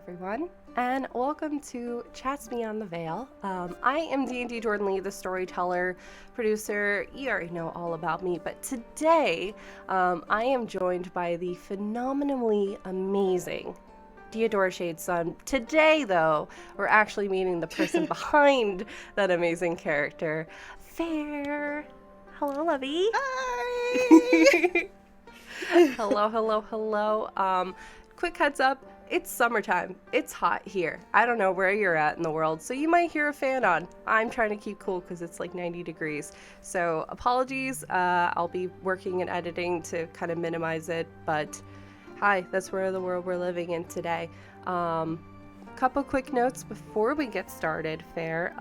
everyone, and welcome to Chats Beyond the Veil. I am D&D Jordan Lee, the storyteller, producer. You already know all about me, but today I am joined by the phenomenally amazing Diadora Shadesun. Today, though, we're actually meeting the person behind that amazing character, Fair. Hello, Lovey. Hi! Hello. Quick heads up, it's summertime. It's hot here. I don't know where you're at in the world, so you might hear a fan on. I'm trying to keep cool because it's like 90 degrees. So apologies, I'll be working and editing to kind of minimize it, but hi, that's where the world we're living in today. Couple quick notes before we get started, Fair.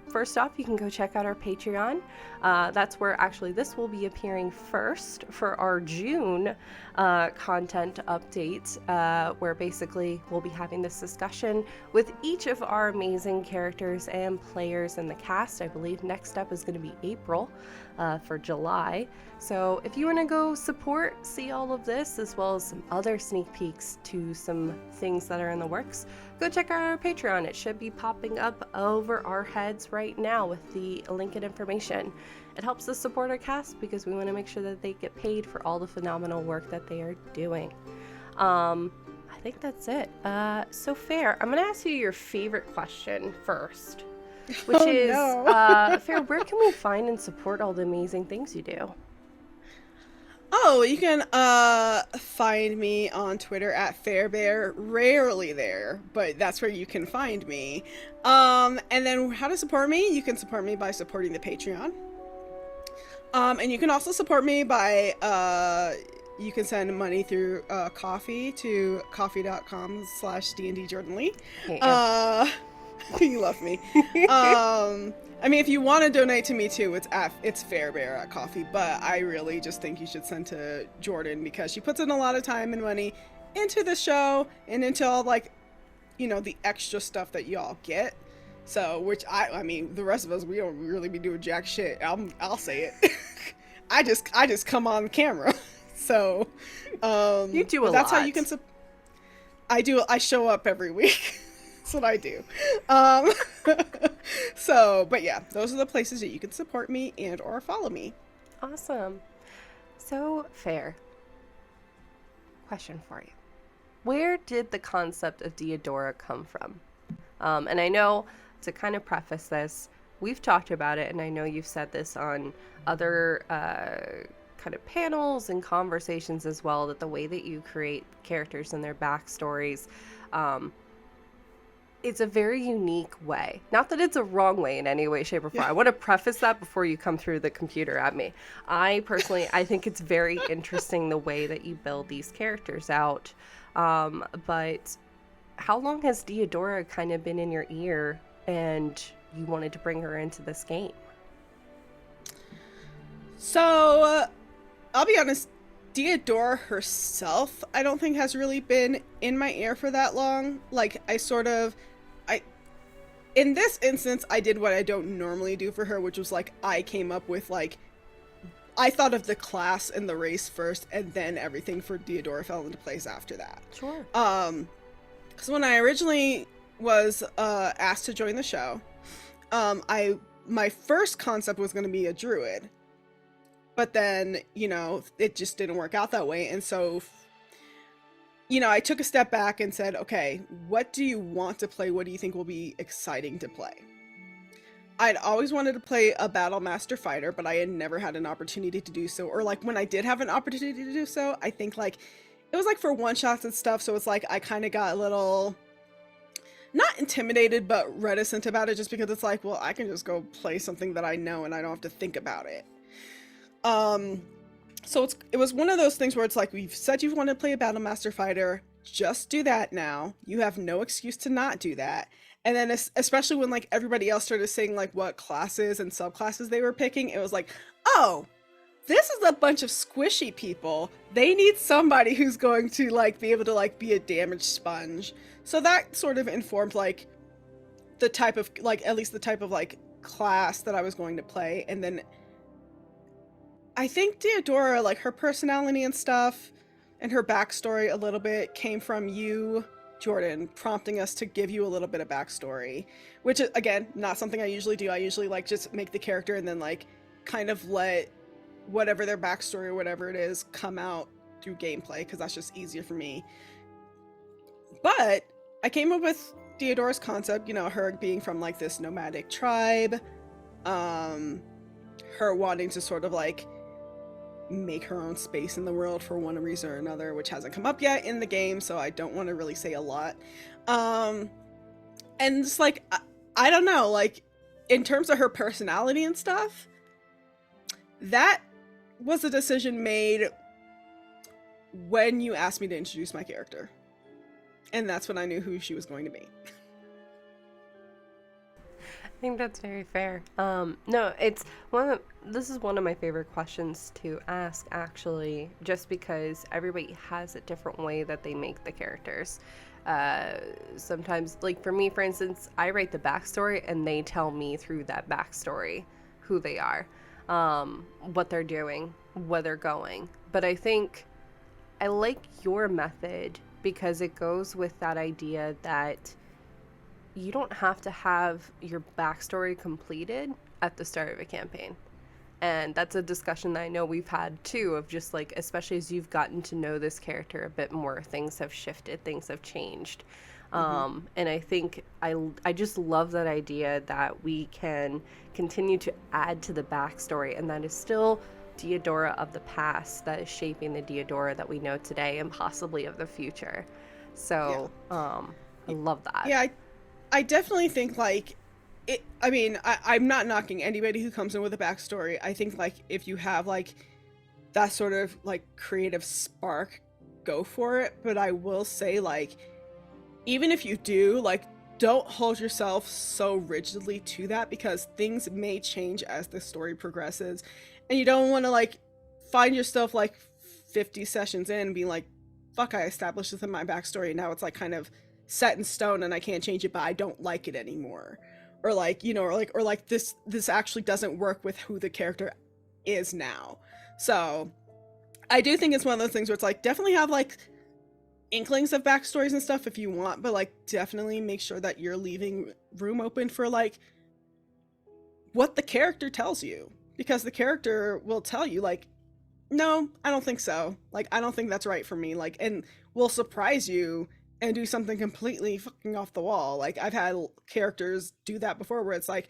First off, you can go check out our Patreon. That's where actually this will be appearing first for our June content update, where basically we'll be having this discussion with each of our amazing characters and players in the cast. I believe next up is going to be April for July. So if you want to go support, see all of this, as well as some other sneak peeks to some things that are in the works, go check out our Patreon. It should be popping up over our heads right now with the link and information. It helps us support our cast because we want to make sure that they get paid for all the phenomenal work that they are doing. I think that's it. So Fair, I'm going to ask you your favorite question first, which is, Fair, where can we find and support all the amazing things you do? Oh, you can find me on Twitter at Fairbear. Rarely there, but that's where you can find me. And then how to support me? You can support me by supporting the Patreon. And you can also support me by you can send money through coffee to coffee.com/DNDJordanLee. You love me. I mean, if you want to donate to me too, it's Fairbear at Coffee, but I really just think you should send to Jordan because she puts in a lot of time and money into the show and into all, like, you know, the extra stuff that y'all get. So, which I mean, the rest of us, we don't really be doing jack shit. I'll say it. I just come on camera. So, you do a lot. That's how you can. I show up every week. That's what I do. So, but yeah, those are the places that you can support me and or follow me. Awesome. So, Fair. Question for you. Where did the concept of Diadora come from? And I know, to kind of preface this, we've talked about it, and I know you've said this on other kind of panels and conversations as well, that the way that you create characters and their backstories, it's a very unique way. Not that it's a wrong way in any way, shape, or form. I want to preface that before you come through the computer at me. I think it's very interesting the way that you build these characters out. But how long has Diadora kind of been in your ear and you wanted to bring her into this game? So, I'll be honest, Diadora herself, I don't think has really been in my ear for that long. Like, in this instance, I did what I don't normally do for her, which was, like, I came up with, like, I thought of the class and the race first, and then everything for Diadora fell into place after that. Sure. Because when I originally was asked to join the show, my first concept was going to be a druid. But then, you know, it just didn't work out that way. And so, you know, I took a step back and said, okay, what do you want to play? What do you think will be exciting to play? I'd always wanted to play a Battle Master Fighter, but I had never had an opportunity to do so. Or, like, when I did have an opportunity to do so, I think, like, it was, like, for one-shots and stuff. So it's, like, I kind of got a little, not intimidated, but reticent about it just because it's, like, well, I can just go play something that I know and I don't have to think about it. So it was one of those things where it's like, we've said you want to play a Battle Master Fighter, just do that now. You have no excuse to not do that. And then especially when, like, everybody else started saying, like, what classes and subclasses they were picking, it was like, oh, this is a bunch of squishy people. They need somebody who's going to, like, be able to, like, be a damage sponge. So that sort of informed, like, the type of, like, at least the type of, like, class that I was going to play. And then I think Diadora, like, her personality and stuff and her backstory a little bit came from you Jordan, prompting us to give you a little bit of backstory, which is, again, not something I usually do. I usually like just make the character and then like kind of let whatever their backstory or whatever it is come out through gameplay, because that's just easier for me. But I came up with Diadora's concept, you know, her being from like this nomadic tribe, her wanting to sort of like make her own space in the world for one reason or another, which hasn't come up yet in the game, so I don't want to really say a lot. And just like I don't know, like in terms of her personality and stuff, that was a decision made when you asked me to introduce my character, and that's when I knew who she was going to be. I think that's very fair. No, this is one of my favorite questions to ask, actually, just because everybody has a different way that they make the characters. Sometimes, like for me, for instance, I write the backstory and they tell me through that backstory who they are, what they're doing, where they're going. But I think I like your method because it goes with that idea that you don't have to have your backstory completed at the start of a campaign. And that's a discussion that I know we've had too, of just like, especially as you've gotten to know this character a bit more, things have shifted, things have changed. And I think I just love that idea that we can continue to add to the backstory, and that is still Diadora of the past that is shaping the Diadora that we know today and possibly of the future. So I love that. Yeah, I definitely think like it, I mean, I'm not knocking anybody who comes in with a backstory. I think like if you have like that sort of like creative spark, go for it. But I will say, like, even if you do, like, don't hold yourself so rigidly to that, because things may change as the story progresses, and you don't want to like find yourself like 50 sessions in and be like, fuck, I established this in my backstory and now it's like kind of set in stone and I can't change it, but I don't like it anymore, or like, you know, or like this actually doesn't work with who the character is now. So I do think it's one of those things where it's like, definitely have like inklings of backstories and stuff if you want, but like definitely make sure that you're leaving room open for like what the character tells you, because the character will tell you like, no, I don't think so, like I don't think that's right for me, like, and will surprise you and do something completely fucking off the wall. Like I've had characters do that before where it's like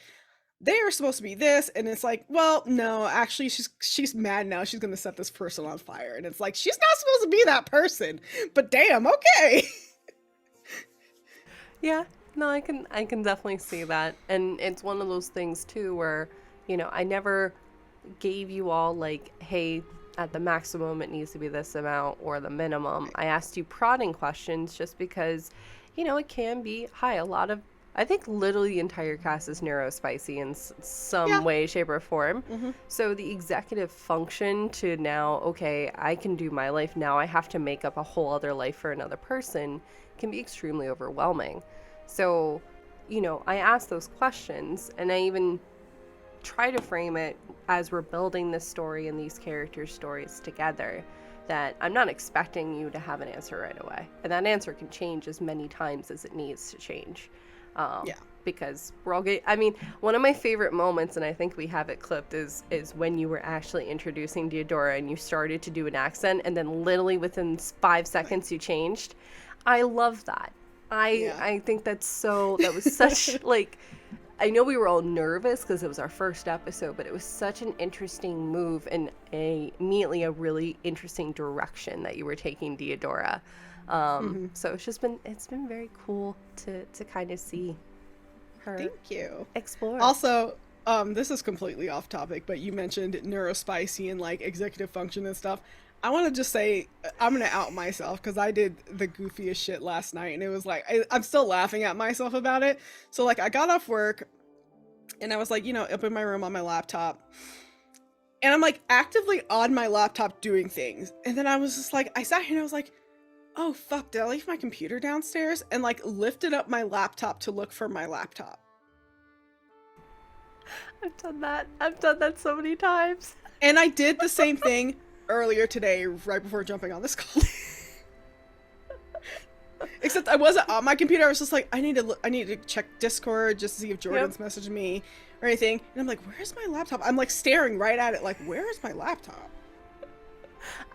they are supposed to be this, and it's like, well, no, actually she's mad now, she's gonna set this person on fire, and it's like, she's not supposed to be that person, but damn, okay. Yeah, no, I can definitely see that. And it's one of those things too where, you know, I never gave you all like, hey, at the maximum it needs to be this amount or the minimum. I asked you prodding questions just because, you know, it can be high. A lot of, I think literally the entire cast is neurospicy in some way, shape, or form. So the executive function to now, okay, I can do my life, now I have to make up a whole other life for another person, can be extremely overwhelming. So, you know, I ask those questions, and I even try to frame it as we're building this story and these characters' stories together, that I'm not expecting you to have an answer right away. And that answer can change as many times as it needs to change. Because we're all getting, I mean, one of my favorite moments, and I think we have it clipped, is when you were actually introducing Diadora and you started to do an accent, and then literally within 5 seconds you changed. I love that. I think that was such like, I know we were all nervous because it was our first episode, but it was such an interesting move and immediately a really interesting direction that you were taking Diadora. So it's been very cool to kind of see her. Thank you. Explore. Also, this is completely off topic, but you mentioned neurospicy and like executive function and stuff. I want to just say, I'm going to out myself because I did the goofiest shit last night, and it was like, I'm still laughing at myself about it. So like I got off work and I was like, you know, up in my room on my laptop, and I'm like actively on my laptop doing things. And then I was just like, I sat here and I was like, oh fuck, did I leave my computer downstairs? And like lifted up my laptop to look for my laptop. I've done that so many times. And I did the same thing earlier today, right before jumping on this call. Except I wasn't on my computer. I was just like, I need to check Discord just to see if Jordan's messaged me or anything. And I'm like, where's my laptop? I'm like staring right at it, like, where is my laptop?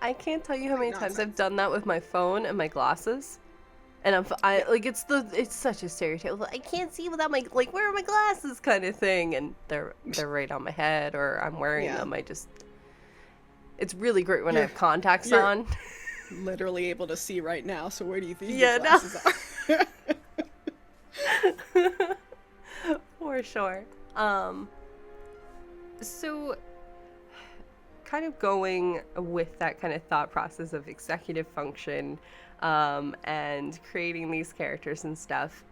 I can't tell you how many times I've done that with my phone and my glasses. And like, it's such a stereotype. I can't see without my, like, where are my glasses kind of thing. And they're right on my head, or I'm wearing them. It's really great when I have contacts on. Literally able to see right now. So where do you think your glasses are? For sure. So kind of going with that kind of thought process of executive function, and creating these characters and stuff,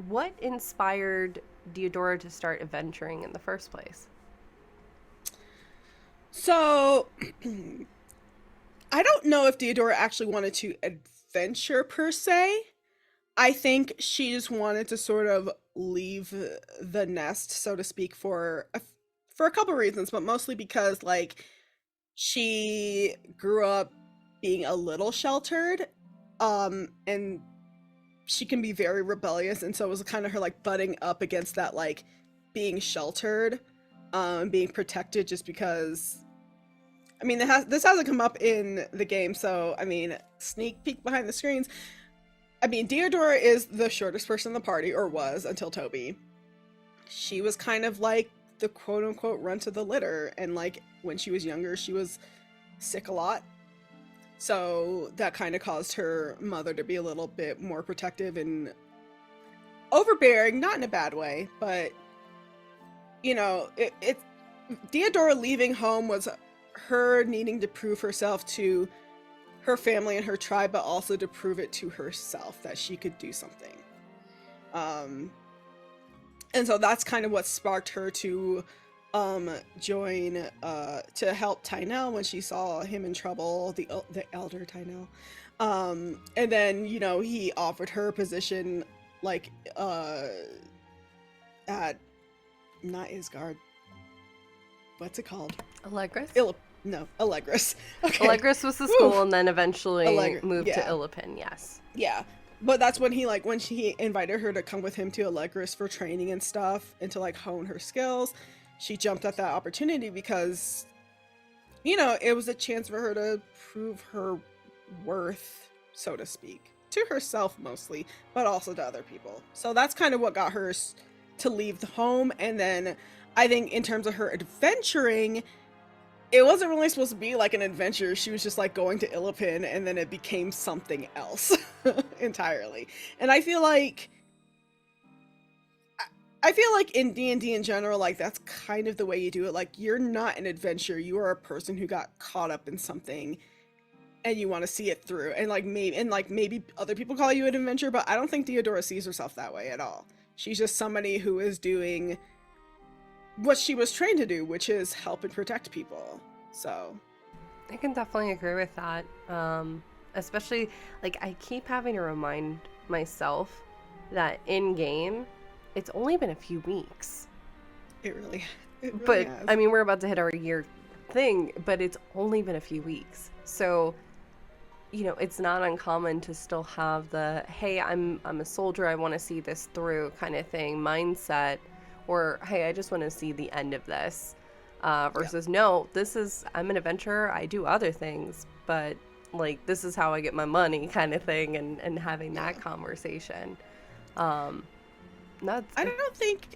what inspired Diadora to start adventuring in the first place? So, I don't know if Diadora actually wanted to adventure per se. I think she just wanted to sort of leave the nest, so to speak, for a couple reasons, but mostly because, like, she grew up being a little sheltered, and she can be very rebellious, and so it was kind of her, like, butting up against that, like, being sheltered, being protected, just because, I mean, this hasn't come up in the game, so, I mean, sneak peek behind the screens. I mean, Diadora is the shortest person in the party, or was, until Toby. She was kind of like the quote-unquote runt of the litter, and, like, when she was younger, she was sick a lot. So that kind of caused her mother to be a little bit more protective and overbearing, not in a bad way, but, you know, Diadora leaving home was her needing to prove herself to her family and her tribe, but also to prove it to herself that she could do something. And so that's kind of what sparked her to join, to help Tynell when she saw him in trouble, the elder Tynell. And then, you know, he offered her a position, like, at, not Isgard, what's it called? Allegris? No, Allegris. Okay. Allegris was the school, and then eventually moved to yeah. Illipin, yes. Yeah. But that's when when she invited her to come with him to Allegris for training and stuff, and to, like, hone her skills. She jumped at that opportunity because, you know, it was a chance for her to prove her worth, so to speak. To herself mostly, but also to other people. So that's kind of what got her to leave the home. And then I think in terms of her adventuring, it wasn't really supposed to be like an adventure. She was just, like, going to Illipin, and then it became something else entirely. And I feel like in D&D in general, like, that's kind of the way you do it. Like, you're not an adventurer. You are a person who got caught up in something and you want to see it through. And, like, maybe other people call you an adventurer, but I don't think Diadora sees herself that way at all. She's just somebody who is doing what she was trained to do, which is help and protect people. So I can definitely agree with that. Especially, like, I keep having to remind myself that in game, it's only been a few weeks. It really but has. I mean, we're about to hit our year thing, but it's only been a few weeks. So, you know, it's not uncommon to still have the, hey, I'm a soldier, I want to see this through kind of thing mindset, or hey, I just want to see the end of this, versus no, I'm an adventurer, I do other things, but, like, this is how I get my money kind of thing, and having that conversation. I don't think,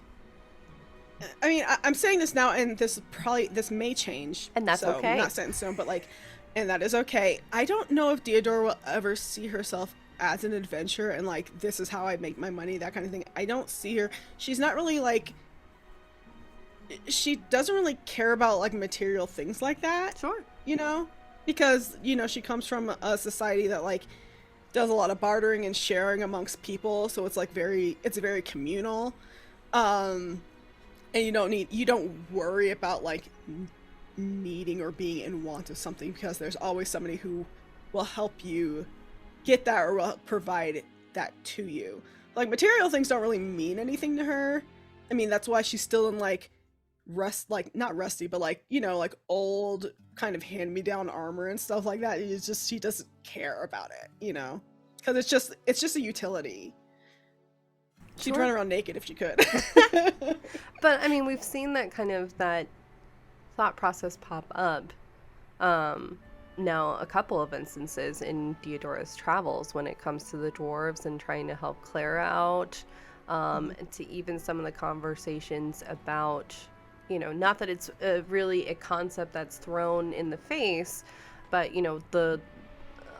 I mean, I'm saying this now, and this may change, and that's okay. I'm not set in stone, but, like, and that is okay. I don't know if Diadora will ever see herself as an adventurer and, like, this is how I make my money, that kind of thing. I don't see her. She's not really, like, she doesn't really care about, like, material things like that. Sure. You know? Because, you know, she comes from a society that, like, does a lot of bartering and sharing amongst people, so it's, like, it's very communal. And you don't worry about, like, needing or being in want of something, because there's always somebody who will help you get that or will provide that to you. Like, material things don't really mean anything to her. I mean, that's why she's still in, like, not rusty, but, like, you know, like, old kind of hand-me-down armor and stuff like that. It's just, she doesn't care about it, you know, because it's just a utility. She'd Sure. run around naked if she could. But I mean, we've seen that kind of that thought process pop up now a couple of instances in Diadora's travels when it comes to the dwarves and trying to help Clara out, to even some of the conversations about, you know, not that it's really a concept that's thrown in the face, but, you know, the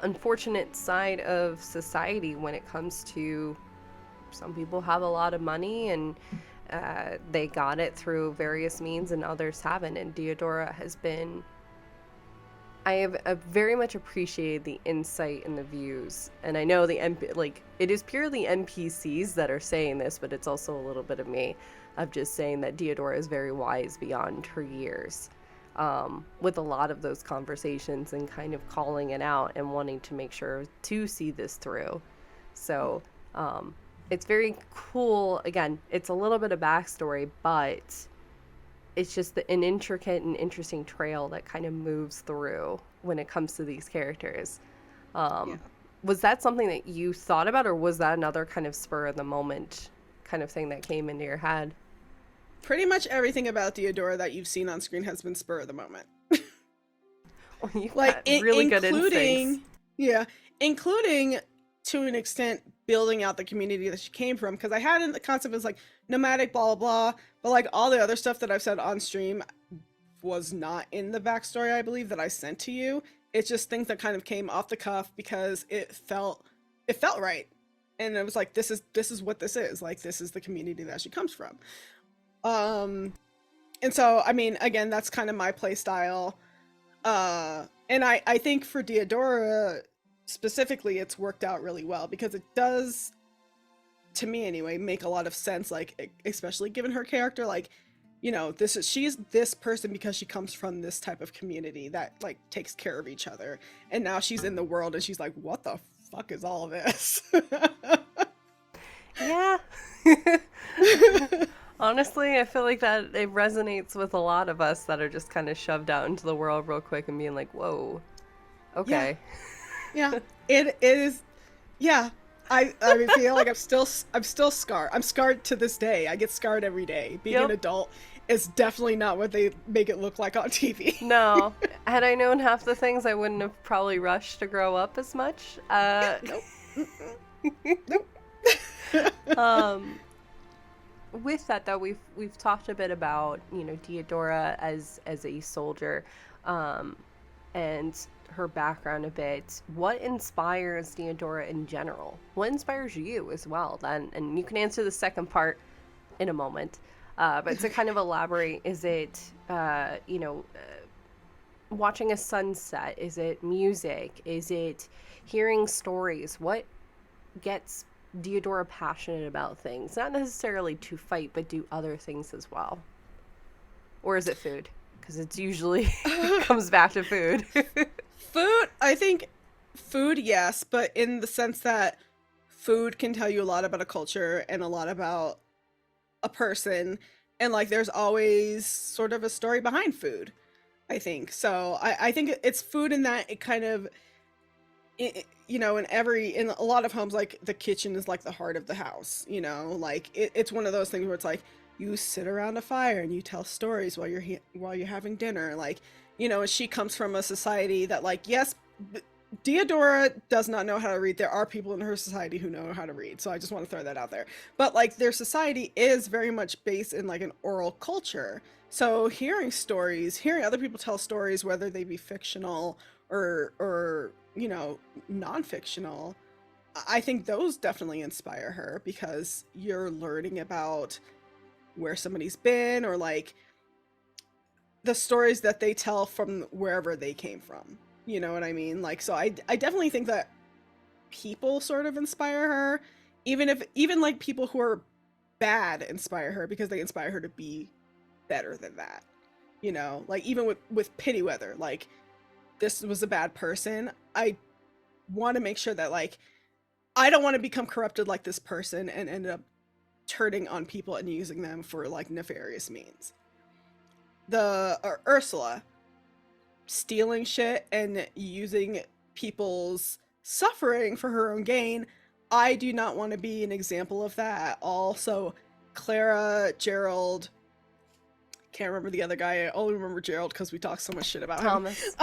unfortunate side of society when it comes to some people have a lot of money and they got it through various means and others haven't. And Diadora has been, I have very much appreciated the insight and the views. And I know it is purely NPCs that are saying this, but it's also a little bit of me of just saying that Diadora is very wise beyond her years. With a lot of those conversations and kind of calling it out and wanting to make sure to see this through. So, it's very cool. Again, it's a little bit of backstory, but it's just an intricate and interesting trail that kind of moves through when it comes to these characters. Was that something that you thought about, or was that another kind of spur of the moment kind of thing that came into your head? Pretty much everything about Diadora that you've seen on screen has been spur of the moment. Well, you've Like got really good instincts. Yeah, including to an extent building out the community that she came from, because I had the concept as like nomadic blah blah blah, but like all the other stuff that I've said on stream was not in the backstory, I believe, that I sent to you. It's just things that kind of came off the cuff because it felt right, and it was like, this is what this is, like, this is the community that she comes from. And so I mean, again, that's kind of my play style, and I think for Diadora specifically, it's worked out really well because it does, to me anyway, make a lot of sense, like, especially given her character, like, you know, she's this person because she comes from this type of community that like takes care of each other, and now she's in the world and she's like, what the fuck is all of this? Yeah. Honestly, I feel like that it resonates with a lot of us that are just kind of shoved out into the world real quick and being like, whoa, okay. Yeah, it is. Yeah, I feel like I'm still scarred. I'm scarred to this day. I get scarred every day. Being an adult is definitely not what they make it look like on TV. No, had I known half the things, I wouldn't have probably rushed to grow up as much. Nope. Nope. With that though, we've talked a bit about, you know, Diadora as a soldier, and her background a bit. What inspires Diadora in general? What inspires you as well? Then, and you can answer the second part in a moment. But to kind of elaborate, is it, watching a sunset? Is it music? Is it hearing stories? What gets Diadora passionate about things? Not necessarily to fight, but do other things as well. Or is it food? Because it's usually comes back to food. Food, I think food, yes, but in the sense that food can tell you a lot about a culture and a lot about a person, and like there's always sort of a story behind food, I think. So I think it's food in that it kind of, you know, in a lot of homes, like the kitchen is like the heart of the house, you know, like it's one of those things where it's like you sit around a fire and you tell stories while you're having dinner, like, you know. And she comes from a society that, like, yes, Diadora does not know how to read. There are people in her society who know how to read, so I just want to throw that out there. But like their society is very much based in like an oral culture, so hearing stories, hearing other people tell stories, whether they be fictional or you know, non-fictional, I think those definitely inspire her, because you're learning about where somebody's been, or like the stories that they tell from wherever they came from. You know what I mean? Like, so I definitely think that people sort of inspire her, even like people who are bad inspire her, because they inspire her to be better than that. You know, like even with Pennywether, like, this was a bad person. I want to make sure that, like, I don't want to become corrupted like this person and end up turning on people and using them for like nefarious means. The Ursula, stealing shit and using people's suffering for her own gain. I do not want to be an example of that at all. So Clara, Gerald, can't remember the other guy. I only remember Gerald because we talk so much shit about Thomas. him.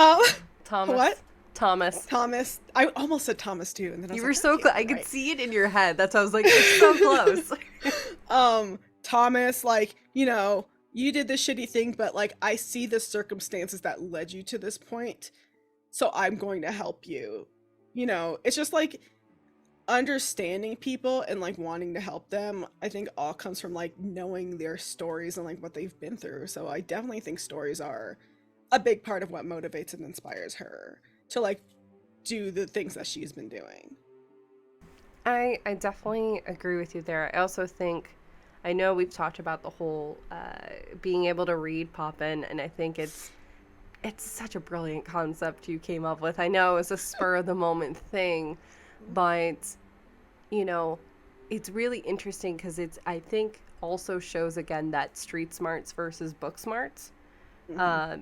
Thomas. What? Thomas. Thomas. I almost said Thomas too, and then I was You like, were so that close. can't I be could right. see it in your head. That's why I was like, it's so close. Thomas, like, you know, you did this shitty thing, but like, I see the circumstances that led you to this point, so I'm going to help you. You know, it's just like understanding people and like wanting to help them. I think all comes from like knowing their stories and like what they've been through. So I definitely think stories are a big part of what motivates and inspires her to like do the things that she's been doing. I definitely agree with you there. I also think, I know we've talked about the whole being able to read Poppin, and I think it's such a brilliant concept you came up with. I know it was a spur of the moment thing, but you know, it's really interesting because it's, I think, also shows again that street smarts versus book smarts.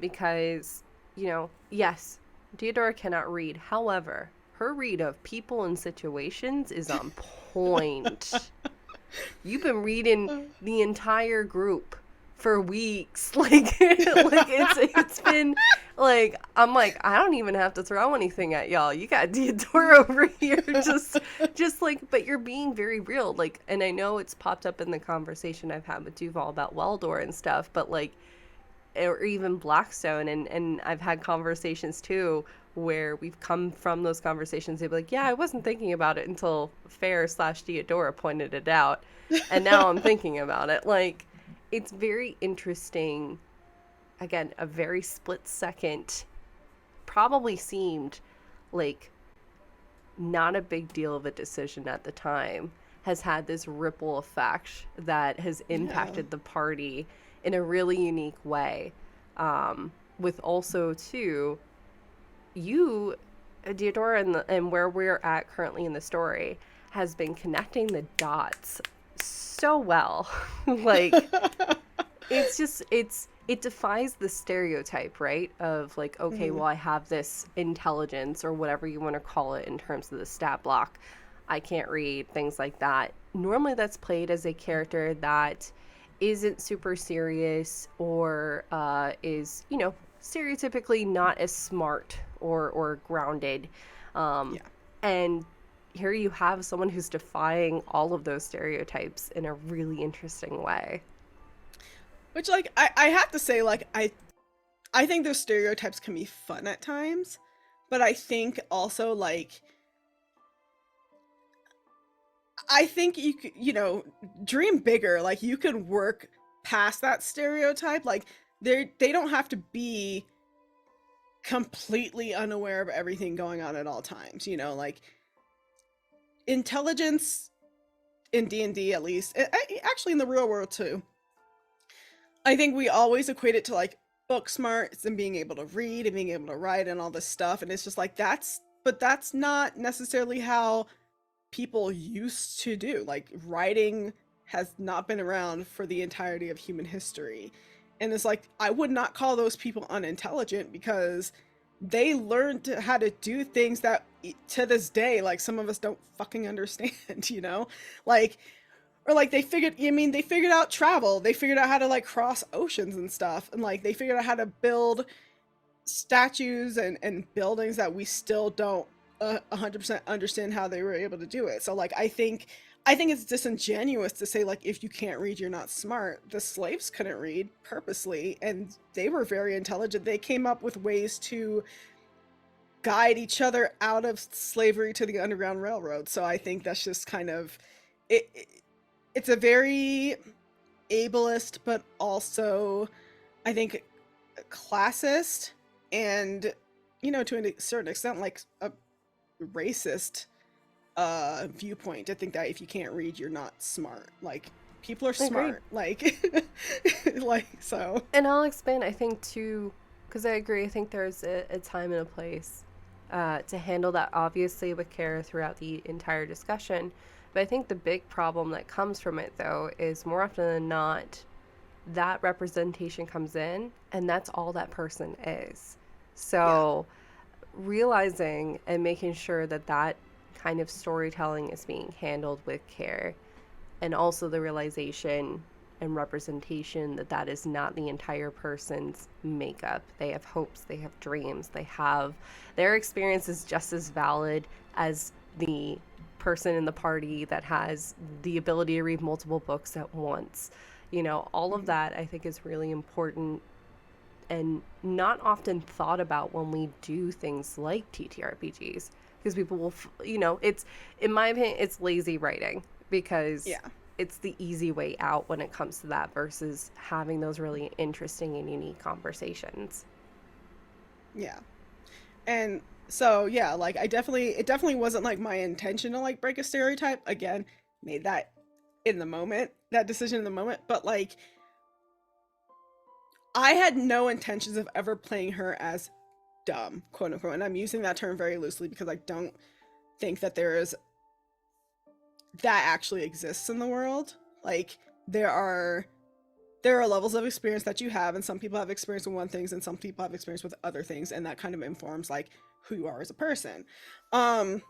Because, you know, yes, Diadora cannot read. However, her read of people and situations is on point. You've been reading the entire group for weeks. Like it's been like, I'm like, I don't even have to throw anything at y'all. You got Diadora over here just like, but you're being very real. Like, and I know it's popped up in the conversation I've had with Duval about Weldor and stuff, but like, or even Blackstone, and I've had conversations too where we've come from those conversations. They'd be like, yeah, I wasn't thinking about it until Fair/Diadora pointed it out, and now I'm thinking about it. Like, it's very interesting. Again, a very split second, probably seemed like not a big deal of a decision at the time, has had this ripple effect that has impacted the party in a really unique way. With also, too, you, Diadora, and where we're at currently in the story, has been connecting the dots so well. Like, it's just, it defies the stereotype, right? Of like, okay, well, I have this intelligence or whatever you want to call it in terms of the stat block. I can't read, things like that. Normally that's played as a character that isn't super serious or is, you know, stereotypically not as smart or grounded. And here you have someone who's defying all of those stereotypes in a really interesting way. Which, like, I have to say, like, I think those stereotypes can be fun at times, but I think also, like, I think you could, you know, dream bigger. Like, you could work past that stereotype. Like, they don't have to be completely unaware of everything going on at all times, you know? Like, intelligence in D&D, at least, actually in the real world too, I think we always equate it to like book smarts and being able to read and being able to write and all this stuff, and it's just like, that's not necessarily how people used to do. Like, writing has not been around for the entirety of human history, and it's like, I would not call those people unintelligent because they learned how to do things that to this day, like, some of us don't fucking understand, you know? Like, or like they figured out travel, they figured out how to like cross oceans and stuff, and like they figured out how to build statues and buildings that we still don't 100% understand how they were able to do it. So like, I think it's disingenuous to say, like, if you can't read, you're not smart. The slaves couldn't read purposely, and they were very intelligent. They came up with ways to guide each other out of slavery to the Underground Railroad. So I think that's just kind of it's a very ableist, but also, I think, classist, and, you know, to a certain extent, like a racist viewpoint to think that if you can't read, you're not smart. Like, people are smart. Like, like, so. And I'll expand, I think, too, because I agree. I think there's a time and a place to handle that, obviously, with care throughout the entire discussion. But I think the big problem that comes from it, though, is more often than not, that representation comes in, and that's all that person is. So realizing and making sure that that kind of storytelling is being handled with care, and also the realization and representation that that is not the entire person's makeup. They have hopes, they have dreams, they have their experience is just as valid as the person in the party that has the ability to read multiple books at once. You know, all of that I think is really important and not often thought about when we do things like TTRPGs, because people will, you know, it's, in my opinion, it's lazy writing, because Yeah. it's the easy way out when it comes to that versus having those really interesting and unique conversations. Yeah. And so yeah, like it definitely wasn't like my intention to like break a stereotype. Again, made that in the moment, that decision in the moment, but like I had no intentions of ever playing her as dumb, quote unquote. And I'm using that term very loosely because I don't think that that actually exists in the world. Like there are levels of experience that you have, and some people have experience with one things and some people have experience with other things, and that kind of informs like who you are as a person. But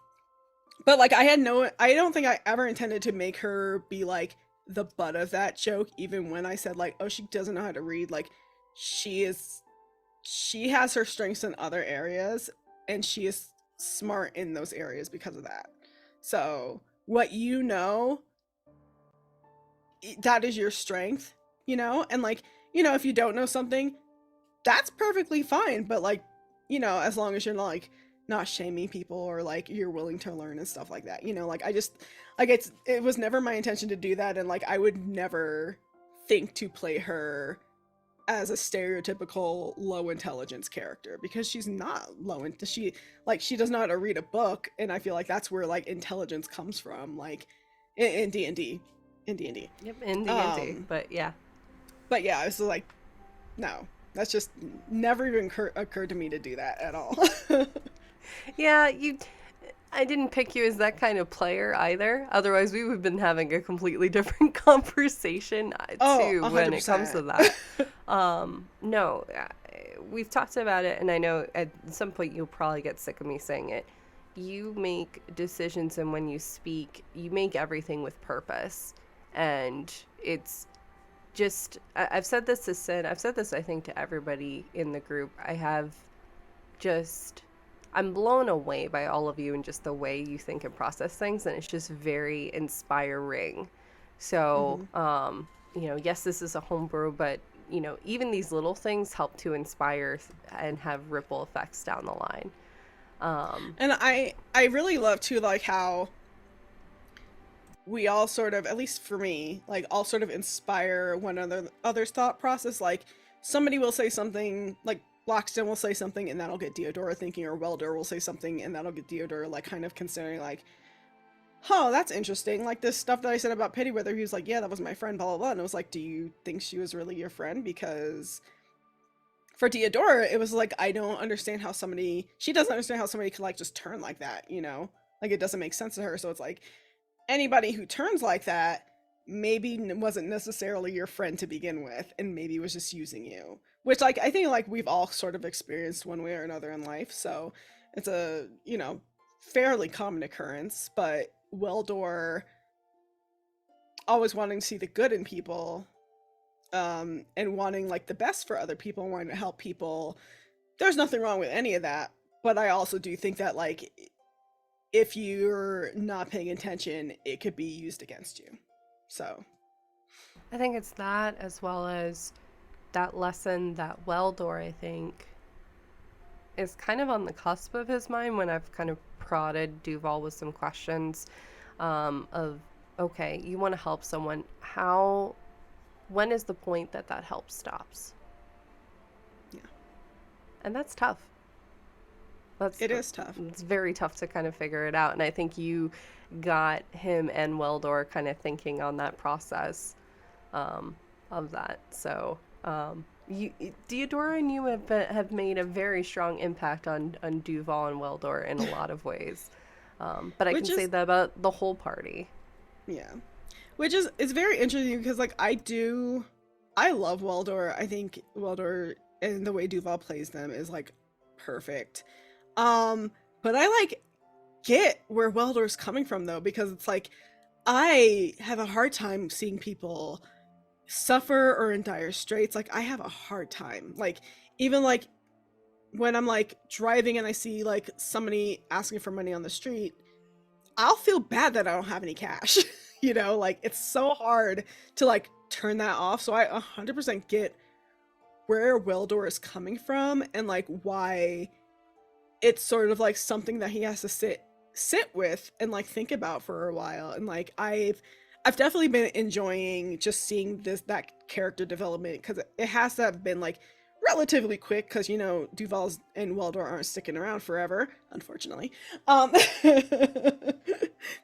like I don't think I ever intended to make her be like the butt of that joke, even when I said like, oh, she doesn't know how to read. Like she has her strengths in other areas, and she is smart in those areas because of that. So what you know, that is your strength, you know? And like, you know, if you don't know something, that's perfectly fine, but like, you know, as long as you're not like not shaming people, or like you're willing to learn and stuff like that, you know? Like I just like it was never my intention to do that, and like I would never think to play her as a stereotypical low intelligence character, because she's not she does not know how to read a book, and I feel like that's where like intelligence comes from, like in D&D. Yep, in D&D, but yeah, it's like, no, that's just never even occurred to me to do that at all. yeah, I didn't pick you as that kind of player either. Otherwise, we would have been having a completely different conversation too 100%. when it comes to that. No, we've talked about it, and I know at some point you'll probably get sick of me saying it. You make decisions, and when you speak, you make everything with purpose. And it's just, I've said this to Sid, I've said this, I think, to everybody in the group. I'm blown away by all of you and just the way you think and process things, and it's just very inspiring. So, you know, yes, this is a homebrew, but, you know, even these little things help to inspire and have ripple effects down the line. And I really love too, like how we all sort of, at least for me, like all sort of inspire one other's thought process. Like somebody will say something, like Loxton will say something, and that'll get Diadora thinking, or Weldor will say something, and that'll get Diodora like kind of considering like, oh, that's interesting. Like this stuff that I said about Pittyweather, he was like, yeah, that was my friend, blah, blah, blah. And it was like, do you think she was really your friend? Because for Diodora, it was like, she doesn't understand how somebody could like just turn like that, you know? Like it doesn't make sense to her. So it's like, anybody who turns like that maybe wasn't necessarily your friend to begin with, and maybe was just using you, which like I think like we've all sort of experienced one way or another in life. So it's a, you know, fairly common occurrence. But Weldor always wanting to see the good in people, and wanting like the best for other people, and wanting to help people, there's nothing wrong with any of that. But I also do think that like if you're not paying attention, it could be used against you. So I think it's that, as well as that lesson that Weldor, I think, is kind of on the cusp of his mind when I've kind of prodded Duval with some questions of, okay, you want to help someone. When is the point that help stops? Yeah. And that's tough. It is tough. It's very tough to kind of figure it out. And I think you got him and Weldor kind of thinking on that process of that. So Diodora and you have made a very strong impact on Duval and Weldor in a lot of ways. But I can say that about the whole party. Yeah. Which is very interesting, because like I love Weldor. I think Weldor and the way Duval plays them is like perfect. But I like get where Weldor's coming from though, because it's like I have a hard time seeing people suffer or in dire straits. Like I have a hard time. Like even like when I'm like driving and I see like somebody asking for money on the street, I'll feel bad that I don't have any cash. You know, like it's so hard to like turn that off. So I 100% get where Weldor is coming from and like why it's sort of like something that he has to sit with and like think about for a while. And like I've definitely been enjoying just seeing that character development, because it has to have been like relatively quick, because you know Duval's and Weldor aren't sticking around forever, unfortunately. I'm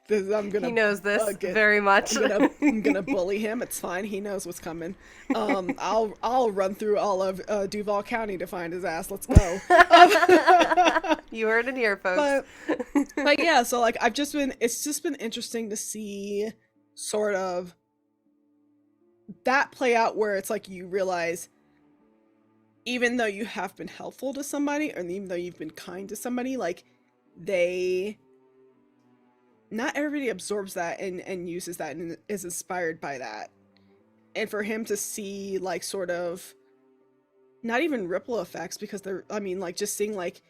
He gonna knows this very much. I'm gonna bully him. It's fine. He knows what's coming. I'll run through all of Duval County to find his ass. Let's go. You heard it here, folks. But yeah, so like it's just been interesting to see sort of that play out, where it's like you realize even though you have been helpful to somebody, or even though you've been kind to somebody, like not everybody absorbs that and uses that and is inspired by that. And for him to see like sort of not even ripple effects, because like just seeing like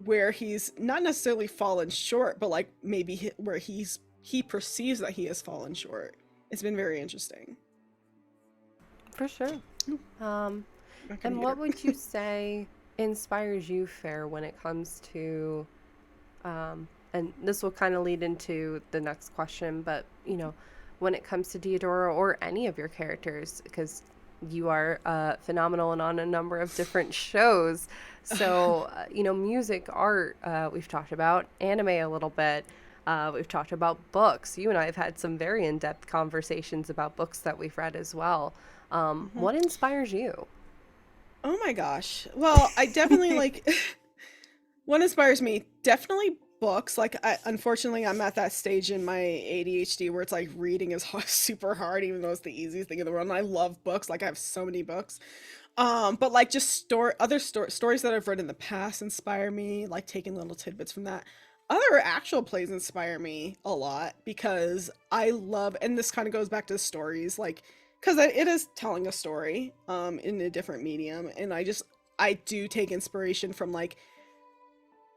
where he's not necessarily fallen short, but like maybe where he perceives that he has fallen short. It's been very interesting. For sure. And what would you say inspires you, Fair, when it comes to, and this will kind of lead into the next question, but, you know, when it comes to Diadora or any of your characters, because you are phenomenal and on a number of different shows. So, you know, music, art, we've talked about, anime a little bit. We've talked about books. You and I have had some very in-depth conversations about books that we've read as well. What inspires you? Oh my gosh. Well, I definitely like what inspires me, definitely books. Like unfortunately I'm at that stage in my ADHD where it's like reading is super hard, even though it's the easiest thing in the world. And I love books. Like I have so many books. But like just stories that I've read in the past inspire me, like taking little tidbits from that. Other actual plays inspire me a lot, because I love, and this kind of goes back to stories, like because it is telling a story in a different medium, and I do take inspiration from like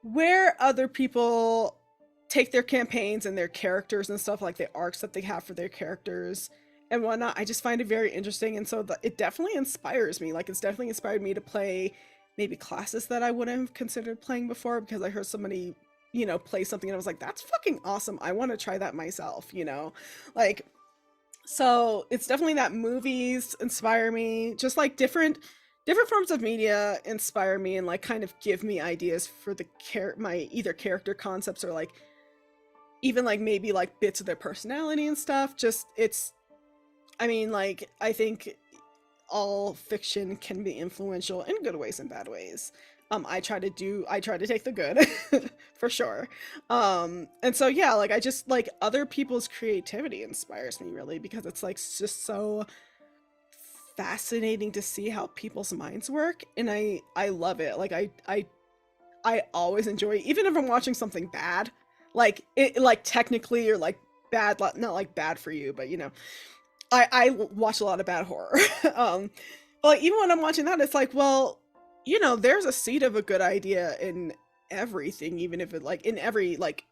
where other people take their campaigns and their characters and stuff, like the arcs that they have for their characters and whatnot. I just find it very interesting, and so it definitely inspires me. Like it's definitely inspired me to play maybe classes that I wouldn't have considered playing before, because I heard somebody, you know, play something and I was like, that's fucking awesome, I want to try that myself, you know. Like, so it's definitely that movies inspire me, just like different forms of media inspire me and like kind of give me ideas for my either character concepts or like even like maybe like bits of their personality and stuff. Just I mean, like I think all fiction can be influential in good ways and bad ways. I try to take the good for sure. And so yeah, like I just like other people's creativity inspires me really, because it's like just so fascinating to see how people's minds work, and I love it. Like I always enjoy, even if I'm watching something bad, like it like technically or like bad, not like bad for you, but you know, I watch a lot of bad horror. But like even when I'm watching that, it's like, well, you know, there's a seed of a good idea in everything, even if it like in every like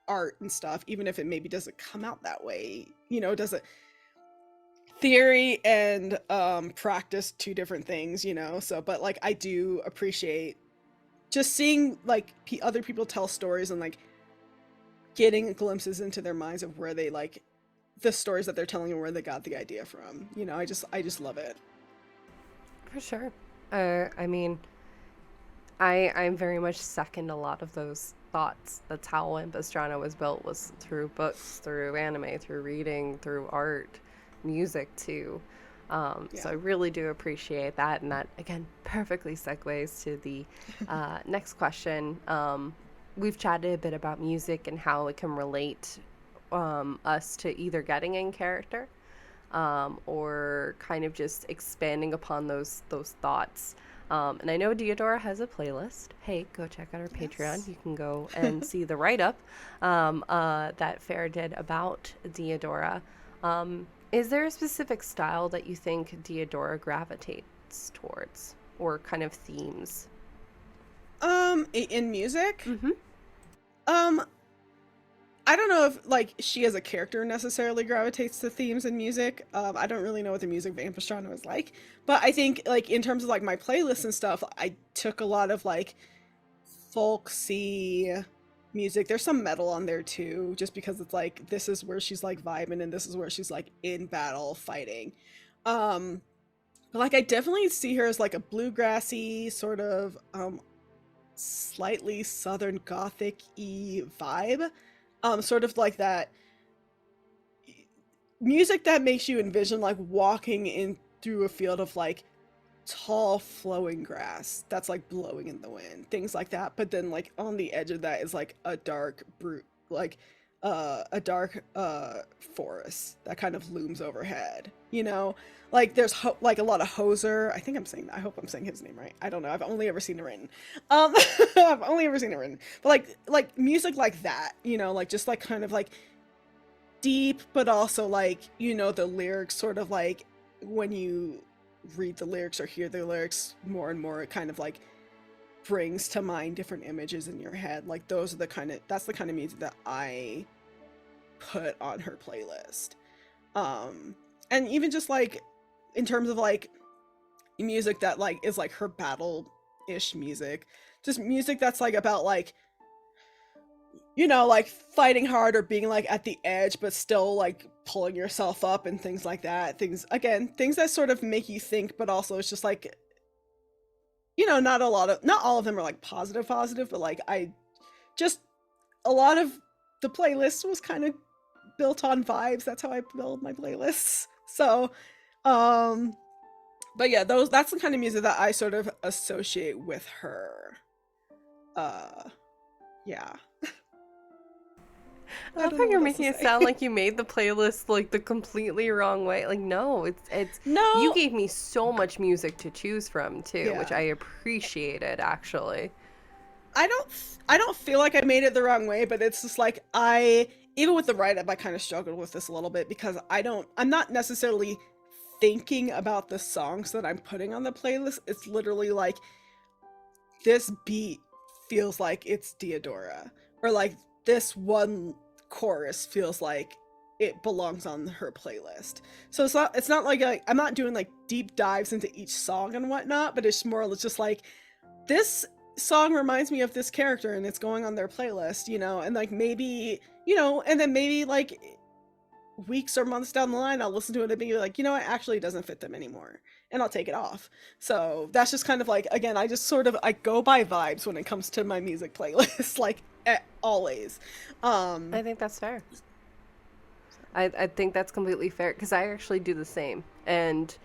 art and stuff, even if it maybe doesn't come out that way, you know, doesn't theory and practice two different things, you know. So but like I do appreciate just seeing like other people tell stories and like getting glimpses into their minds of where they like the stories that they're telling and where they got the idea from, you know. I just love it. For sure. I mean, I'm very much second a lot of those thoughts. That's how Ampistrano was built, was through books, through anime, through reading, through art, music too. So I really do appreciate that, and that again perfectly segues to the next question. We've chatted a bit about music and how it can relate us to either getting in character, or kind of just expanding upon those thoughts. And I know Diadora has a playlist. Hey, go check out our Patreon. Yes. You can go and see the write-up that Fair did about Diadora. Is there a specific style that you think Diadora gravitates towards, or kind of themes? In music? Mm-hmm. I don't know if like she as a character necessarily gravitates to themes in music. I don't really know what the music of Ampistrano is like, but I think like in terms of like my playlists and stuff, I took a lot of like folksy music. There's some metal on there too, just because it's like this is where she's like vibing and this is where she's like in battle fighting. Um, but like I definitely see her as like a bluegrassy sort of slightly southern gothic-y vibe. Sort of like that music that makes you envision like walking in through a field of like tall flowing grass that's like blowing in the wind, things like that. But then like on the edge of that is like a dark brute, like a dark forest that kind of looms overhead, you know. Like there's like a lot of Hoser. I think I'm saying that. I hope I'm saying his name right. I don't know. I've only ever seen it written. I've only ever seen it written. But like music like that, you know, like just like kind of like deep, but also like, you know, the lyrics sort of like when you read the lyrics or hear the lyrics more and more, it kind of like brings to mind different images in your head. Like those are the kind of that's the kind of music that I put on her playlist. And even just like in terms of like music that like is like her battle-ish music, just music that's like about like, you know, like fighting hard or being like at the edge but still like pulling yourself up and things like that. Things that sort of make you think, but also it's just like, you know, not all of them are like positive, but like a lot of the playlist was kind of built on vibes. That's how I build my playlists. So but yeah, that's the kind of music that I sort of associate with her. Yeah. I love how you're making it sound like you made the playlist like the completely wrong way. Like, no, it's no. You gave me so much music to choose from too, Yeah. which I appreciated actually. I don't feel like I made it the wrong way, but it's just like even with the write-up, I kind of struggled with this a little bit because I'm not necessarily thinking about the songs that I'm putting on the playlist. It's literally like this beat feels like it's Diadora, or like this one chorus feels like it belongs on her playlist. So it's not like I'm not doing like deep dives into each song and whatnot, but it's more just like this song reminds me of this character and it's going on their playlist, you know, and like maybe, you know, and then maybe like weeks or months down the line I'll listen to it and be like, you know, it actually doesn't fit them anymore and I'll take it off. So that's just kind of like, again, I go by vibes when it comes to my music playlist, like always. I think that's fair. I think that's completely fair because I actually do the same. And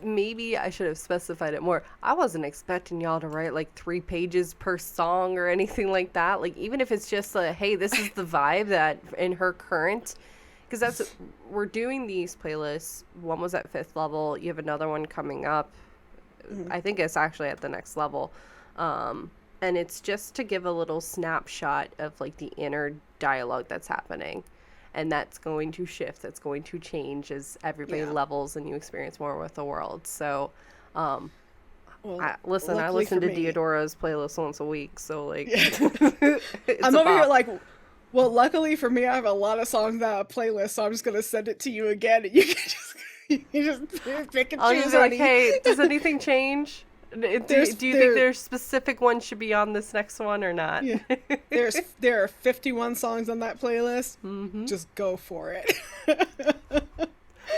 maybe I should have specified it more. I wasn't expecting y'all to write like 3 pages per song or anything like that. Like even if it's just a, hey, this is the vibe that in her current, because we're doing these playlists. One was at 5th level. You have another one coming up. Mm-hmm. I think it's actually at the next level. And it's just to give a little snapshot of like the inner dialogue that's happening. And that's going to shift. That's going to change as everybody levels and you experience more with the world. So, I listen to Diadora's playlist once a week. So, like, I'm over here like, well, luckily for me, I have a lot of songs on a playlist. So I'm just going to send it to you again. And you can just pick and choose. I'll just be like, hey, does anything change? Do you think there's specific ones should be on this next one or not? Yeah. There are 51 songs on that playlist. Mm-hmm. Just go for it.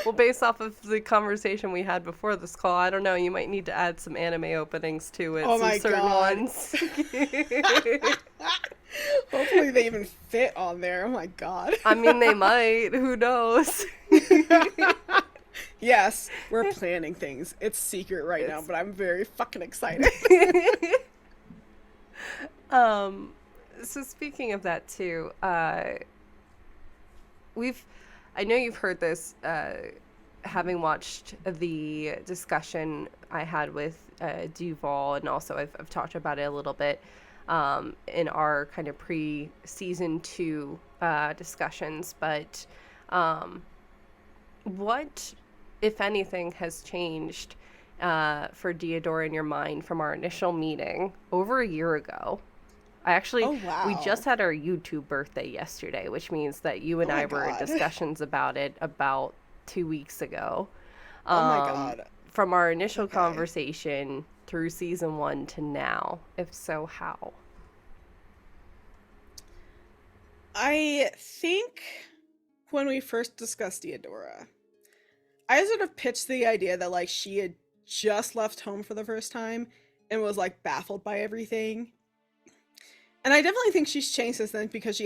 Well, based off of the conversation we had before this call, I don't know. You might need to add some anime openings to it. Oh my certain God. Ones. Hopefully they even fit on there. Oh my God. I mean, they might. Who knows? Yes, we're planning things. It's secret right now, but I'm very fucking excited. So speaking of that too, I know you've heard this. having watched the discussion I had with Duval, and also I've talked about it a little bit in our kind of pre-season 2 discussions, but what, if anything, has changed for Diadora in your mind from our initial meeting over a year ago? Oh We wow. just had our YouTube birthday yesterday, which means that you Oh and my I were in god. discussions about it about 2 weeks ago. Oh my Um, god. from our initial Okay. conversation through season 1 to now. If so, how? I think when we first discussed Diadora, I sort of pitched the idea that like she had just left home for the first time and was like baffled by everything. And I definitely think she's changed since then because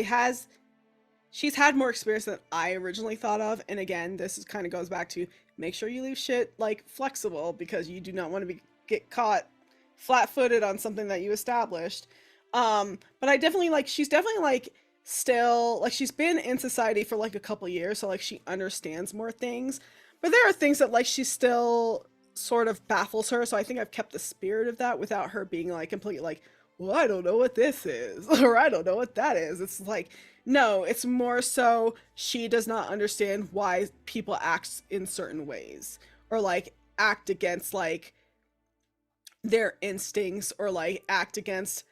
she's had more experience than I originally thought of. And again, this is kind of goes back to make sure you leave shit like flexible because you do not want to be get caught flat-footed on something that you established. But I definitely like she's definitely like still like she's been in society for like a couple years, so like she understands more things. But there are things that like she still sort of baffles her. So I think I've kept the spirit of that without her being like completely like, well, I don't know what this is, or I don't know what that is. It's like, no, it's more so she does not understand why people act in certain ways or like act against like their instincts or like act against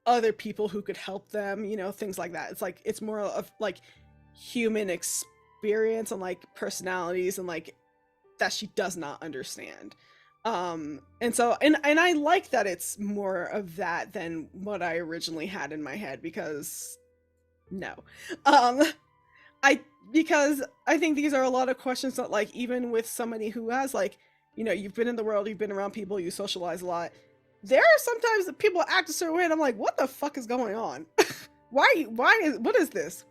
other people who could help them, you know, things like that. It's like it's more of like human experience and like personalities and like that she does not understand. And so and I like that it's more of that than what I originally had in my head because no. Um I because I think these are a lot of questions that like even with somebody who has like, you know, you've been in the world, you've been around people, you socialize a lot. There are sometimes that people act a certain way and I'm like, what the fuck is going on? Why is what is this?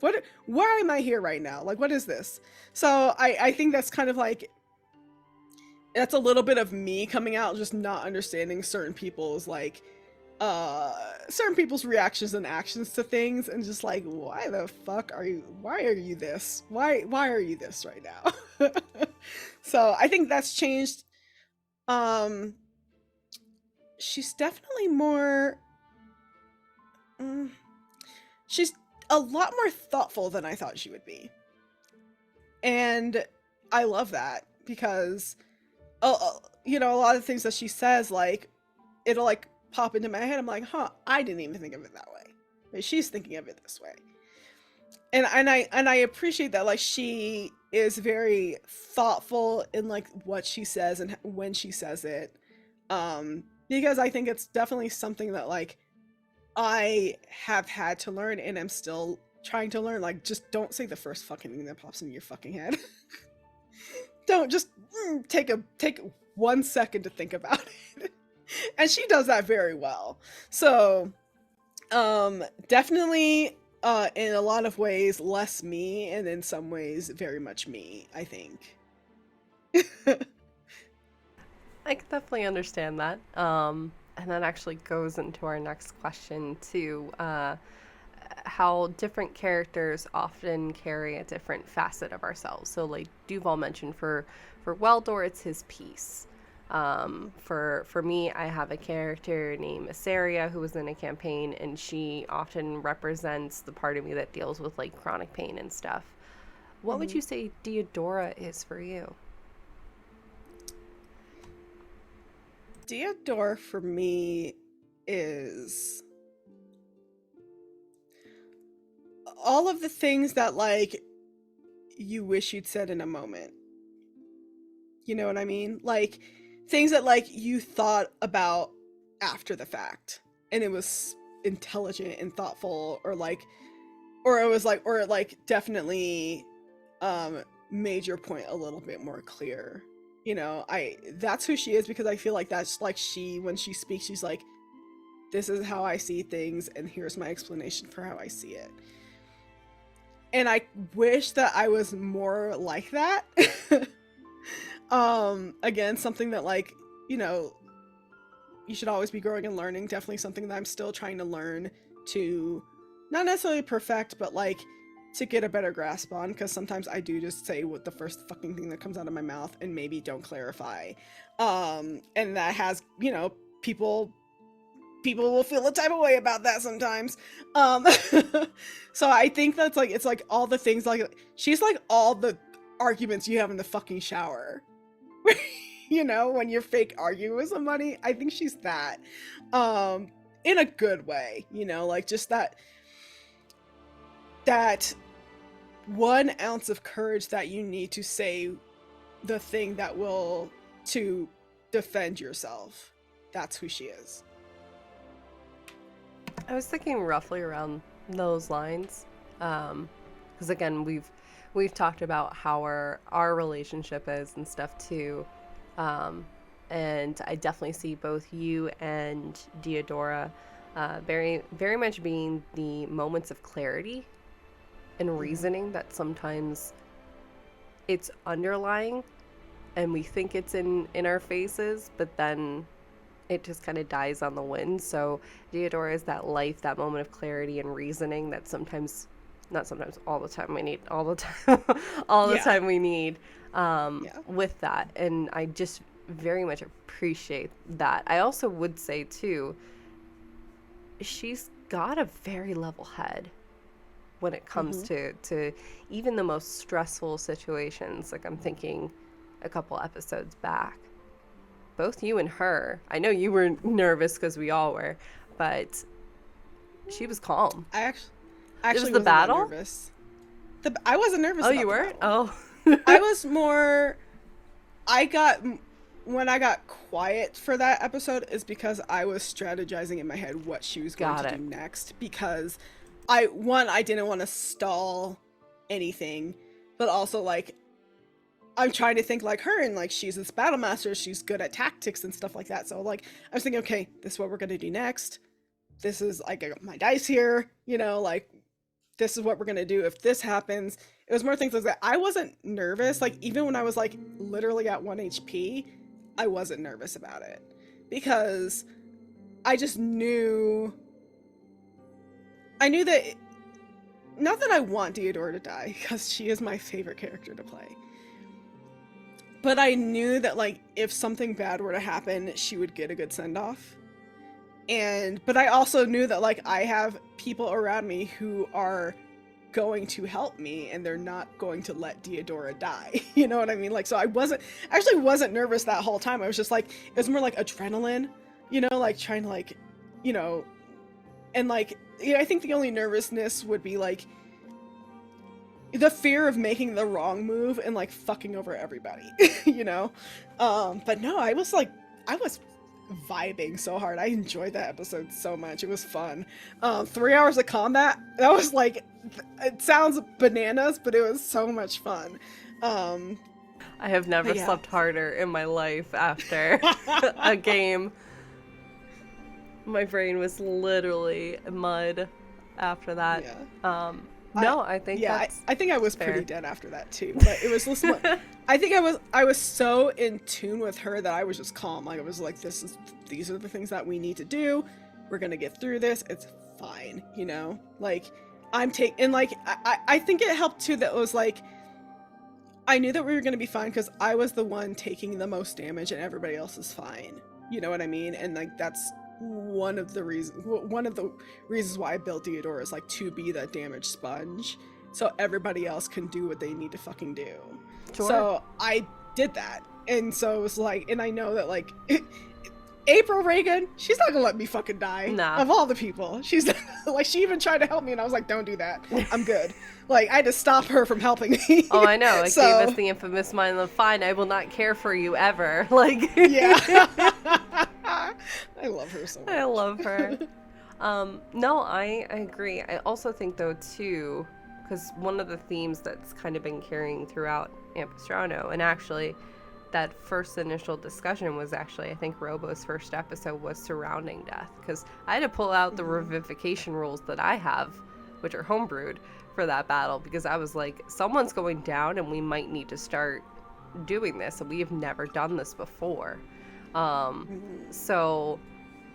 Why am I here right now? Like what is this? So I think that's kind of like that's a little bit of me coming out just not understanding certain people's reactions and actions to things and just like why are you this why are you this right now. So I think that's changed. um she's definitely more mm, she's a lot more thoughtful than I thought she would be, and I love that because you know, a lot of things that she says like it'll like pop into my head. I'm like, huh, I didn't even think of it that way. But she's thinking of it this way. And I appreciate that like she is very thoughtful in like what she says and when she says it. Because I think it's definitely something that like I have had to learn and am still trying to learn. Like just don't say the first fucking thing that pops into your fucking head. Don't just take 1 second to think about it. And she does that very well. So definitely in a lot of ways less me and in some ways very much me, I think. I can definitely understand that. And that actually goes into our next question too. How different characters often carry a different facet of ourselves. So, like Duval mentioned, for Weldor, it's his peace. For me, I have a character named Asaria who was in a campaign, and she often represents the part of me that deals with like chronic pain and stuff. What would Mhm. you say Diodora is for you? Theodore for me is all of the things that like you wish you'd said in a moment. You know what I mean? Like things that like you thought about after the fact and it was intelligent and thoughtful or it was like or it like definitely um made your point a little bit more clear. You know, I that's who she is because I feel like that's like she when she speaks she's like this is how I see things and here's my explanation for how I see it. And I wish that I was more like that. Again, something that like, you know, you should always be growing and learning. Definitely something that I'm still trying to learn to not necessarily perfect, but like to get a better grasp on, because sometimes I do just say what the first fucking thing that comes out of my mouth and maybe don't clarify. And that has, you know, people will feel a type of way about that sometimes. So I think that's like, it's like all the things, like she's like all the arguments you have in the fucking shower. You know, when you're fake arguing with somebody, I think she's that. In a good way, you know, like just that 1 ounce of courage that you need to say the thing that will to defend yourself. That's who she is. I was thinking roughly around those lines, because again, we've talked about how our relationship is and stuff too, and I definitely see both you and Diadora very, very much being the moments of clarity and reasoning that sometimes it's underlying and we think it's in our faces, but then it just kind of dies on the wind. So Diadora is that life, that moment of clarity and reasoning that sometimes, not sometimes, all the time we need, all the time, all the time we need with that. And I just very much appreciate that. I also would say too, she's got a very level head when it comes to even the most stressful situations. Like I'm thinking a couple episodes back, both you and her, I know you were nervous because we all were, but she was calm. I actually it was the wasn't battle? that nervous. I wasn't nervous. Oh, about you the weren't? battle. Oh. I was more, when I got quiet for that episode is because I was strategizing in my head what she was going to do next, because I didn't want to stall anything, but also like I'm trying to think like her, and like she's this battle master, she's good at tactics and stuff like that. So like I was thinking, okay, this is what we're gonna do next. This is like, I got my dice here, you know, like this is what we're gonna do if this happens. It was more things like that. I wasn't nervous. Like even when I was like literally at 1 HP, I wasn't nervous about it because I just knew. I knew that, not that I want Diadora to die, because she is my favorite character to play. But I knew that, like, if something bad were to happen, she would get a good send-off. But I also knew that, like, I have people around me who are going to help me, and they're not going to let Diadora die. You know what I mean? Like, so I actually wasn't nervous that whole time. I was just, like, it was more like adrenaline, you know, like, trying to, like, you know, and, like, I think the only nervousness would be, like, the fear of making the wrong move and like fucking over everybody, you know? But no, I was vibing so hard. I enjoyed that episode so much. It was fun. 3 hours of combat, that was like, it sounds bananas, but it was so much fun. I have never slept harder in my life after a game. My brain was literally mud after that. Yeah. No, I think I think I was fair. Pretty dead after that too. But it was I think I was so in tune with her that I was just calm. Like I was like, these are the things that we need to do. We're gonna get through this. It's fine, you know. Like I think it helped too that it was like I knew that we were gonna be fine because I was the one taking the most damage and everybody else is fine. You know what I mean? And like that's one of the reasons why I built Diadora is like to be that damage sponge so everybody else can do what they need to fucking do. Sure. So I did that, and so it was like, and I know that like April Reagan, she's not gonna let me fucking die. Nah. Of all the people, she's like, she even tried to help me and I was like, don't do that, I'm good. Like I had to stop her from helping me. Oh, I know. It gave us the infamous line of fine, I will not care for you ever. Like yeah. I love her so much. I love her. No, I agree. I also think though too, because one of the themes that's kind of been carrying throughout Ampistrano, and actually that first initial discussion was actually, I think Robo's first episode was surrounding death, because I had to pull out the revivification rules that I have, which are homebrewed for that battle, because I was like, someone's going down and we might need to start doing this, and we have never done this before. So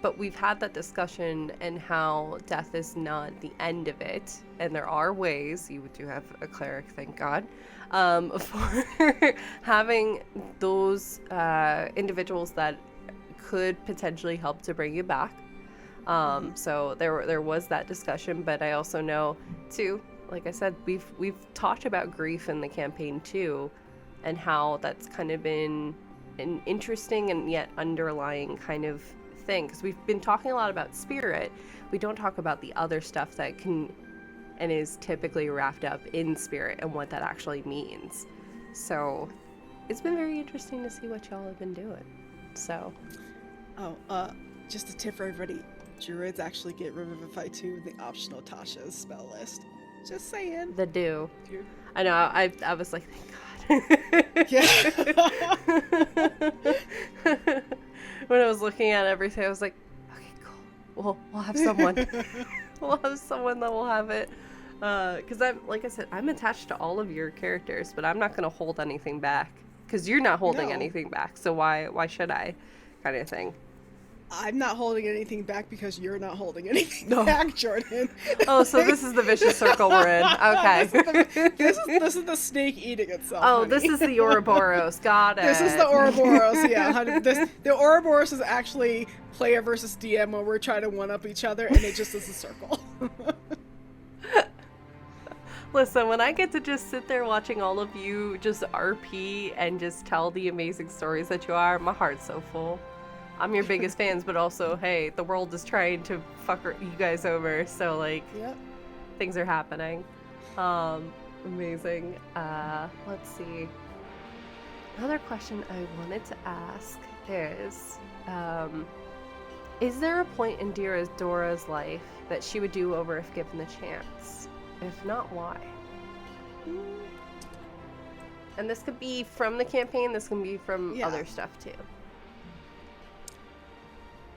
but we've had that discussion and how death is not the end of it, and there are ways. You do have a cleric, thank God, for having those individuals that could potentially help to bring you back. So there was that discussion, but I also know too, like I said, we've talked about grief in the campaign too, and how that's kind of been an interesting and yet underlying kind of thing, because we've been talking a lot about spirit. We don't talk about the other stuff that can and is typically wrapped up in spirit and what that actually means. So it's been very interesting to see what y'all have been doing. So just a tip for everybody, druids actually get Revivify 2 in the optional Tasha's spell list. Just saying. the do. Dude. I know, I was like, thank God. Yeah. When I was looking at everything, I was like, okay, cool. We'll have someone. We'll have someone that will have it. Because like I said, I'm attached to all of your characters, but I'm not going to hold anything back. Because you're not holding anything back, so why should I? Kind of thing. I'm not holding anything back because you're not holding anything back, Jordan. Oh, so this is the vicious circle we're in. Okay. This is the snake eating itself. Oh, honey. this is the Ouroboros. Got it. This is the Ouroboros, yeah. The Ouroboros is actually player versus DM where we're trying to one-up each other, and it just is a circle. Listen, when I get to just sit there watching all of you just RP and just tell the amazing stories that you are, my heart's so full. I'm your biggest fans, but also, hey, the world is trying to fuck you guys over, so, like, Yep. Things are happening. Amazing. Let's see. Another question I wanted to ask is there a point in Diadora's life that she would do over if given the chance? If not, why? And this could be from the campaign, this can be from other stuff, too.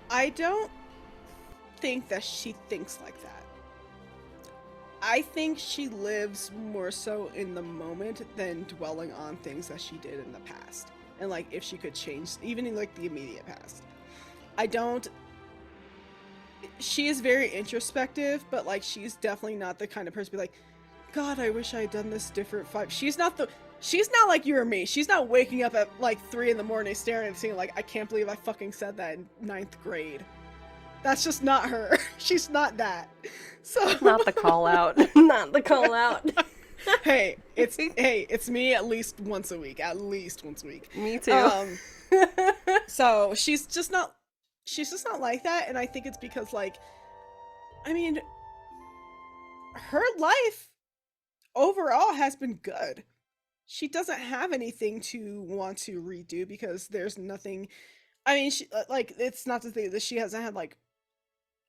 I don't think that she thinks like that. I think she lives more so in the moment than dwelling on things that she did in the past. And, like, if she could change, even in, like, the immediate past. She is very introspective, but, like, she's definitely not the kind of person to be like, God, I wish I had done this different. She's not like you or me. She's not waking up at like 3 a.m. staring and saying like, I can't believe I fucking said that in 9th grade. That's just not her. She's not that. So not the call out. Not the call out. Hey, it's me at least once a week. Me too. So she's just not like that, and I think it's because, like, I mean, her life overall has been good. She doesn't have anything to want to redo because there's nothing. I mean, it's not to say that she hasn't had, like,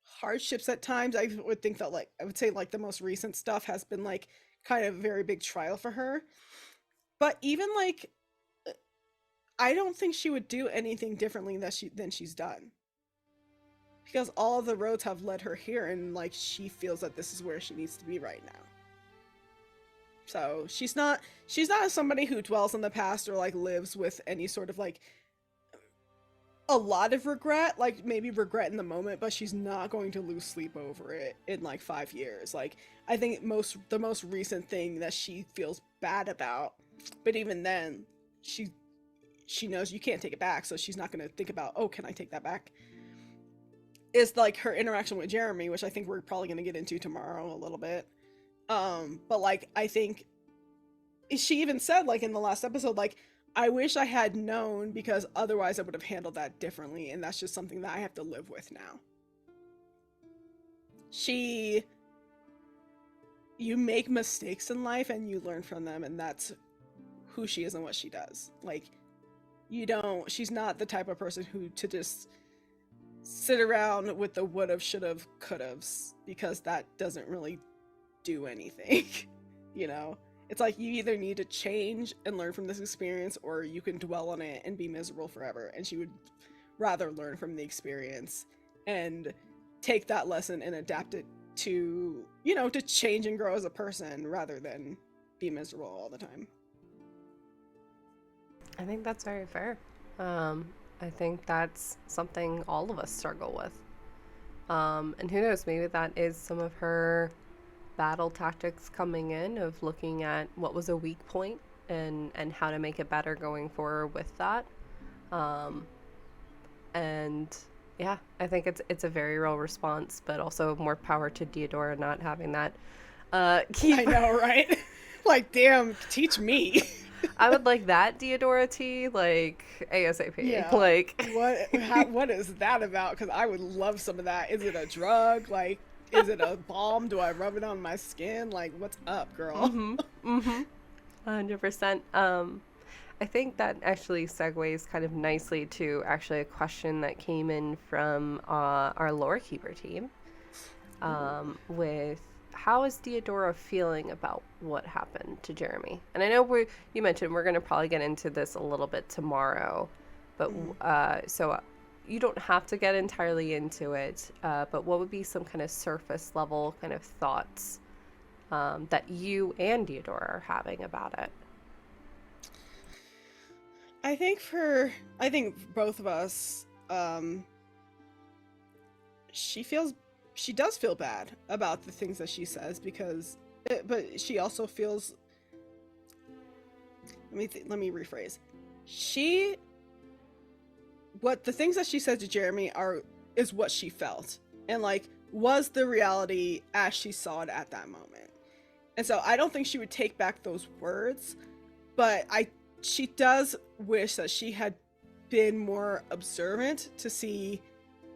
hardships at times. I would think that, like, I would say, like, the most recent stuff has been, like, kind of a very big trial for her. But even, like, I don't think she would do anything differently than she's done. Because all of the roads have led her here, and, like, she feels that this is where she needs to be right now. So she's not somebody who dwells on the past or, like, lives with any sort of, like, a lot of regret, like, maybe regret in the moment, but she's not going to lose sleep over it in, like, 5 years. Like, I think the most recent thing that she feels bad about, but even then, she knows you can't take it back, so she's not going to think about, oh, can I take that back? Is, like, her interaction with Jeremy, which I think we're probably going to get into tomorrow a little bit. But, like, I think she even said, like, in the last episode, like, I wish I had known because otherwise I would have handled that differently, and that's just something that I have to live with now. You make mistakes in life and you learn from them, and that's who she is and what she does. Like, she's not the type of person who to just sit around with the would've, should've, could've's, because that doesn't really do anything, you know? It's like you either need to change and learn from this experience, or you can dwell on it and be miserable forever. And she would rather learn from the experience and take that lesson and adapt it to, you know, to change and grow as a person rather than be miserable all the time. I think that's very fair. I think that's something all of us struggle with. And who knows, maybe that is some of her battle tactics coming in, of looking at what was a weak point and how to make it better going forward with that. And yeah, I think it's a very real response, but also more power to Diadora not having that keep. I know, right? Like, damn, teach me. I would like that Diadora tea, like ASAP. Yeah. Like what is that about? Because I would love some of that. Is it a drug? Like, is it a balm? Do I rub it on my skin? Like, what's up, girl? 100%. I think that actually segues kind of nicely to actually a question that came in from our lore keeper team, with how is Diadora feeling about what happened to Jeremy? And I know you mentioned we're going to probably get into this a little bit tomorrow, but so you don't have to get entirely into it, but what would be some kind of surface level kind of thoughts that you and Diadora are having about it? I think both of us, she does feel bad about the things that she says, but she also feels, let me rephrase. The things that she said to Jeremy is what she felt, and like was the reality as she saw it at that moment. And so I don't think she would take back those words, but she does wish that she had been more observant to see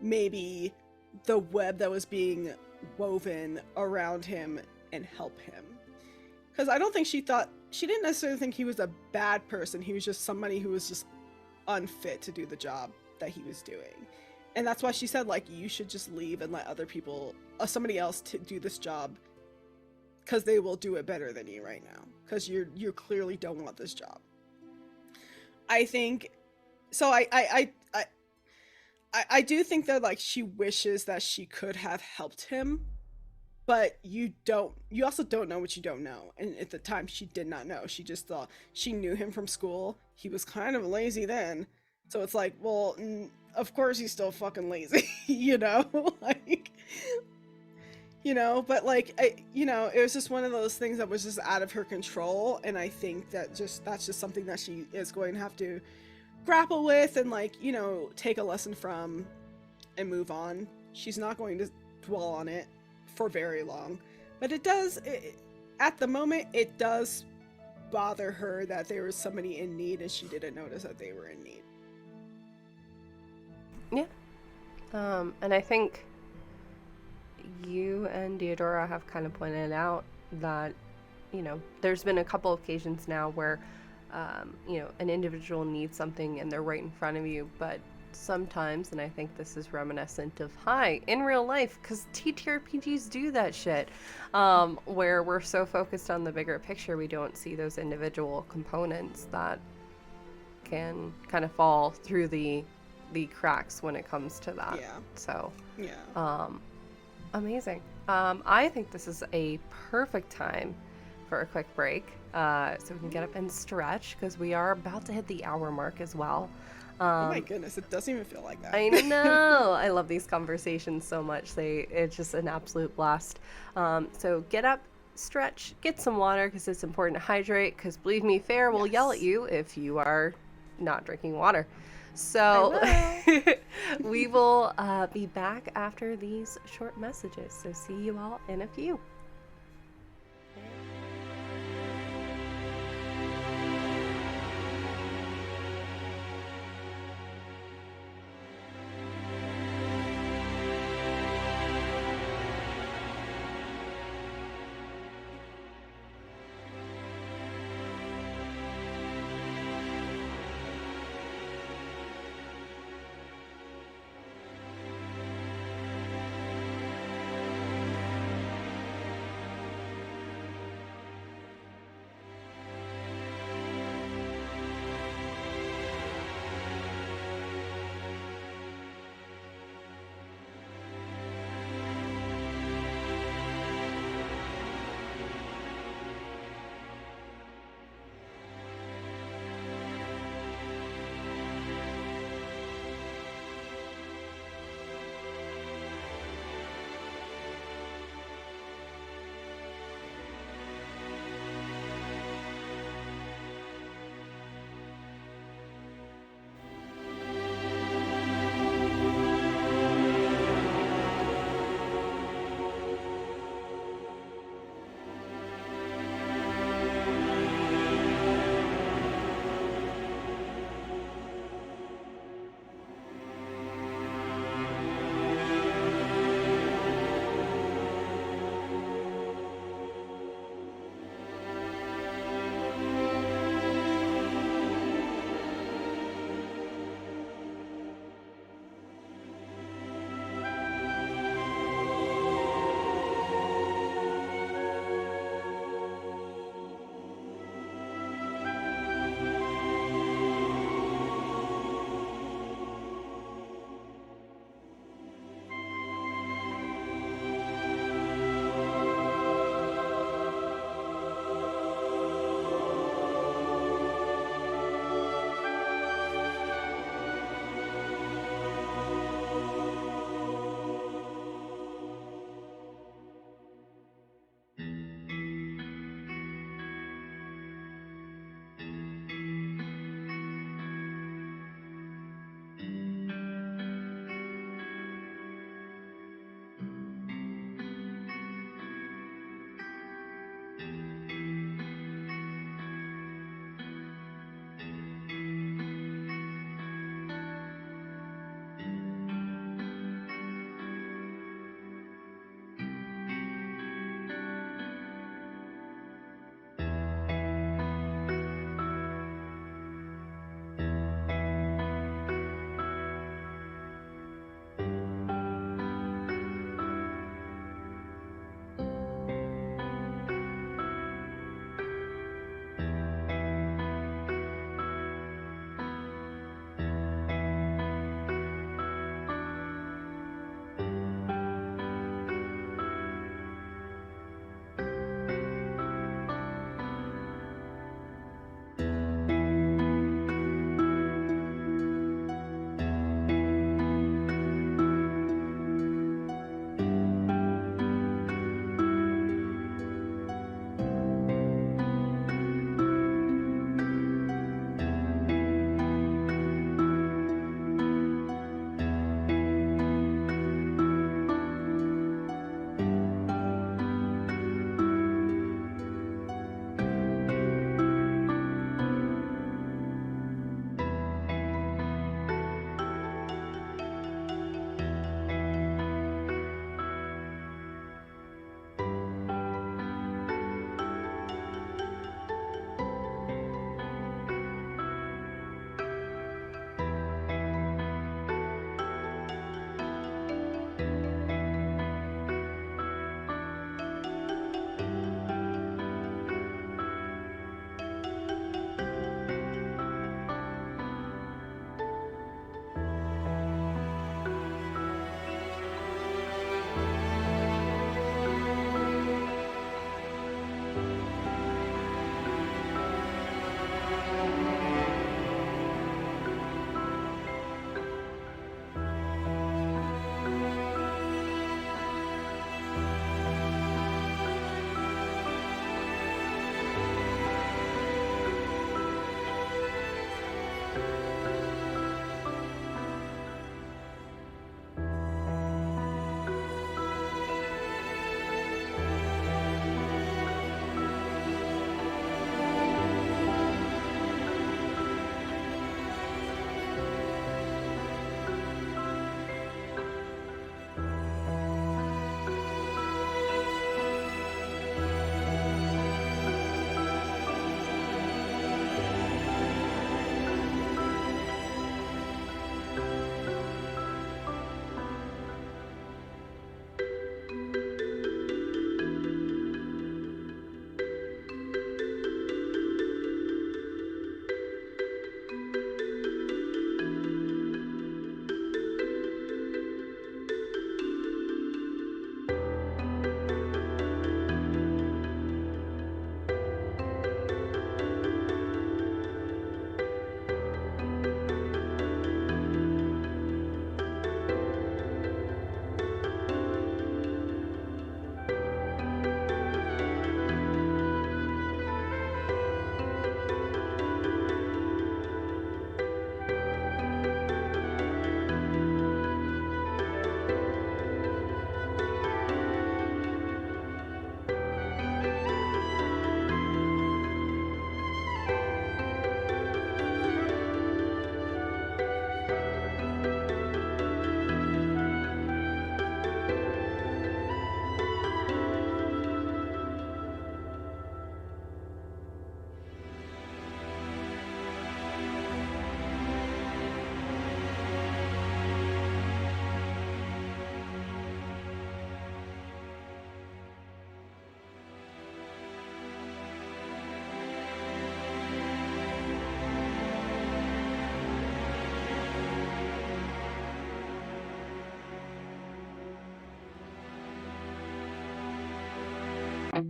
maybe the web that was being woven around him and help him. Because I don't think she didn't necessarily think he was a bad person. He was just somebody who was just unfit to do the job that he was doing. And that's why she said, like, you should just leave and let other people, somebody else to do this job, because they will do it better than you right now. Because you clearly don't want this job. I think so. I do think that, like, she wishes that she could have helped him, but you also don't know what you don't know. And at the time, she did not know. She just thought she knew him from school. He was kind of lazy then, so it's like, well, of course he's still fucking lazy, you know, like, you know. But like, it was just one of those things that was just out of her control, and I think that's just something that she is going to have to grapple with and, like, you know, take a lesson from and move on. She's not going to dwell on it for very long, but at the moment it does bother her that there was somebody in need and she didn't notice that they were in need. Yeah. And I think you and Diadora have kind of pointed out that, you know, there's been a couple of occasions now where you know, an individual needs something and they're right in front of you, but sometimes, and I think this is reminiscent of in real life, because ttrpgs do that shit, where we're so focused on the bigger picture we don't see those individual components that can kind of fall through the cracks when it comes to that. Yeah. So yeah. Amazing. I think this is a perfect time for a quick break, so we can get up and stretch, because we are about to hit the hour mark as well. Oh my goodness, it doesn't even feel like that. I know. I love these conversations so much. It's just an absolute blast. So get up, stretch, get some water, because it's important to hydrate, because believe me, Fair will yell at you if you are not drinking water. So we will be back after these short messages. So see you all in a few.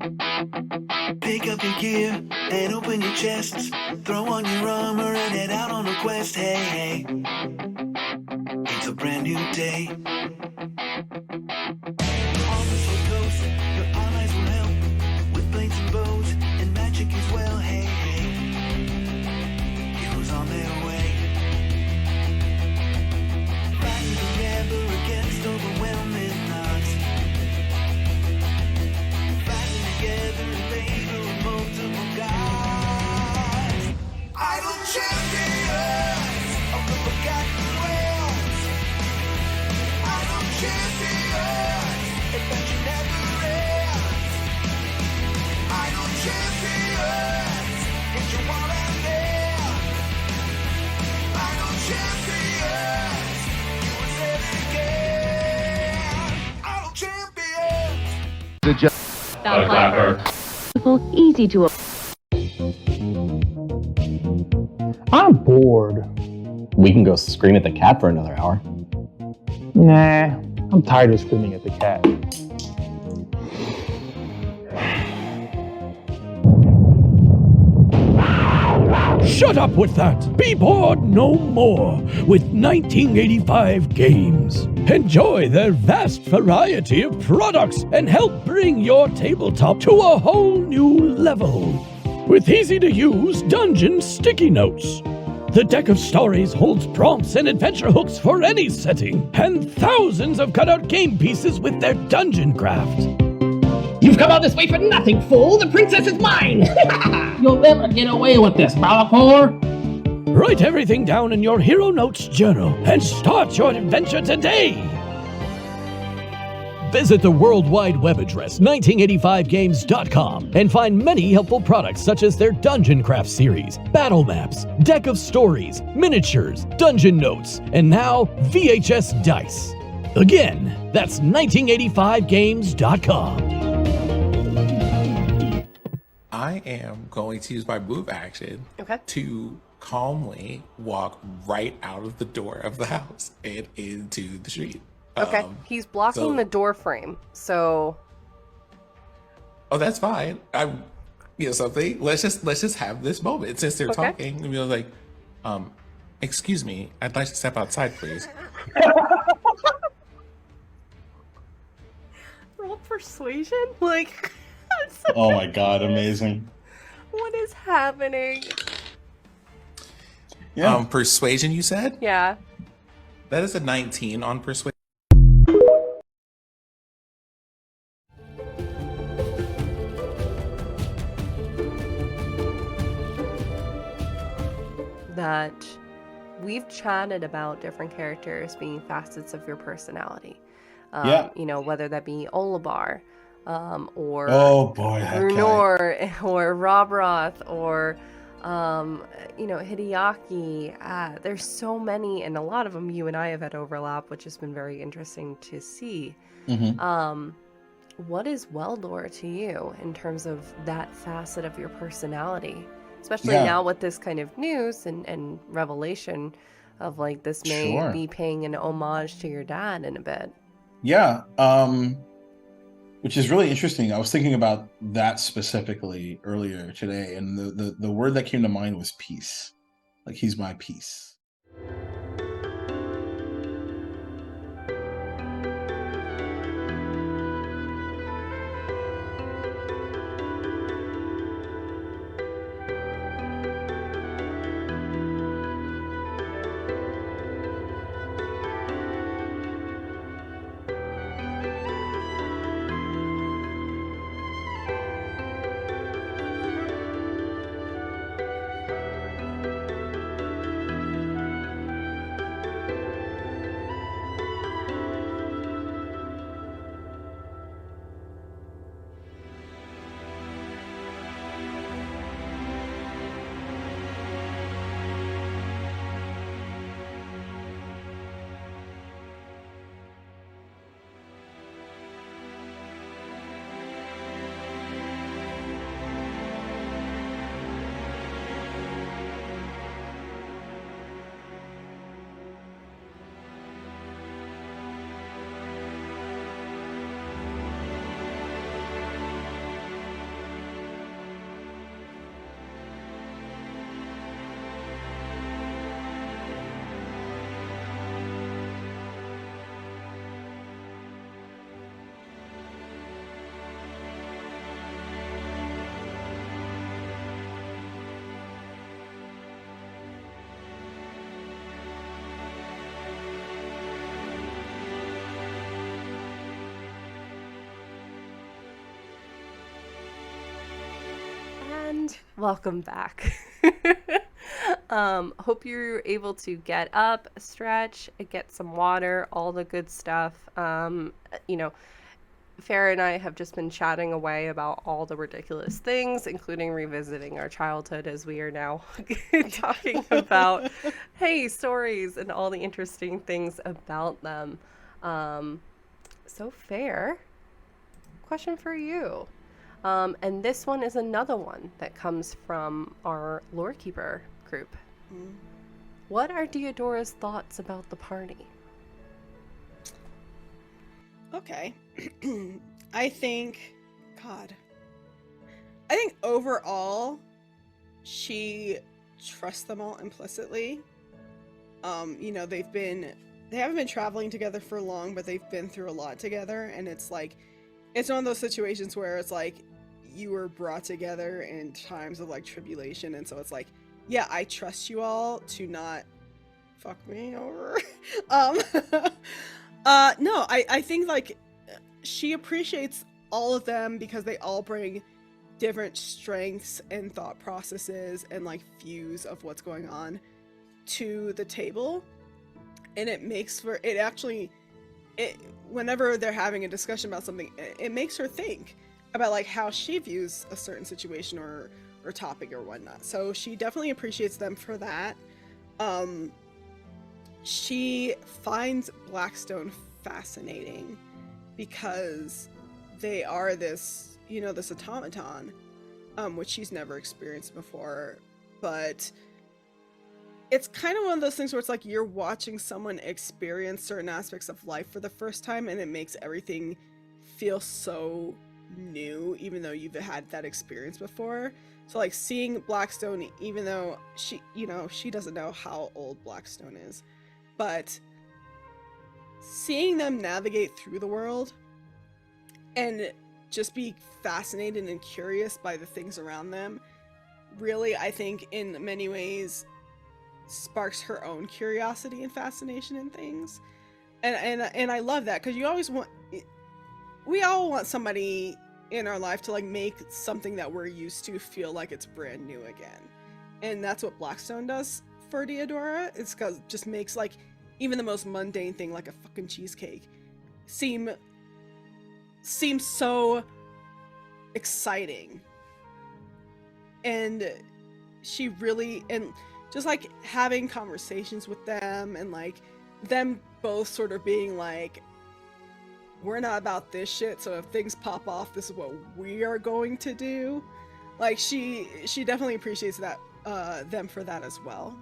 Pick up your gear and open your chests. Throw on your armor and head out on a quest. Hey, hey. It's a brand new day. On this whole coast, your allies will help with blades and bows and magic as well. Hey, hey. Heroes on their way. Fighting together against overwhelming odds. Fighting together in favor of multiple gods. Idle champions of the forgotten realms. Idle champions, adventure never ends. Idle champions, get your wallet there. Idle champions, you will say it again. Idle champions. Easy to. I'm bored. We can go scream at the cat for another hour. Nah, I'm tired of screaming at the cat. Shut up with that! Be bored no more with 1985 games. Enjoy their vast variety of products and help bring your tabletop to a whole new level. With easy-to-use dungeon sticky notes. The deck of stories holds prompts and adventure hooks for any setting, and thousands of cutout game pieces with their dungeon craft. You've come all this way for nothing, fool! The princess is mine! You'll never get away with this, Malachor! Write everything down in your Hero Notes journal and start your adventure today! Visit the World Wide Web address 1985games.com and find many helpful products such as their Dungeon Craft series, battle maps, deck of stories, miniatures, dungeon notes, and now VHS dice. Again, that's 1985games.com. I am going to use my move action to calmly walk right out of the door of the house and into the street. Okay, he's blocking the door frame, so. Oh, that's fine. I'm, something. Let's just have this moment since they're talking. And like, excuse me, I'd like to step outside, please. Roll persuasion? Like, oh my god, amazing. What is happening? Yeah. Persuasion, you said? Yeah. That is a 19 on persuasion. That we've chatted about different characters being facets of your personality. Whether that be Olabar, or Brunor, or Robroth, or Hideaki. There's so many, and a lot of them you and I have had overlap, which has been very interesting to see. Mm-hmm. What is Weldor to you in terms of that facet of your personality? Especially now with this kind of news and revelation of like this may be paying an homage to your dad in a bit. Yeah, which is really interesting. I was thinking about that specifically earlier today, and the word that came to mind was peace. Like, he's my peace. welcome back. Hope you're able to get up, stretch, get some water, all the good stuff. You know, Farah and I have just been chatting away about all the ridiculous things, including revisiting our childhood as we are now talking about, hey, stories and all the interesting things about them. So Fair, question for you. And this one is another one that comes from our Lore Keeper group. What are Diadora's thoughts about the party? Okay. I think overall she trusts them all implicitly. You know, they haven't been traveling together for long, but they've been through a lot together, and it's like it's one of those situations where it's like you were brought together in times of like tribulation, and so it's like, yeah, I trust you all to not fuck me over. No, I think like she appreciates all of them because they all bring different strengths and thought processes and like views of what's going on to the table, and it makes for it actually whenever they're having a discussion about something, it makes her think about like how she views a certain situation or topic or whatnot. So she definitely appreciates them for that. She finds Blackstone fascinating because they are this, you know, this automaton, which she's never experienced before, but it's kind of one of those things where it's like you're watching someone experience certain aspects of life for the first time, and it makes everything feel so new, even though you've had that experience before. So like seeing Blackstone, even though she, you know, she doesn't know how old Blackstone is, but seeing them navigate through the world and just be fascinated and curious by the things around them really, I think, in many ways sparks her own curiosity and fascination in things. And I love that, because we all want somebody in our life to like make something that we're used to feel like it's brand new again. And that's what Blackstone does for Diadora. It's because it just makes like even the most mundane thing, like a fucking cheesecake, seem so exciting. And she really, and just like having conversations with them and like them both sort of being like, we're not about this shit, so if things pop off, this is what we are going to do. Like she definitely appreciates that, them for that as well.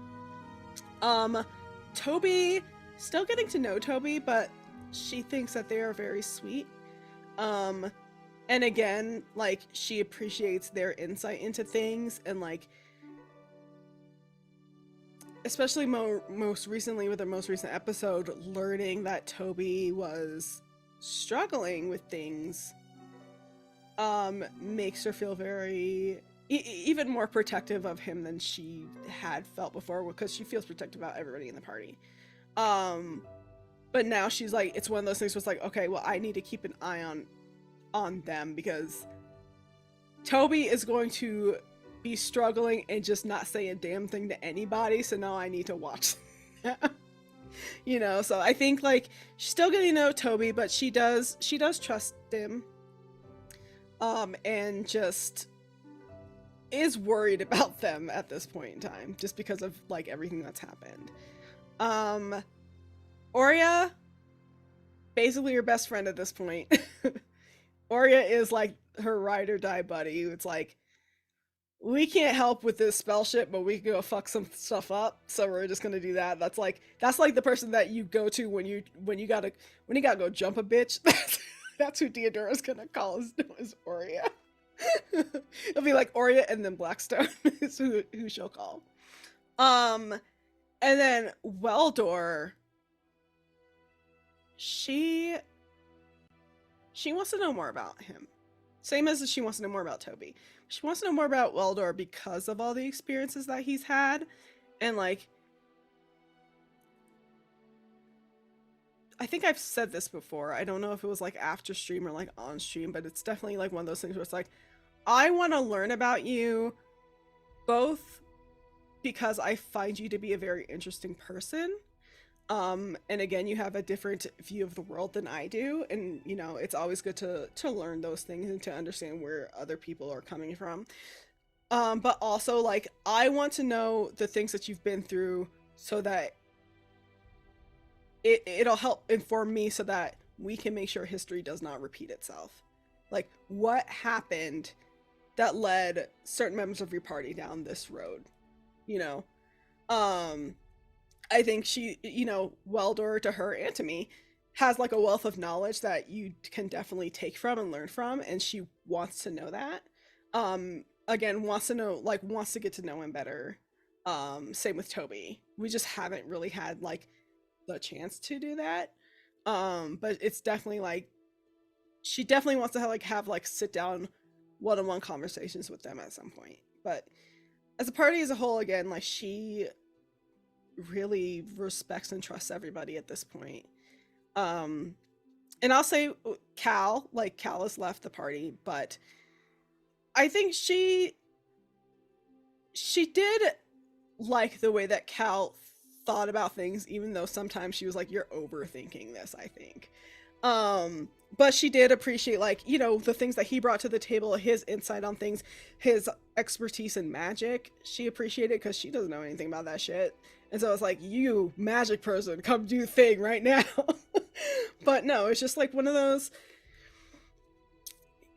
Toby, still getting to know Toby, but she thinks that they are very sweet. And again, like she appreciates their insight into things, and like especially most recently with the most recent episode, learning that Toby was struggling with things makes her feel very even more protective of him than she had felt before, because she feels protective about everybody in the party. But now she's like, it's one of those things where it's like, okay, well, I need to keep an eye on them, because Toby is going to be struggling and just not say a damn thing to anybody, so now I need to watch. You know, so I think like she's still getting to know Toby, but she does trust him, and just is worried about them at this point in time, just because of like everything that's happened. Oria, basically her best friend at this point. Oria is like her ride or die buddy. It's like, we can't help with this spell shit, but we can go fuck some stuff up, so we're just gonna do that. That's like the person that you go to when you gotta go jump a bitch. That's who Diadora's gonna call is Oria. It'll be like Oria and then Blackstone is who she'll call. And then Weldor, she wants to know more about him. Same as she wants to know more about Toby. She wants to know more about Weldor because of all the experiences that he's had. And like, I think I've said this before. I don't know if it was like after stream or like on stream, but it's definitely like one of those things where it's like, I want to learn about you both because I find you to be a very interesting person. And again, you have a different view of the world than I do. And, you know, it's always good to learn those things and to understand where other people are coming from. But also, like, I want to know the things that you've been through so that it'll help inform me so that we can make sure history does not repeat itself. Like, what happened that led certain members of your party down this road, you know? I think she, you know, Weldor, to her and to me, has like a wealth of knowledge that you can definitely take from and learn from, and she wants to know that. Again, wants to get to know him better. Same with Toby. We just haven't really had like the chance to do that. But it's definitely like she definitely wants to have sit down one-on-one conversations with them at some point. But as a party as a whole, again, like, she really respects and trusts everybody at this point. And I'll say Cal has left the party, but I think she did like the way that Cal thought about things, even though sometimes she was like, you're overthinking this, I think. But she did appreciate, like, you know, the things that he brought to the table, his insight on things, his expertise in magic. She appreciated because she doesn't know anything about that shit. And so it's like, you magic person, come do the thing right now. But no, it's just like one of those.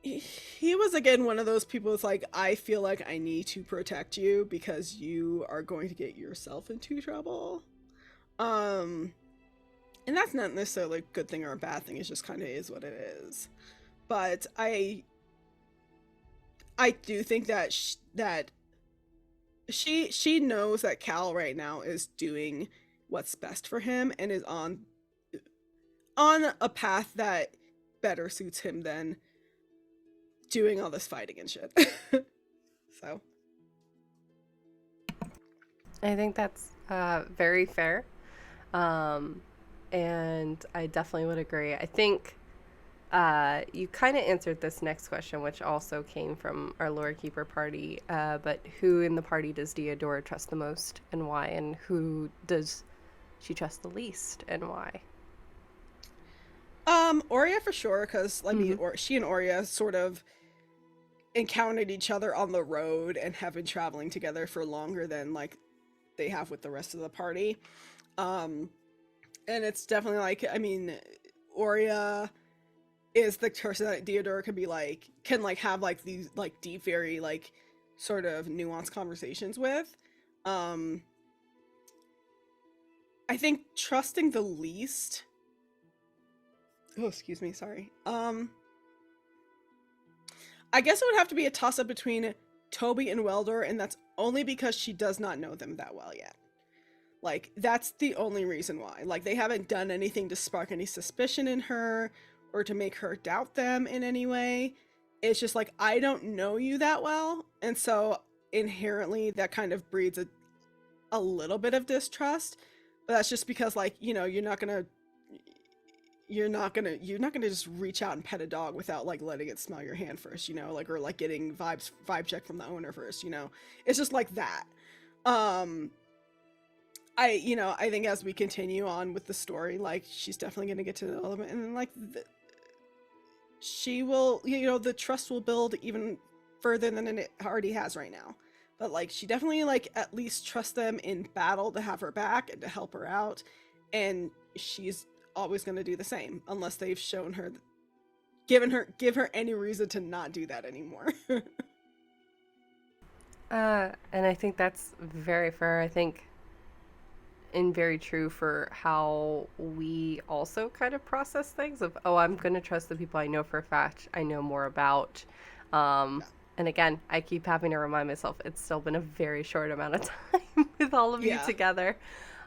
He was, again, one of those people that's like, I feel like I need to protect you because you are going to get yourself into trouble. And that's not necessarily a good thing or a bad thing. It just kind of is what it is. But I do think that she knows that Cal right now is doing what's best for him and is on a path that better suits him than doing all this fighting and shit. So I think that's very fair. And I definitely would agree. I think you kind of answered this next question, which also came from our Lore Keeper party. But who in the party does Diadora trust the most and why? And who does she trust the least and why? Oria for sure, because I mean, she and Oria sort of encountered each other on the road and have been traveling together for longer than like they have with the rest of the party. And it's definitely like, I mean, Oria is the person that Diadora can have like these like deep, very like sort of nuanced conversations with. I think trusting the least. Oh, excuse me, sorry. I guess it would have to be a toss-up between Toby and Weldor, and that's only because she does not know them that well yet. Like, that's the only reason why. Like, they haven't done anything to spark any suspicion in her or to make her doubt them in any way. It's just like, I don't know you that well, and so inherently that kind of breeds a little bit of distrust. But that's just because, like, you know, you're not gonna just reach out and pet a dog without like letting it smell your hand first, you know, like, or like getting vibe check from the owner first, you know. It's just like that. I think as we continue on with the story, like, she's definitely going to get to the element, and like she will, you know, the trust will build even further than it already has right now. But like, she definitely like at least trusts them in battle to have her back and to help her out, and she's always going to do the same unless they've shown her, give her any reason to not do that anymore. And I think that's very fair. I think, and very true for how we also kind of process things of, oh, I'm going to trust the people I know for a fact I know more about. And again, I keep having to remind myself it's still been a very short amount of time with all of you together.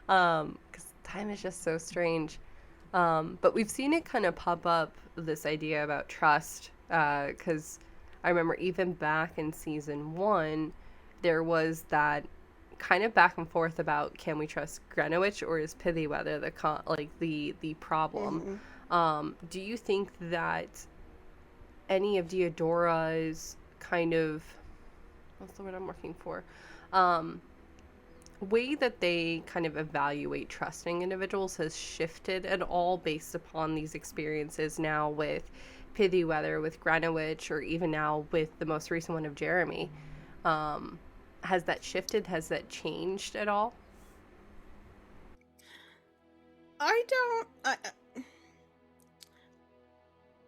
Because time is just so strange. But we've seen it kind of pop up, this idea about trust, because I remember even back in season 1, there was that kind of back and forth about, can we trust Greenwich or is Pithyweather the problem? Do you think that any of Diadora's kind of what's the word I'm looking for? Way that they kind of evaluate trusting individuals has shifted at all based upon these experiences now with Pithyweather, with Greenwich, or even now with the most recent one of Jeremy. Has that shifted? Has that changed at all?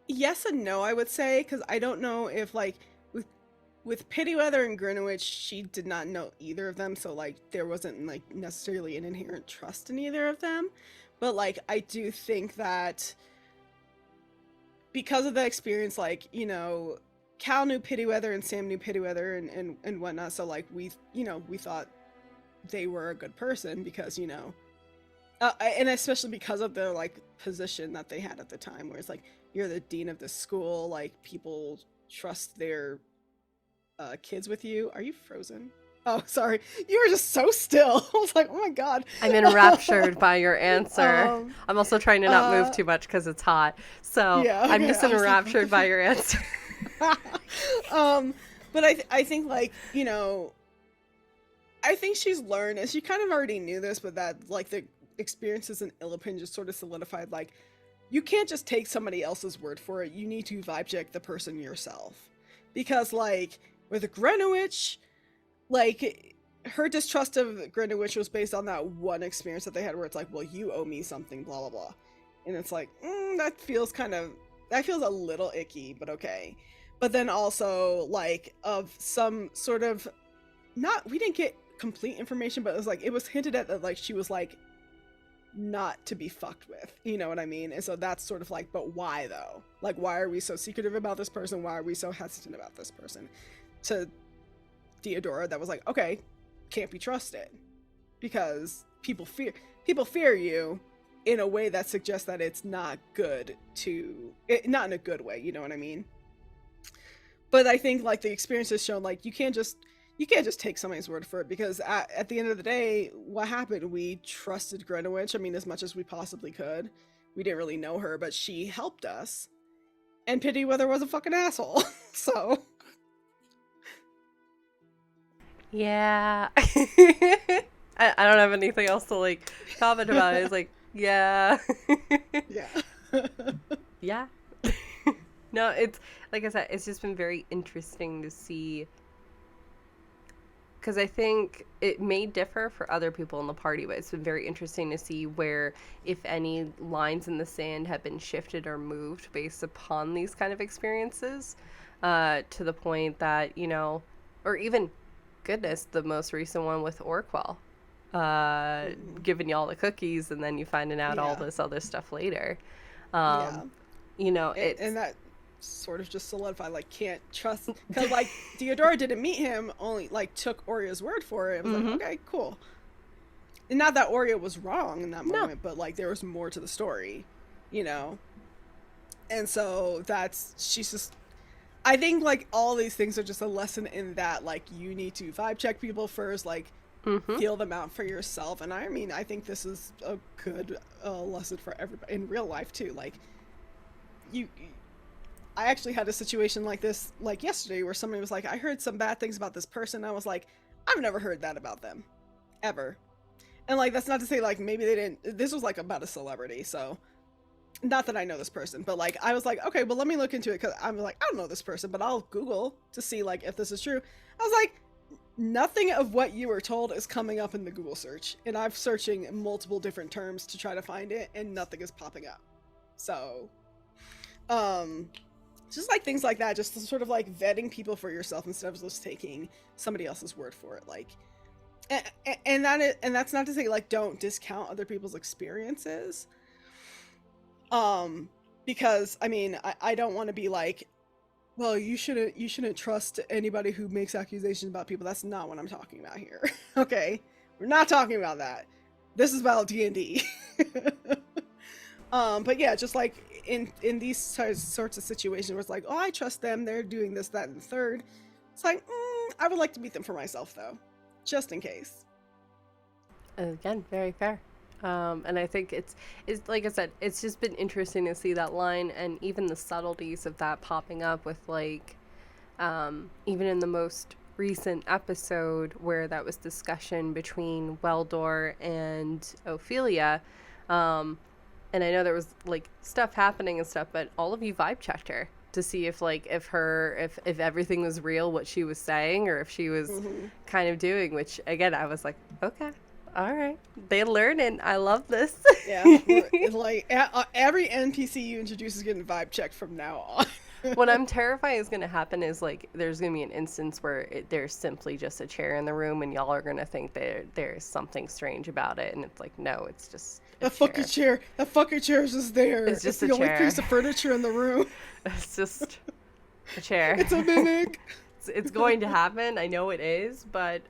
Yes and no, I would say, because I don't know if, like, with Pittyweather and Greenwich, she did not know either of them, so, like, there wasn't, like, necessarily an inherent trust in either of them. But, like, I do think that because of the experience, like, you know, Cal knew Pittyweather and Sam knew Pittyweather and whatnot, so, like, we thought they were a good person because, you know, and especially because of their, like, position that they had at the time, where it's like, you're the dean of the school, like, people trust their kids with you. Are you frozen? Oh, sorry. You were just so still. I was like, oh my god. I'm enraptured by your answer. I'm also trying to not move too much because it's hot. So yeah, okay, I'm just enraptured by your answer. But I think, like, you know, I think she's learned, and she kind of already knew this, but that, like, the experiences in Illipin just sort of solidified, like, you can't just take somebody else's word for it. You need to vibe check the person yourself. Because, like, with Greenwich, like, her distrust of Greenwich was based on that one experience that they had where it's like, well, you owe me something, blah, blah, blah. And it's like, that feels a little icky, but okay. But then also, like, of some sort of, we didn't get complete information, but it was hinted at that, like, she was, like, not to be fucked with, you know what I mean? And so that's sort of like, but why though? Like, why are we so secretive about this person? Why are we so hesitant about this person? To Diadora, that was like, okay, can't be trusted because people fear you in a way that suggests that it's not good not in a good way, you know what I mean? But I think, like, the experience has shown, like, you can't just take somebody's word for it, because at the end of the day, what happened? We trusted Greenwich, I mean, as much as we possibly could. We didn't really know her, but she helped us. And Pittyweather was a fucking asshole. So. Yeah. I don't have anything else to, like, comment about it. It's like, yeah. Yeah. Yeah. No, it's, like I said, it's just been very interesting to see, because I think it may differ for other people in the party, but it's been very interesting to see where, if any, lines in the sand have been shifted or moved based upon these kind of experiences, to the point that, you know, or even, goodness, the most recent one with Orquell, giving you all the cookies and then you finding out all this other stuff later. You know, and that sort of just solidified, like, can't trust, because, like, Diadora didn't meet him, only, like, took Oria's word for it. It was like, okay, cool. And not that Oria was wrong in that moment, but, like, there was more to the story, you know? And so she's just, I think, like, all these things are just a lesson in that, like, you need to vibe check people first, like, feel them out for yourself. And I mean, I think this is a good lesson for everybody in real life too. Like, I actually had a situation like this, like, yesterday, where somebody was like, I heard some bad things about this person. I was like, I've never heard that about them, ever. And, like, that's not to say, like, maybe they didn't, this was, like, about a celebrity, so, not that I know this person, but, like, I was like, okay, well, let me look into it, because I'm like, I don't know this person, but I'll Google to see, like, if this is true. I was like, nothing of what you were told is coming up in the Google search, and I'm searching multiple different terms to try to find it, and nothing is popping up. So, just, like, things like that, just sort of, like, vetting people for yourself instead of just taking somebody else's word for it, like, and that's not to say, like, don't discount other people's experiences, because, I mean, I don't want to be like, well, you shouldn't trust anybody who makes accusations about people. That's not what I'm talking about here. Okay, we're not talking about that. This is about D&D. But yeah, just, like, in these sorts of situations where it's like, oh, I trust them, they're doing this, that, and the third. It's like, I would like to meet them for myself, though, just in case. Again, very fair. And I think it's like I said, it's just been interesting to see that line, and even the subtleties of that popping up with, like, even in the most recent episode where that was discussion between Weldor and Ophelia. And I know there was like stuff happening and stuff, but all of you vibe checked her to see if everything was real, what she was saying, or if she was kind of doing, which again, I was like, okay, all right, they're learning. I love this. Yeah, it's like every NPC you introduce is getting vibe checked from now on. What I'm terrified is going to happen is like there's going to be an instance where there's simply just a chair in the room and y'all are going to think there's something strange about it, and it's like, no, it's just that fucking chair. That fucking chair is just there. It's just the a only chair. piece of furniture in the room. It's just a chair. It's a mimic. It's going to happen. I know it is, but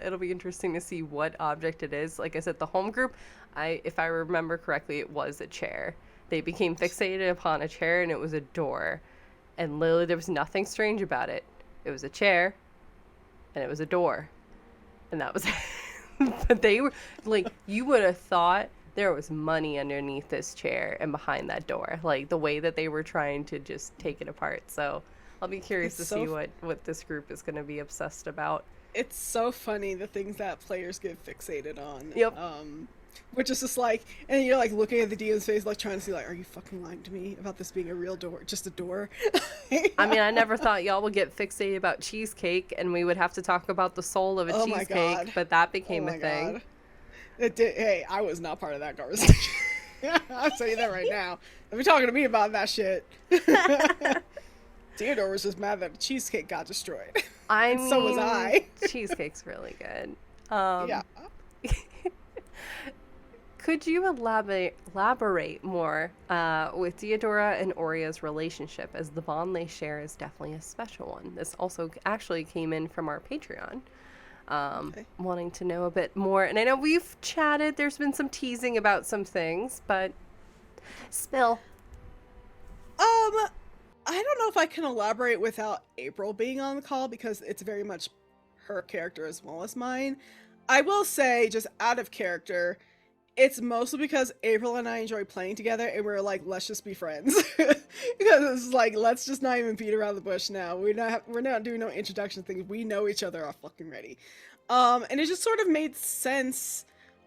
it'll be interesting to see what object it is. Like I said, the home group, if I remember correctly, it was a chair. They became fixated upon a chair, and it was a door. And literally, there was nothing strange about it. It was a chair, and it was a door. And that was it. But they were, like, you would have thought there was money underneath this chair and behind that door. Like, the way that they were trying to just take it apart. So, I'll be curious to see what this group is going to be obsessed about. It's so funny, the things that players get fixated on. Yep. Which is just like, and you're like looking at the DM's face, like trying to see, like, are you fucking lying to me about this being a real door, just a door? I mean, I never thought y'all would get fixated about cheesecake, and we would have to talk about the soul of a cheesecake, but that became a thing. It did. Hey, I was not part of that conversation. I'll tell you that right now. If you're talking to me about that shit, Theodore was just mad that the cheesecake got destroyed. I mean, so was I. Cheesecake's really good. Yeah. Could you elaborate more with Diadora and Oria's relationship, as the bond they share is definitely a special one? This also actually came in from our Patreon, wanting to know a bit more. And I know we've chatted, there's been some teasing about some things, but spill. I don't know if I can elaborate without April being on the call, because it's very much her character as well as mine. I will say, just out of character, it's mostly because April and I enjoy playing together, and we're like, let's just be friends. Because it's like, let's just not even beat around the bush now. We're not doing no introduction things. We know each other are fucking ready. And it just sort of made sense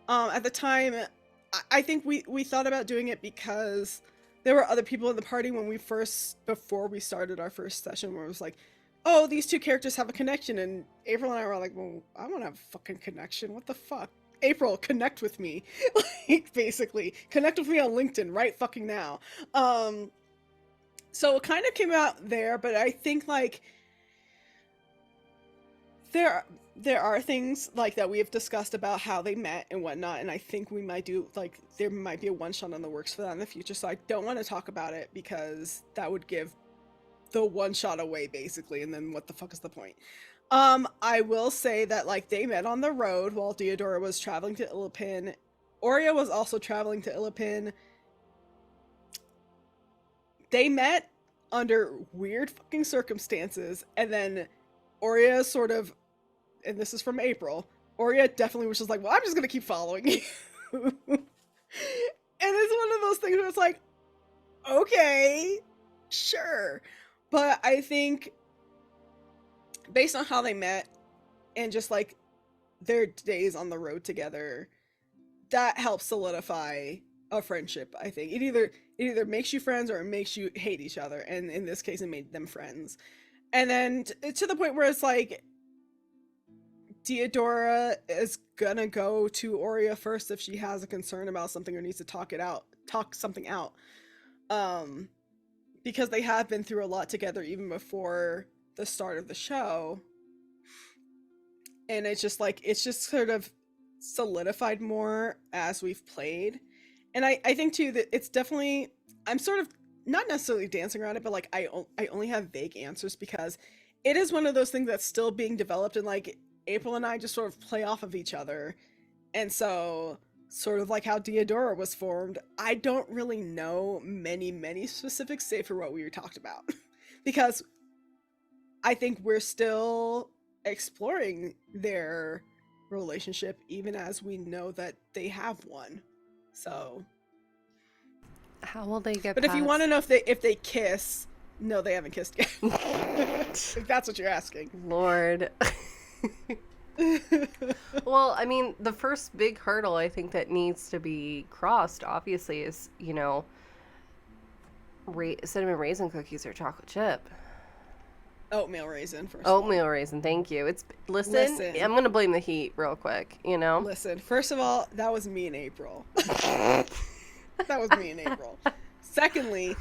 at the time. I think we thought about doing it because there were other people in the party before we started our first session, where it was like, oh, these two characters have a connection, and April and I were like, well, I want to have a fucking connection. What the fuck? April, connect with me. Like, basically, connect with me on LinkedIn right fucking now. So it kind of came out there, but I think, like, there are things like that we have discussed about how they met and whatnot, and I think we might do, like, there might be a one-shot on the works for that in the future, so I don't want to talk about it because that would give the one-shot away, basically, and then what the fuck is the point? I will say that, like, they met on the road while Diadora was traveling to Illipin. Oria was also traveling to Illipin. They met under weird fucking circumstances, and then Oria sort of, and this is from April, Oria definitely was just like, well, I'm just gonna keep following you. And it's one of those things where it's like, okay, sure. But I think based on how they met and just like their days on the road together, that helps solidify a friendship. I think it either makes you friends or it makes you hate each other, and in this case it made them friends. And then to the point where it's like Diadora is gonna go to Oria first if she has a concern about something or needs to talk something out, because they have been through a lot together even before the start of the show, and it's just sort of solidified more as we've played. And I think too that it's definitely, I'm sort of not necessarily dancing around it, but like I only have vague answers because it is one of those things that's still being developed, and like April and I just sort of play off of each other. And so sort of like how Diadora was formed, I don't really know many specifics save for what we talked about because I think we're still exploring their relationship even as we know that they have one. So how will they get But if you want to know if they kiss, no, they haven't kissed yet. If that's what you're asking. Lord. Well, I mean, the first big hurdle I think that needs to be crossed, obviously, is, you know, cinnamon raisin cookies or chocolate chip. Oatmeal raisin, first of all. Oatmeal raisin, thank you. Listen, I'm going to blame the heat real quick, you know? Listen, first of all, that was me in April. That was me in April. Secondly,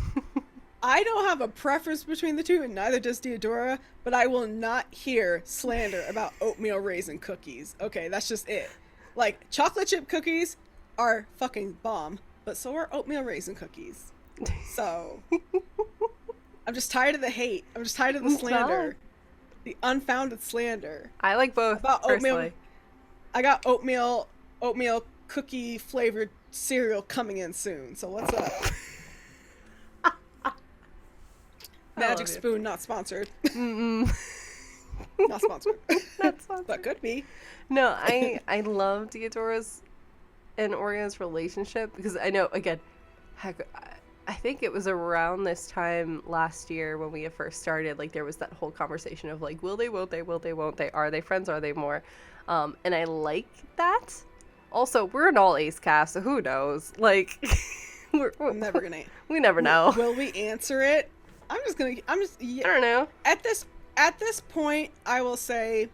I don't have a preference between the two, and neither does Diadora, but I will not hear slander about oatmeal raisin cookies. Okay, that's just it. Like, chocolate chip cookies are fucking bomb, but so are oatmeal raisin cookies. So, I'm just tired of the hate. I'm just tired of the slander. The unfounded slander. I like both, About personally. oatmeal. I got oatmeal cookie flavored cereal coming in soon, so what's up? Magic Spoon, not sponsored. Mm-mm. Not sponsored. Not sponsored. But could be. No, I love Diadora's and Oreo's relationship because I know, again, heck, I think it was around this time last year when we had first started, like, there was that whole conversation of, like, will they, won't they, will they, won't they, are they friends, are they more? And I like that. Also, we're an all ace cast, so who knows? Like, I'm never gonna. We never know. Will we answer it? I don't know. At this point, I will say,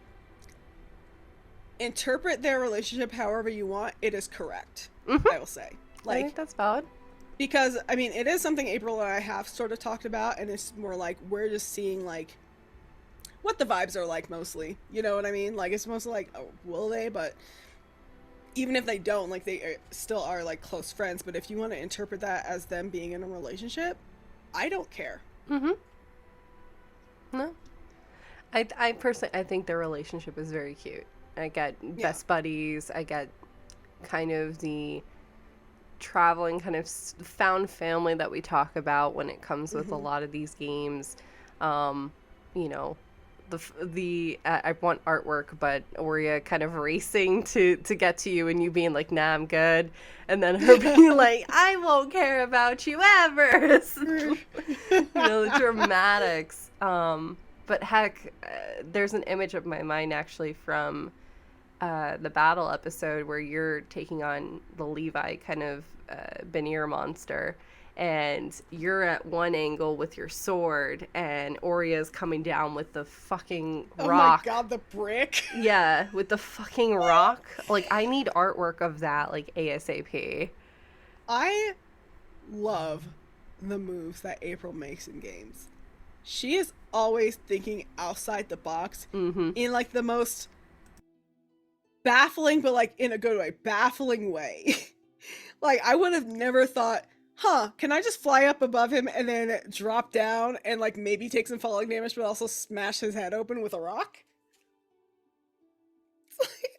interpret their relationship however you want. It is correct. Mm-hmm. I will say, I think that's valid. because I mean, it is something April and I have sort of talked about, and it's more like we're just seeing like what the vibes are like mostly. You know what I mean? Like, it's mostly like, oh, will they? But even if they don't, like, they still are like close friends. But if you want to interpret that as them being in a relationship, I don't care. Mm-hmm. No. I personally, I think their relationship is very cute. I get best buddies. I get kind of the traveling kind of found family that we talk about when it comes with a lot of these games. You know, I want artwork, but Aurea kind of racing to get to you and you being like, nah, I'm good. And then her being like, I won't care about you ever. You know, the dramatics. But heck, there's an image of my mind actually from the battle episode where you're taking on the Levi kind of Benir monster. And you're at one angle with your sword, and Aurea's coming down with the fucking rock. Oh my god, the brick! Yeah, with the fucking rock. Like, I need artwork of that, like, ASAP. I love the moves that April makes in games. She is always thinking outside the box in, like, the most baffling, but, like, in a good way, baffling way. Like, I would have never thought, can I just fly up above him and then drop down and, like, maybe take some falling damage, but also smash his head open with a rock?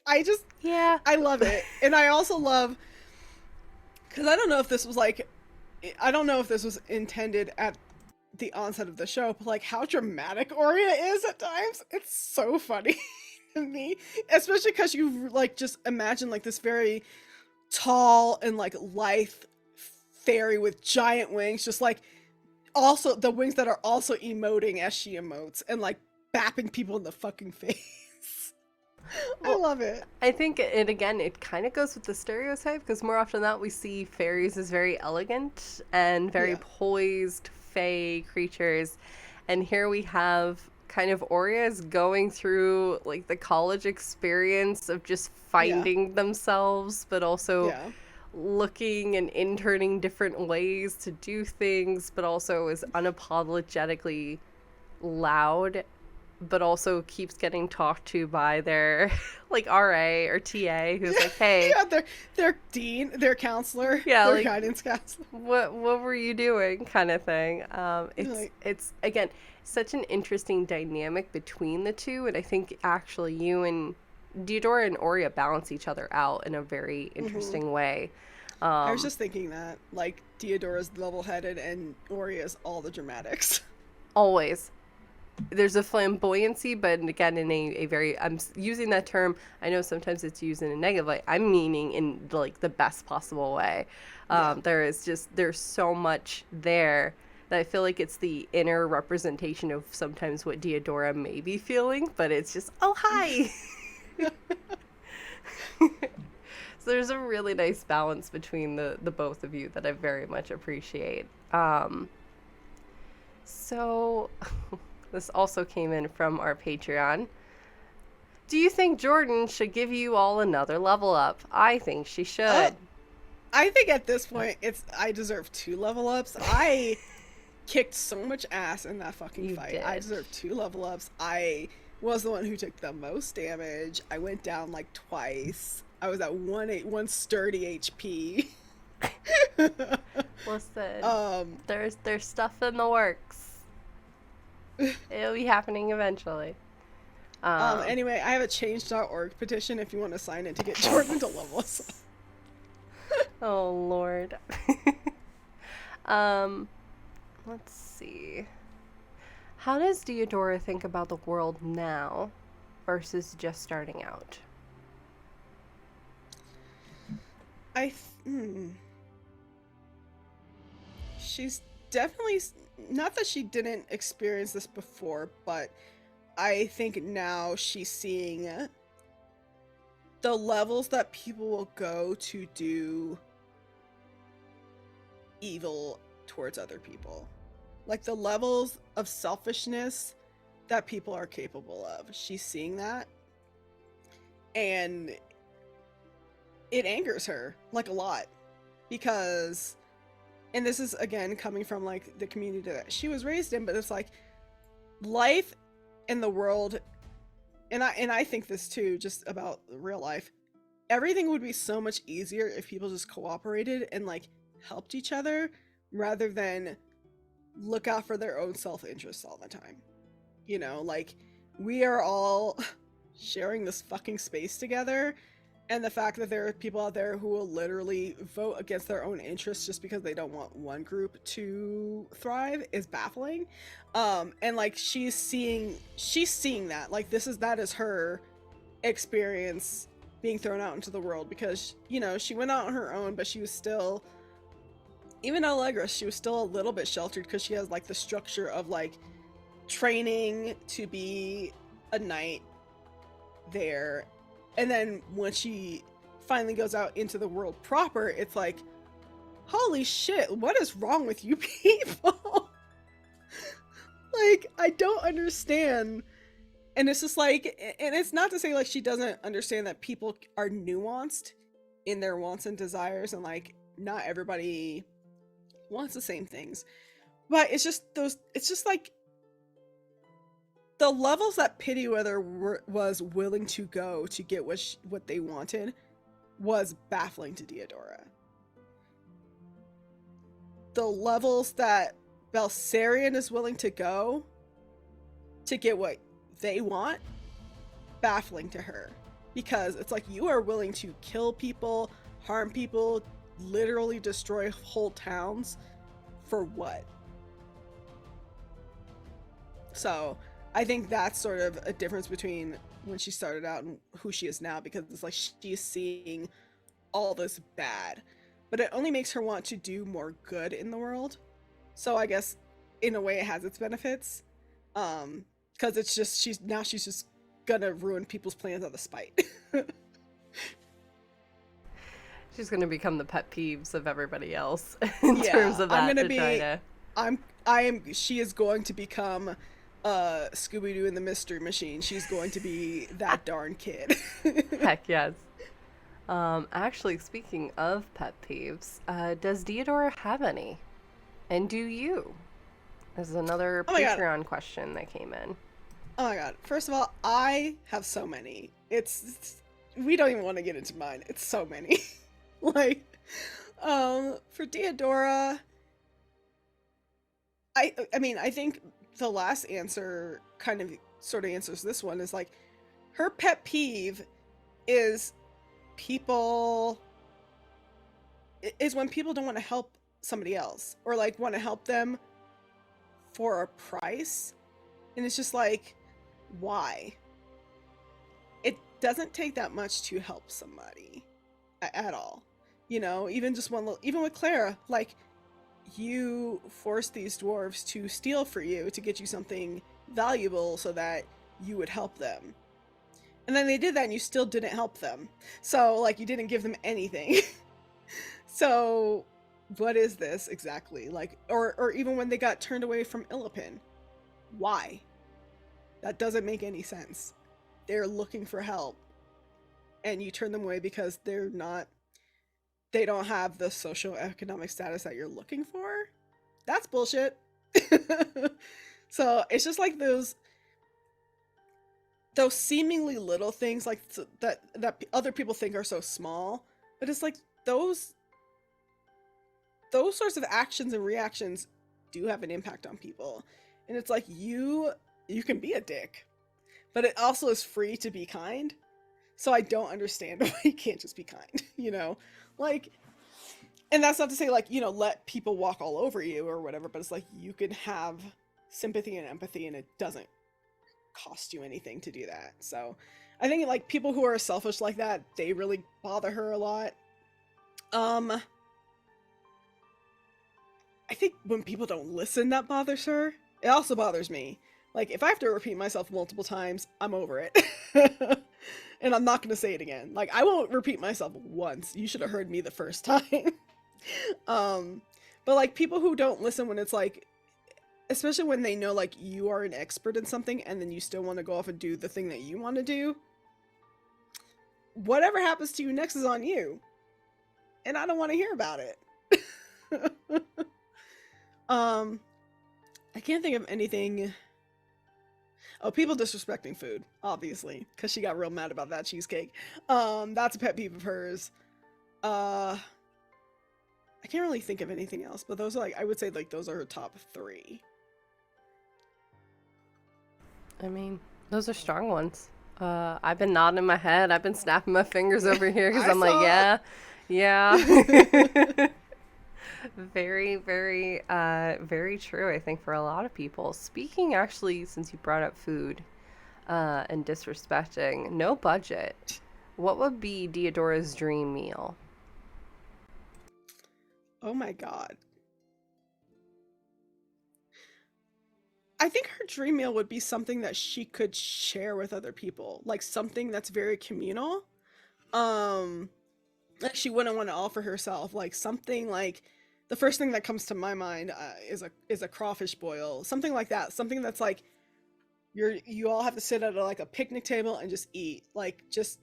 I love it. And I also love, because I don't know if this was intended at the onset of the show, but, like, how dramatic Aurea is at times. It's so funny to me. Especially because you, like, just imagine, like, this very tall and, like, lithe fairy with giant wings, just like also the wings that are also emoting as she emotes and like bapping people in the fucking face. I love it. I think it kind of goes with the stereotype because more often than not we see fairies as very elegant and very poised fae creatures, and here we have kind of Aurea's going through like the college experience of just finding themselves, but also looking and interning different ways to do things, but also is unapologetically loud, but also keeps getting talked to by their like RA or TA who's like, hey, their dean, their counselor, their like, guidance counselor. What were you doing, kind of thing. It's again such an interesting dynamic between the two, and I think actually you and Diadora and Aurea balance each other out in a very interesting way. I was just thinking that, like, Diadora's level-headed and Aurea's all the dramatics. Always. There's a flamboyancy, but again, in a very, I'm using that term, I know sometimes it's used in a negative way, I'm meaning in, like, the best possible way. There's so much there that I feel like it's the inner representation of sometimes what Diadora may be feeling, but it's just, oh, hi! So there's a really nice balance between the both of you that I very much appreciate. So this also came in from our Patreon. Do you think Jordan should give you all another level up? I think she should. I think at this point, I deserve 2 level ups. I kicked so much ass in that fucking fight. I deserve 2 level ups. I was the one who took the most damage. I went down like twice. I was at 1 sturdy HP. Listen, there's stuff in the works. It'll be happening eventually. Anyway, I have a change.org petition if you want to sign it to get Jordan to level us up. Oh, Lord. Let's see. How does Diadora think about the world now versus just starting out? She's definitely, not that she didn't experience this before, but I think now she's seeing the levels that people will go to do evil towards other people. Like the levels of selfishness that people are capable of. She's seeing that. And it angers her, like, a lot. Because, and this is, again, coming from, like, the community that she was raised in, but it's like, life in the world, and I think this too, just about real life, everything would be so much easier if people just cooperated and, like, helped each other, rather than look out for their own self-interest all the time. You know, like, we are all sharing this fucking space together, and the fact that there are people out there who will literally vote against their own interests just because they don't want one group to thrive is baffling. And like she's seeing that, like, that is her experience being thrown out into the world, because, you know, she went out on her own, but she was still, even Allegra, she was still a little bit sheltered because she has, like, the structure of, like, training to be a knight there. And then when she finally goes out into the world proper, it's like, holy shit, what is wrong with you people? Like, I don't understand. And it's just like, and it's not to say, like, she doesn't understand that people are nuanced in their wants and desires, and, like, not everybody wants the same things. But it's just like, the levels that Pitiweather was willing to go to get what they wanted was baffling to Diadora. The levels that Belsarion is willing to go to get what they want, baffling to her. Because it's like, you are willing to kill people, harm people, literally destroy whole towns for what? So I think that's sort of a difference between when she started out and who she is now, because it's like she's seeing all this bad, but it only makes her want to do more good in the world. So I guess in a way it has its benefits, because it's just she's just gonna ruin people's plans out of spite. She's gonna become the pet peeves of everybody else in terms of that. She is going to become Scooby-Doo and the Mystery Machine. She's going to be that darn kid. Heck yes. Actually, speaking of pet peeves, does Diadora have any? And do you? This is another Patreon question that came in. Oh my god. First of all, I have so many. We don't even want to get into mine. It's so many. Like, for Diadora, I mean, I think the last answer kind of sort of answers this one, is like, her pet peeve is when people don't want to help somebody else, or like want to help them for a price. And it's just like, why? It doesn't take that much to help somebody at all. You know, even just even with Clara, like, you forced these dwarves to steal for you to get you something valuable so that you would help them. And then they did that and you still didn't help them. So, like, you didn't give them anything. So, what is this exactly? Like, or even when they got turned away from Illipin. Why? That doesn't make any sense. They're looking for help. And you turn them away because they don't have the socioeconomic status that you're looking for? That's bullshit. So, it's just like those seemingly little things like that other people think are so small, but it's like those sorts of actions and reactions do have an impact on people. And it's like you can be a dick, but it also is free to be kind. So I don't understand why you can't just be kind, you know? Like, and that's not to say, like, you know, let people walk all over you or whatever, but it's like you can have sympathy and empathy and it doesn't cost you anything to do that. So I think, like, people who are selfish like that, they really bother her a lot. I think when people don't listen, that bothers her. It also bothers me. Like, if I have to repeat myself multiple times, I'm over it. And I'm not going to say it again. Like, I won't repeat myself once. You should have heard me the first time. But, like, people who don't listen when it's like, especially when they know, like, you are an expert in something and then you still want to go off and do the thing that you want to do, whatever happens to you next is on you. And I don't want to hear about it. I can't think of anything. Oh, people disrespecting food, obviously, because she got real mad about that cheesecake. That's a pet peeve of hers. I can't really think of anything else, but those are, like, I would say, like, those are her top 3. I mean, those are strong ones. I've been nodding my head. I've been snapping my fingers over here because I'm like, yeah. Very, very, very true, I think, for a lot of people. Speaking, actually, since you brought up food and disrespecting, no budget, what would be Diadora's dream meal? Oh my god. I think her dream meal would be something that she could share with other people, like something that's very communal. Like, she wouldn't want to all for herself, like something like, the first thing that comes to my mind is a crawfish boil, something like that, something that's like you all have to sit at a picnic table and just eat, like just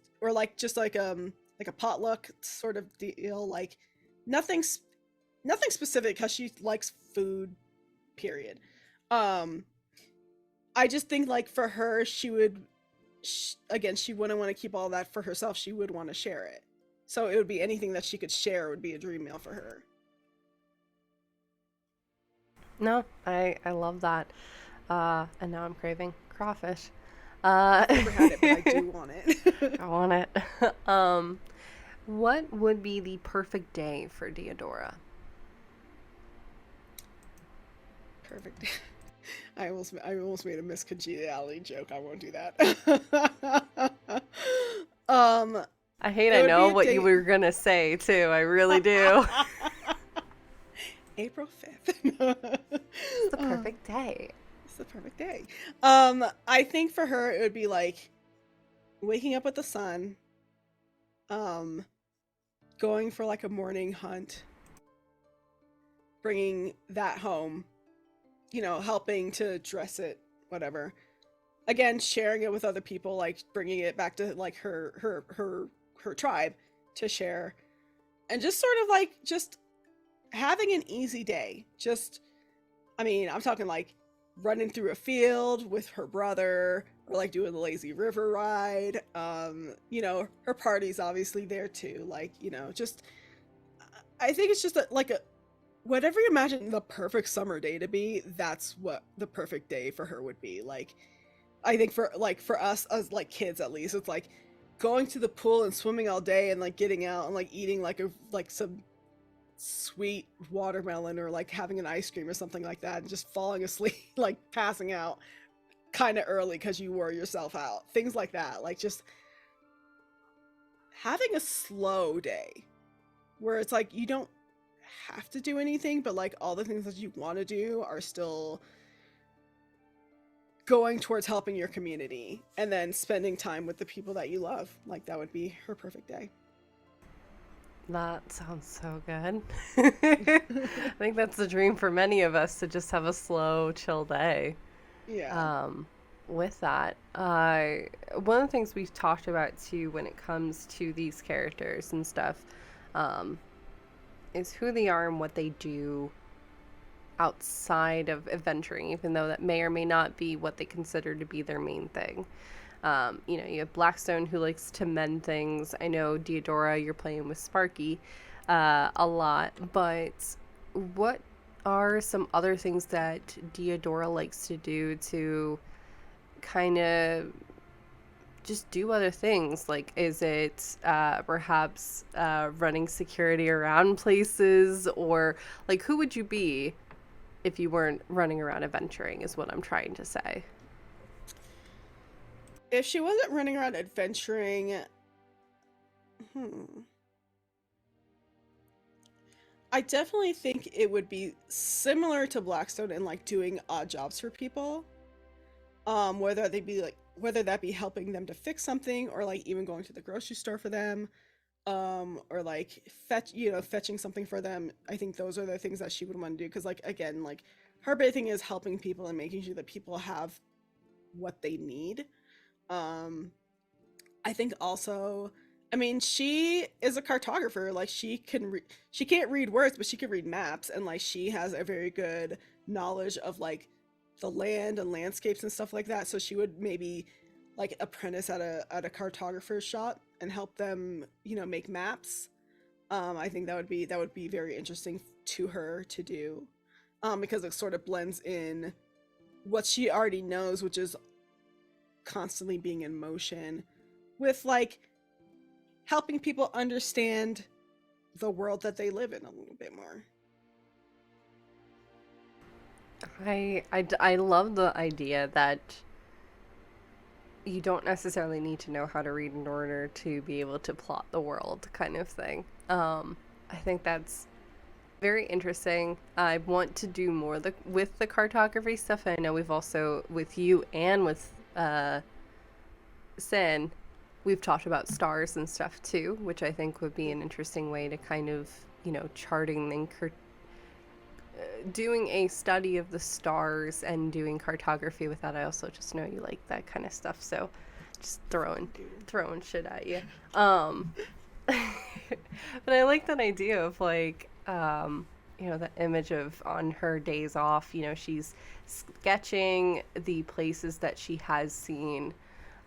like a potluck sort of deal, like nothing specific because she likes food, period. I just think, like, for her, she wouldn't want to keep all that for herself. She would want to share it. So it would be anything that she could share would be a dream meal for her. No, I love that. And now I'm craving crawfish. I've never had it, but I do want it. I want it. What would be the perfect day for Diadora? Perfect. I almost made a Miss Congeniality joke. I won't do that. I know what you were gonna say too. I really do. April 5th. It's the perfect day. It's the perfect day. I think for her it would be like waking up with the sun, going for like a morning hunt, bringing that home, you know, helping to dress it, whatever. Again, sharing it with other people, like bringing it back to like her tribe to share, and just sort of like just having an easy day. Just, I mean, I'm talking like running through a field with her brother, or like doing the lazy river ride. You know, her party's obviously there too. Like, you know, just, I think it's just like a, whatever you imagine the perfect summer day to be, that's what the perfect day for her would be. Like, I think for us as like kids, at least, it's like going to the pool and swimming all day and like getting out and like eating like some sweet watermelon or like having an ice cream or something like that, and just falling asleep, like passing out kind of early because you wore yourself out. Things like that. Like just having a slow day where it's like you don't have to do anything, but like all the things that you want to do are still going towards helping your community and then spending time with the people that you love. Like that would be her perfect day. That sounds so good. I think that's the dream for many of us, to just have a slow, chill day. Yeah. With that, one of the things we've talked about too when it comes to these characters and stuff, is who they are and what they do outside of adventuring, even though that may or may not be what they consider to be their main thing. You know, you have Blackstone, who likes to mend things. I know Diadora, you're playing with Sparky a lot, but what are some other things that Diadora likes to do to kind of just do other things? Like, is it perhaps running security around places, or like who would you be if you weren't running around adventuring, is what I'm trying to say. If she wasn't running around adventuring, I definitely think it would be similar to Blackstone in like doing odd jobs for people. Whether that be helping them to fix something, or like even going to the grocery store for them, or like fetching something for them. I think those are the things that she would want to do, because like again, like her big thing is helping people and making sure that people have what they need. I think also, I mean, she is a cartographer. Like she can't read words, but she can read maps, and like she has a very good knowledge of like the land and landscapes and stuff like that. So she would maybe like apprentice at a cartographer's shop and help them, make maps. I think that would be very interesting to her to do, because it sort of blends in what she already knows, which is constantly being in motion, with like helping people understand the world that they live in a little bit more. I love the idea that you don't necessarily need to know how to read in order to be able to plot the world, kind of thing. I think that's very interesting. I want to do more with the cartography stuff. I know we've also, with you and with Sin, we've talked about stars and stuff too, which I think would be an interesting way to kind of, charting and doing a study of the stars and doing cartography with that. I also just know you like that kind of stuff, so just throwing shit at you. But I like that idea of like, the image of on her days off, she's sketching the places that she has seen,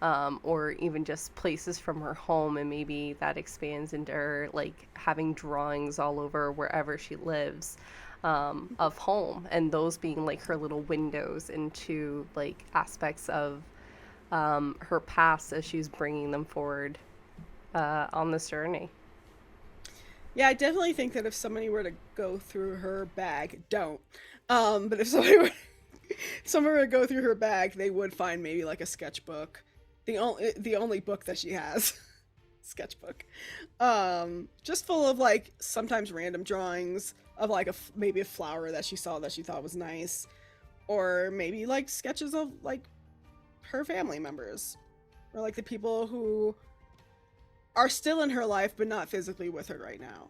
or even just places from her home, and maybe that expands into her like having drawings all over wherever she lives, of home, and those being like her little windows into like aspects of her past as she's bringing them forward on this journey. Yeah, I definitely think that if somebody were to go through her bag, but if someone were to go through her bag, they would find maybe like a sketchbook, the only book that she has, sketchbook, just full of like sometimes random drawings of like maybe a flower that she saw that she thought was nice, or maybe like sketches of like her family members, or like the people who are still in her life but not physically with her right now.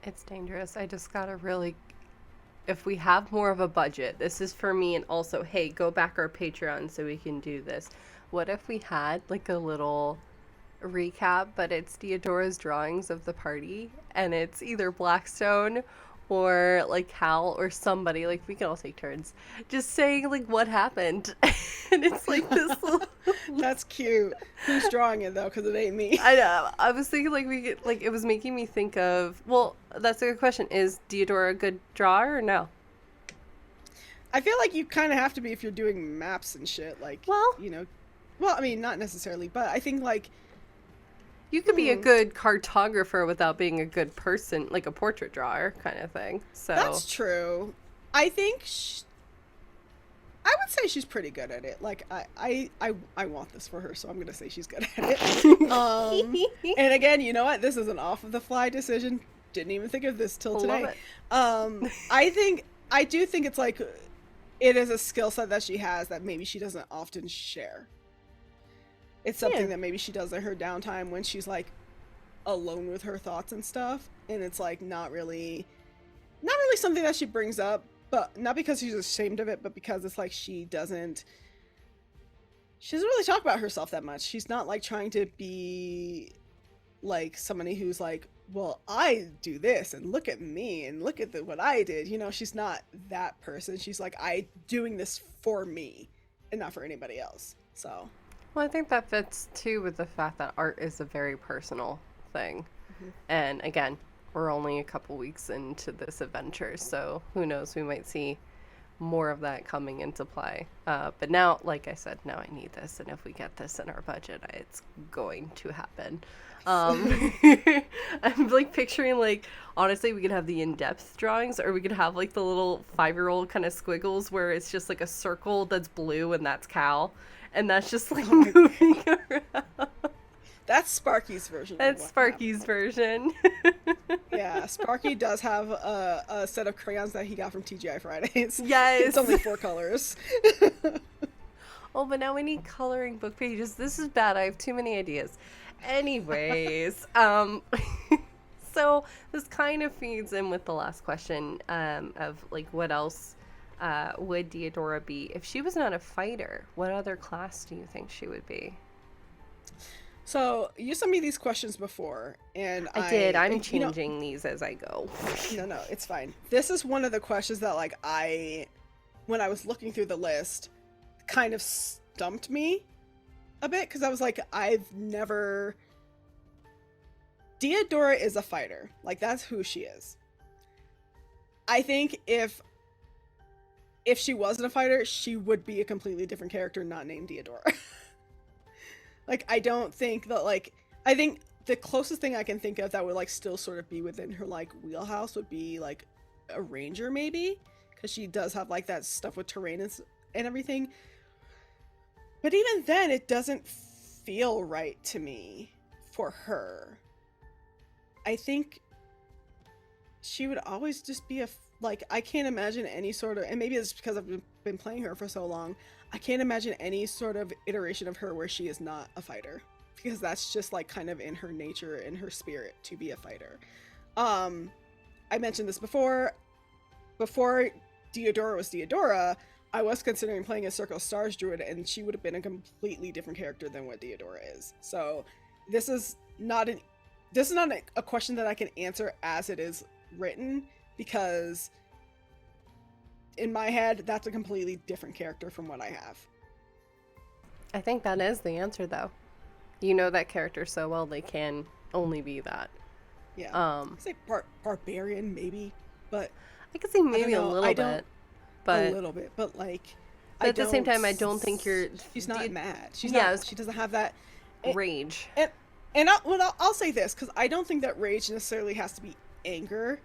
It's dangerous. I just gotta really, if we have more of a budget, this is for me, and also, hey, go back our Patreon so we can do this. What if we had like a little recap, but it's Diadora's drawings of the party, and it's either Blackstone or like Hal or somebody, like we can all take turns just saying like what happened. And it's like this little... That's cute. Who's drawing it though, because it ain't me? I know, I was thinking like we could, like, it was making me think of, well, that's a good question, is Diadora a good drawer or no? I feel like you kind of have to be if you're doing maps and shit, like, well, I mean, not necessarily, but I think like you could be a good cartographer without being a good person, like a portrait drawer kind of thing. So that's true. I think I would say she's pretty good at it. Like I want this for her, so I'm gonna say she's good at it. And again, you know what? This is an off of the fly decision. Didn't even think of this till today. I do think it's like it is a skill set that she has that maybe she doesn't often share. It's something that maybe she does in her downtime when she's like alone with her thoughts and stuff, and it's like not really something that she brings up, but not because she's ashamed of it, but because it's like she doesn't really talk about herself that much. She's not like trying to be like somebody who's like, well, I do this and look at me and look at what I did. You know, she's not that person. She's like, I doing this for me and not for anybody else. So, well, I think that fits too with the fact that art is a very personal thing. And again, we're only a couple weeks into this adventure, so who knows, we might see more of that coming into play. But now, like I said, now I need this, and if we get this in our budget, it's going to happen. I'm like picturing, like, honestly, we could have the in-depth drawings, or we could have like the little 5-year-old kind of squiggles where it's just like a circle that's blue and that's Cal, and that's just like moving around. That's Sparky's version. That's Sparky's version. Yeah, Sparky does have a set of crayons that he got from TGI Fridays. Yes. It's only 4 colors. Oh, but now we need coloring book pages. This is bad. I have too many ideas. Anyways, so this kind of feeds in with the last question of like, what else would Diadora be? If she was not a fighter, what other class do you think she would be? So you sent me these questions before, and I did. I'm changing these as I go. No, it's fine. This is one of the questions that like when I was looking through the list, kind of stumped me a bit, because I was like, Diadora is a fighter. Like, that's who she is. I think if she wasn't a fighter, she would be a completely different character not named Diadora. Like, I don't think that, like, I think the closest thing I can think of that would, like, still sort of be within her, like, wheelhouse would be, like, a ranger, maybe? Because she does have, like, that stuff with terrain and everything. But even then, it doesn't feel right to me for her. I think she would always just be like, I can't imagine any sort of, and maybe it's because I've been playing her for so long, I can't imagine any sort of iteration of her where she is not a fighter, because that's just like kind of in her nature, in her spirit, to be a fighter. I mentioned this before Diadora was Diadora, I was considering playing a Circle of Stars druid, and she would have been a completely different character than what Diadora is. So this is not a question that I can answer as it is written, because in my head, that's a completely different character from what I have. I think that is the answer, though. You know that character so well, they can only be that. Yeah. I'd say barbarian, maybe, but I could see maybe a little bit. But a little bit, but like, but at the same time, I don't think she's not mad. She doesn't have that rage. And I'll say this, because I don't think that rage necessarily has to be anger.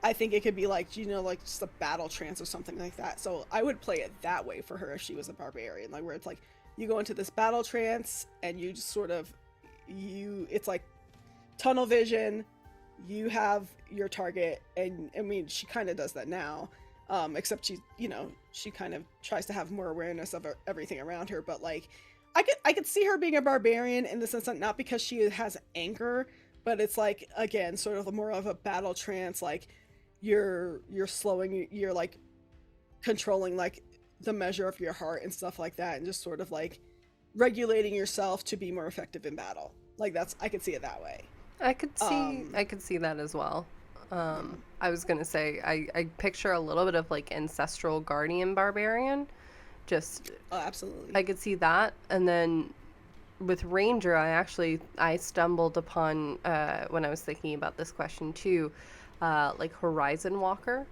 I think it could be like, like just a battle trance or something like that. So I would play it that way for her if she was a barbarian, like where it's like you go into this battle trance and you just sort of it's like tunnel vision. You have your target, and I mean, she kind of does that now. Except she kind of tries to have more awareness of everything around her. But like, I could see her being a barbarian in the sense that not because she has anger, but it's like, again, sort of more of a battle trance. Like you're slowing, you're like controlling like the measure of your heart and stuff like that, and just sort of like regulating yourself to be more effective in battle. Like I could see it that way. I could see that as well. I was gonna say I picture a little bit of like ancestral guardian barbarian, just absolutely. I could see that. And then with ranger, I stumbled upon when I was thinking about this question too, like horizon walker,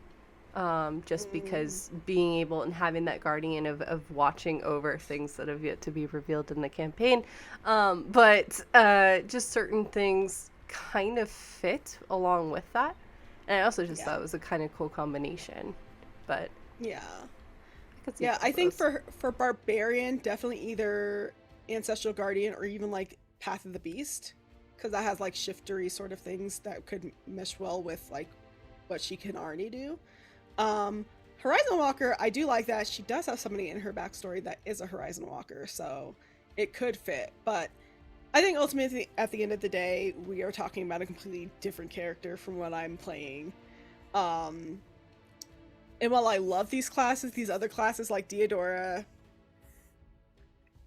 just because being able and having that guardian of watching over things that have yet to be revealed in the campaign, but just certain things kind of fit along with that. And I also just thought it was a kind of cool combination. But yeah, could see Yeah, both I of think those. for barbarian, definitely either ancestral guardian or even like Path of the Beast, because that has like shiftery sort of things that could mesh well with like what she can already do. Horizon Walker, I do like that she does have somebody in her backstory that is a Horizon Walker, so it could fit. But I think ultimately, at the end of the day, we are talking about a completely different character from what I'm playing. And while I love these classes, these other classes like Diadora,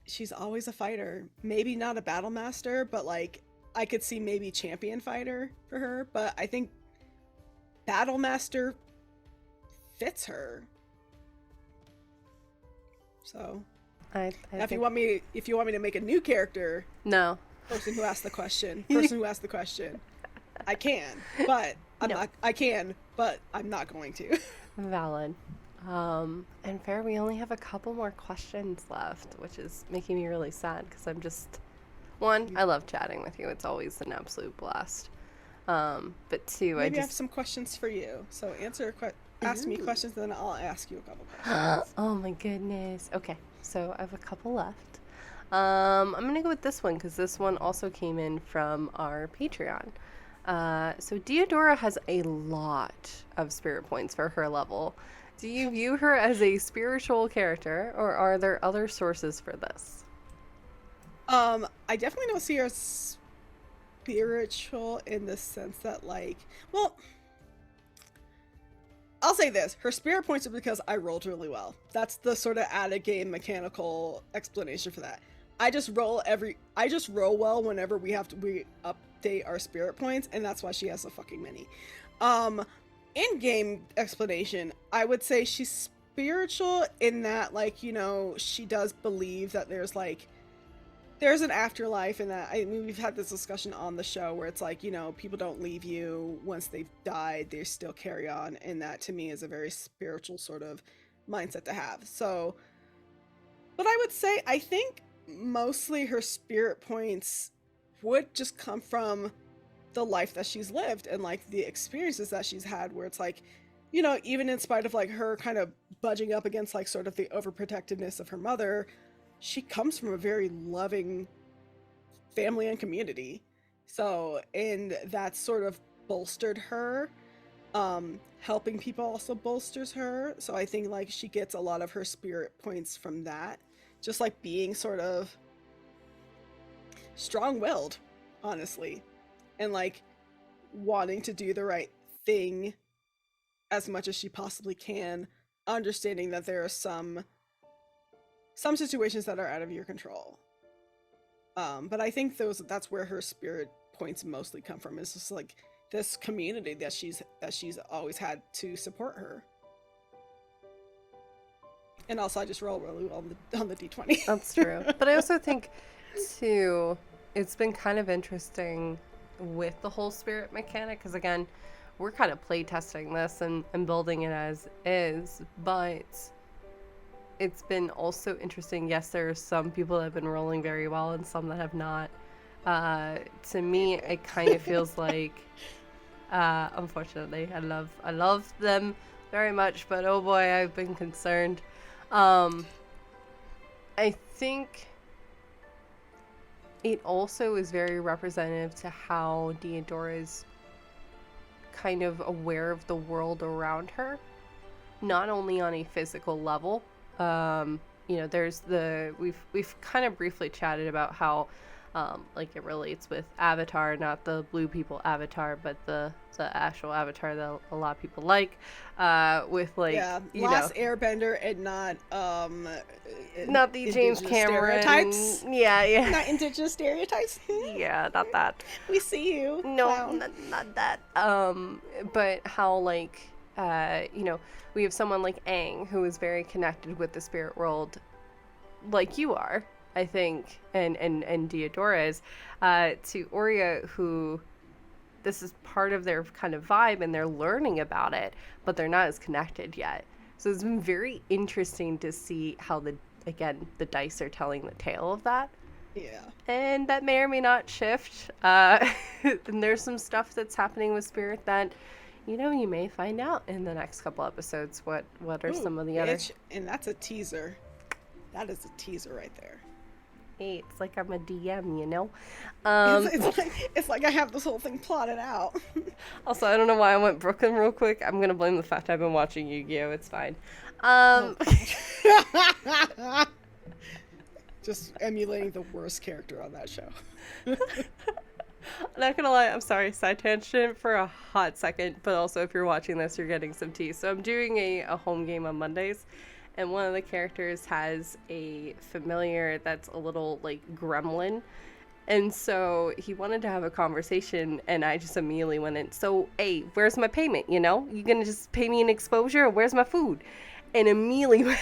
she's always a fighter. Maybe not a battle master, but like I could see maybe champion fighter for her. But I think battle master fits her. So I now if think... you want me to make a new character, No. person who asked the question, I can, but I'm not going to. Valid. And Fair, we only have a couple more questions left, which is making me really sad because I'm just... One, I love chatting with you. It's always an absolute blast. But two, Maybe I have some questions for you. So ask me questions, then I'll ask you a couple questions. Oh my goodness. Okay, so I have a couple left. I'm gonna go with this one because this one also came in from our Patreon. So Diadora has a lot of spirit points for her level. Do you view her as a spiritual character, or are there other sources for this? I definitely don't see her as spiritual in the sense that, like, well, I'll say this: her spirit points are because I rolled really well. That's the sort of added game mechanical explanation for that. I just roll well whenever we update our spirit points, and that's why she has so fucking many. In-game explanation, I would say she's spiritual in that, like, you know, she does believe that there's an afterlife, and that, I mean, we've had this discussion on the show where it's like, you know, people don't leave you once they've died, they still carry on, and that to me is a very spiritual sort of mindset to have. So, but I would say, I think mostly her spirit points would just come from the life that she's lived and like the experiences that she's had, where it's like, you know, even in spite of like her kind of budging up against like sort of the overprotectiveness of her mother, she comes from a very loving family and community. So, and that sort of bolstered her. Helping people also bolsters her. So I think like she gets a lot of her spirit points from that. Just like being sort of strong-willed, honestly. And like wanting to do the right thing as much as she possibly can, understanding that there are some situations that are out of your control. But I think that's where her spirit points mostly come from. It's just like this community that she's always had to support her. And also, I just roll really well on the D20. That's true. But I also think, too, it's been kind of interesting with the whole spirit mechanic, because again, we're kind of play testing this and building it as is, but it's been also interesting. Yes, there are some people that have been rolling very well and some that have not. To me, it kind of feels like, unfortunately, I love them very much, but oh boy, I've been concerned. I think it also is very representative to how Diadora is kind of aware of the world around her, not only on a physical level. You know, there's we've kind of briefly chatted about how like it relates with Avatar, not the blue people Avatar, but the actual Avatar that a lot of people like, with like, Last Airbender and not the James Cameron stereotypes. Yeah. Not indigenous stereotypes. Yeah, not that. We see you. No, not that. But how, like, you know, we have someone like Aang who is very connected with the spirit world, like you are, I think, and Diadora is, to Aurea, who this is part of their kind of vibe and they're learning about it, but they're not as connected yet. So it's been very interesting to see how the dice are telling the tale of that. Yeah. And that may or may not shift. And there's some stuff that's happening with spirit that, You may find out in the next couple episodes what are some of the other. And that's a teaser. That is a teaser right there. Hey, it's like I'm a DM, you know. It's like I have this whole thing plotted out. Also, I don't know why I went Brooklyn real quick. I'm gonna blame the fact I've been watching Yu-Gi-Oh. It's fine. Just emulating the worst character on that show. Not gonna lie, I'm sorry, side tangent for a hot second, but also if you're watching this, you're getting some tea. So I'm doing a home game on Mondays, and one of the characters has a familiar that's a little like gremlin, and so he wanted to have a conversation, and I just immediately went in, so hey, where's my payment, you gonna just pay me an exposure, or where's my food? And immediately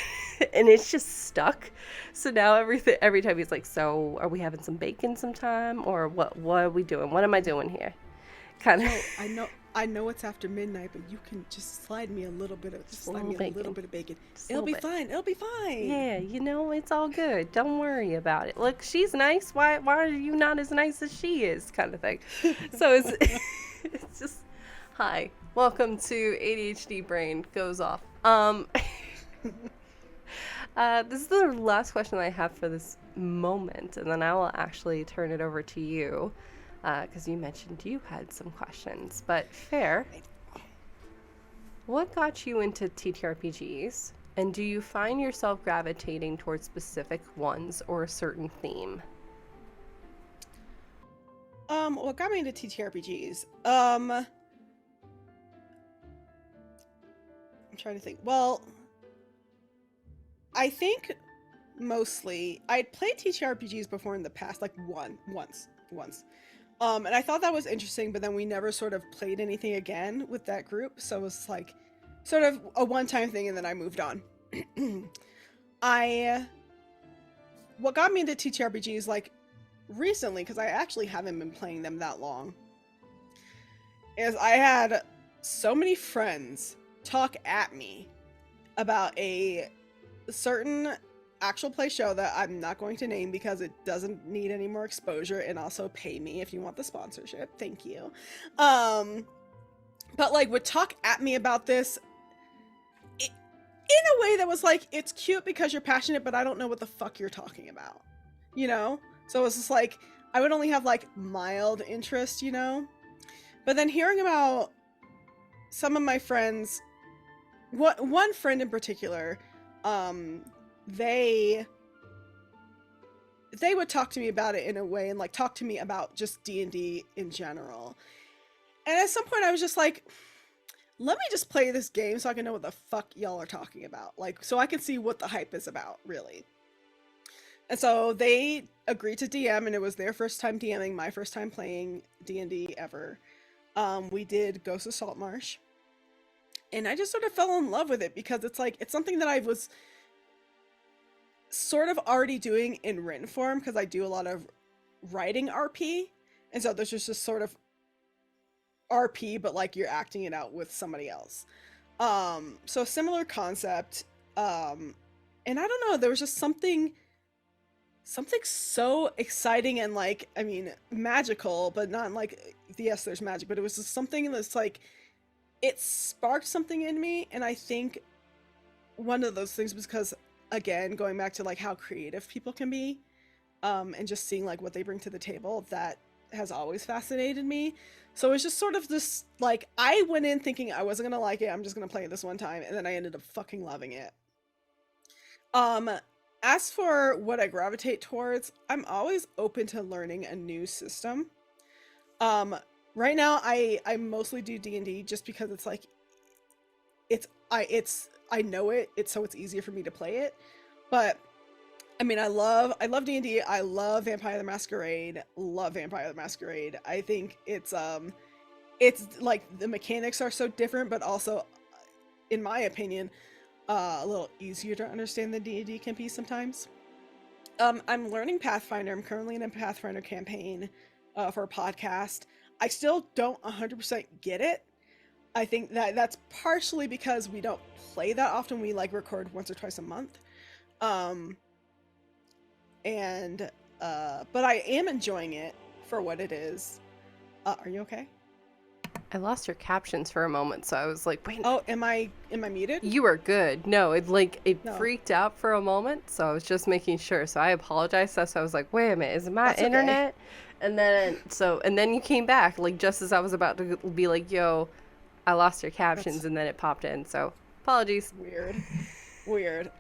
and it's just stuck. So now every time he's like, so are we having some bacon sometime, or what are we doing, what am I doing here, kind of. I know it's after midnight, but you can just slide me a little bit of bacon. It'll be fine. Yeah, it's all good, don't worry about it. Look, she's nice, why are you not as nice as she is, kind of thing. So it's just, hi, welcome to ADHD Brain Goes Off. This is the last question I have for this moment, and then I will actually turn it over to you, because you mentioned you had some questions. But fair, what got you into TTRPGs, and do you find yourself gravitating towards specific ones or a certain theme? What got me into TTRPGs? I'm trying to think. Well, I think mostly I'd played TTRPGs before in the past, like once. And I thought that was interesting, but then we never sort of played anything again with that group. So it was like sort of a one-time thing, and then I moved on. What got me into TTRPGs like recently, because I actually haven't been playing them that long, is I had so many friends talk at me about a certain actual play show that I'm not going to name because it doesn't need any more exposure, and also pay me if you want the sponsorship, thank you. But like would talk at me about this in a way that was like, it's cute because you're passionate, but I don't know what the fuck you're talking about, so it's just like I would only have like mild interest, but then hearing about some of my friends, one friend in particular, they would talk to me about it in a way, and like talk to me about just D&D in general. And at some point I was just like, let me just play this game so I can know what the fuck y'all are talking about, like so I can see what the hype is about, really. And so they agreed to DM, and it was their first time DMing, my first time playing D&D ever. We did Ghost of Saltmarsh, and I just sort of fell in love with it because it's like, it's something that I was sort of already doing in written form, because I do a lot of writing RP, and so there's just sort of RP, but like you're acting it out with somebody else. So similar concept, and I don't know, there was just something so exciting and like, I mean, magical, but not like, yes, there's magic, but it was just something that's like, it sparked something in me. And I think one of those things was because, again, going back to like how creative people can be, and just seeing like what they bring to the table, that has always fascinated me. So it's just sort of this, like, I went in thinking I wasn't gonna like it, I'm just gonna play it this one time, and then I ended up fucking loving it. As for what I gravitate towards, I'm always open to learning a new system. Right now I mostly do D&D just because it's like, I know it, so it's easier for me to play it. But I mean, I love D&D. I love Vampire the Masquerade. I think it's like the mechanics are so different, but also, in my opinion, a little easier to understand than D&D can be sometimes. I'm learning Pathfinder. I'm currently in a Pathfinder campaign for a podcast. I still don't 100% get it. I think that's partially because we don't play that often. We like record once or twice a month. But I am enjoying it for what it is. Are you okay? I lost your captions for a moment, so I was like, wait. Oh, am I muted? You are good. No, it No. freaked out for a moment, so I was just making sure. So I apologize. So I was like, wait a minute, is it my That's okay. internet? And then you came back, like just as I was about to be like, yo, I lost your captions, and then it popped in. So apologies. Weird.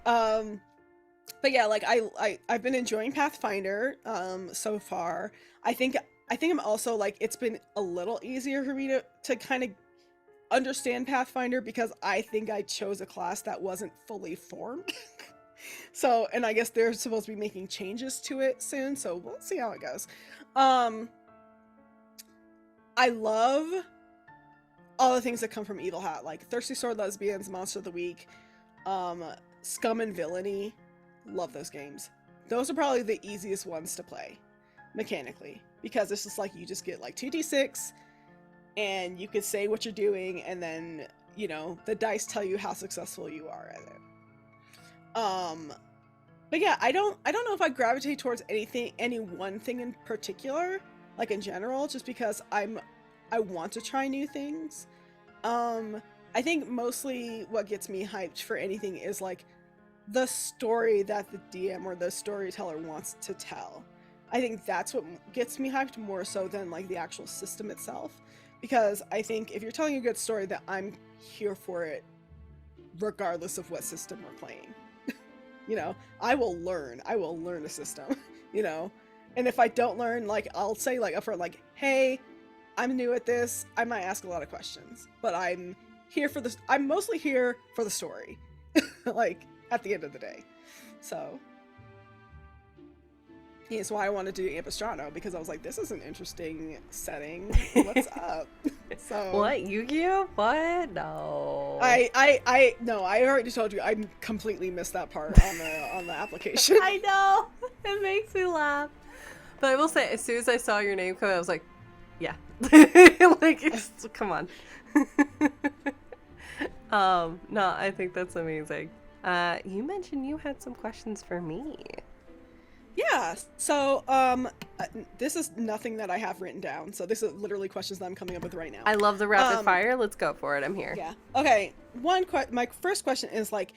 But yeah, like I've been enjoying Pathfinder so far. I think I'm also like, it's been a little easier for me to kind of understand Pathfinder because I think I chose a class that wasn't fully formed. So, and I guess they're supposed to be making changes to it soon, so we'll see how it goes. I love all the things that come from Evil Hat, like Thirsty Sword Lesbians, Monster of the Week, Scum and Villainy. Love those games. Those are probably the easiest ones to play mechanically, because it's just like you just get like 2d6 and you could say what you're doing, and then, you know, the dice tell you how successful you are at it. But yeah, I don't know if I gravitate towards any one thing in particular, like in general, just because I want to try new things. I think mostly what gets me hyped for anything is like the story that the DM or the storyteller wants to tell. I think that's what gets me hyped more so than like the actual system itself, because I think if you're telling a good story, that I'm here for it regardless of what system we're playing. You know, I will learn a system, you know, and if I don't learn, like, I'll say like upfront, like, hey, I'm new at this, I might ask a lot of questions, but I'm mostly here for the story, like, at the end of the day. So that's why I wanted to do Ampistrano, because I was like, this is an interesting setting. What's up? So What, Yu-Gi-Oh? What? No. No, I already told you I completely missed that part on the application. I know. It makes me laugh. But I will say, as soon as I saw your name come out, I was like, yeah. Like, come on. No, I think that's amazing. You mentioned you had some questions for me. Yeah, so this is nothing that I have written down, so this is literally questions that I'm coming up with right now. I love the rapid fire. Let's go for it. I'm here. Yeah. Okay. My first question is, like,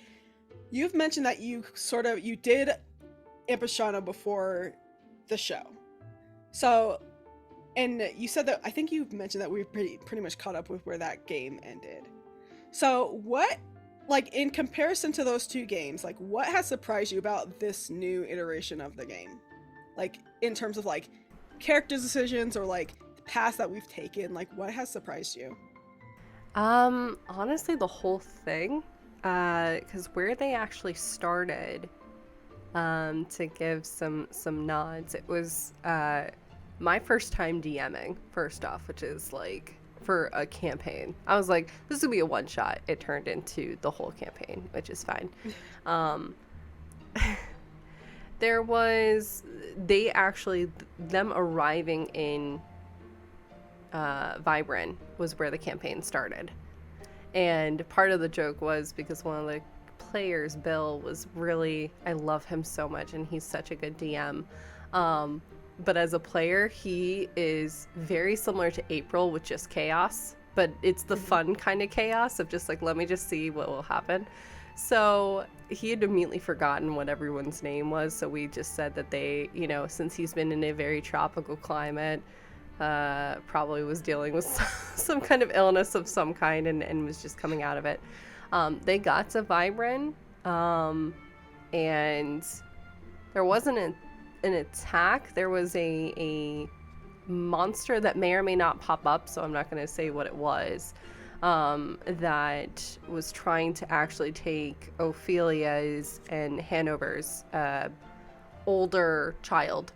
you've mentioned that you did Ampistrano before the show. So, and you said that, I think you mentioned that we've pretty much caught up with where that game ended. So what, like, in comparison to those two games, like, what has surprised you about this new iteration of the game? Like, in terms of, like, character decisions or, like, the paths that we've taken, like, what has surprised you? Honestly, the whole thing, because where they actually started, to give some nods, it was, my first time DMing, first off, which is, like, for a campaign. I was like, this would be a one-shot. It turned into the whole campaign, which is fine. Them arriving in Vibran was where the campaign started. And part of the joke was because one of the players, Bill, was really, I love him so much, and he's such a good DM. But as a player, he is very similar to April with just chaos, but it's the fun kind of chaos of just like, let me just see what will happen. So he had immediately forgotten what everyone's name was, so we just said that they, you know, since he's been in a very tropical climate, probably was dealing with some kind of illness of some kind and was just coming out of it. They got to Vibran, and there wasn't an attack. There was a monster that may or may not pop up, so I'm not going to say what it was, that was trying to actually take Ophelia's and Hanover's older child.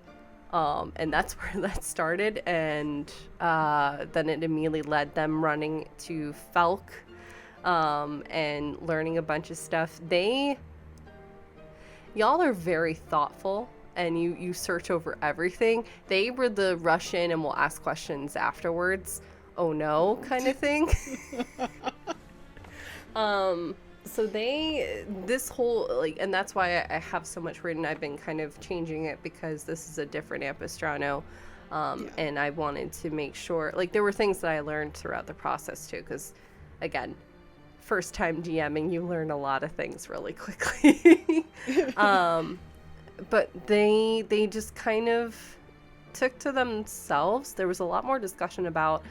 And that's where that started, and then it immediately led them running to Felk, and learning a bunch of stuff. Y'all are very thoughtful, and you search over everything. They were the rush in and will ask questions afterwards. Oh no, kind of thing. So this whole, like, and that's why I have so much written. I've been kind of changing it because this is a different Ampistrano. And I wanted to make sure, like, there were things that I learned throughout the process too, because again, first time DMing, you learn a lot of things really quickly. But they just kind of took to themselves. There was a lot more discussion about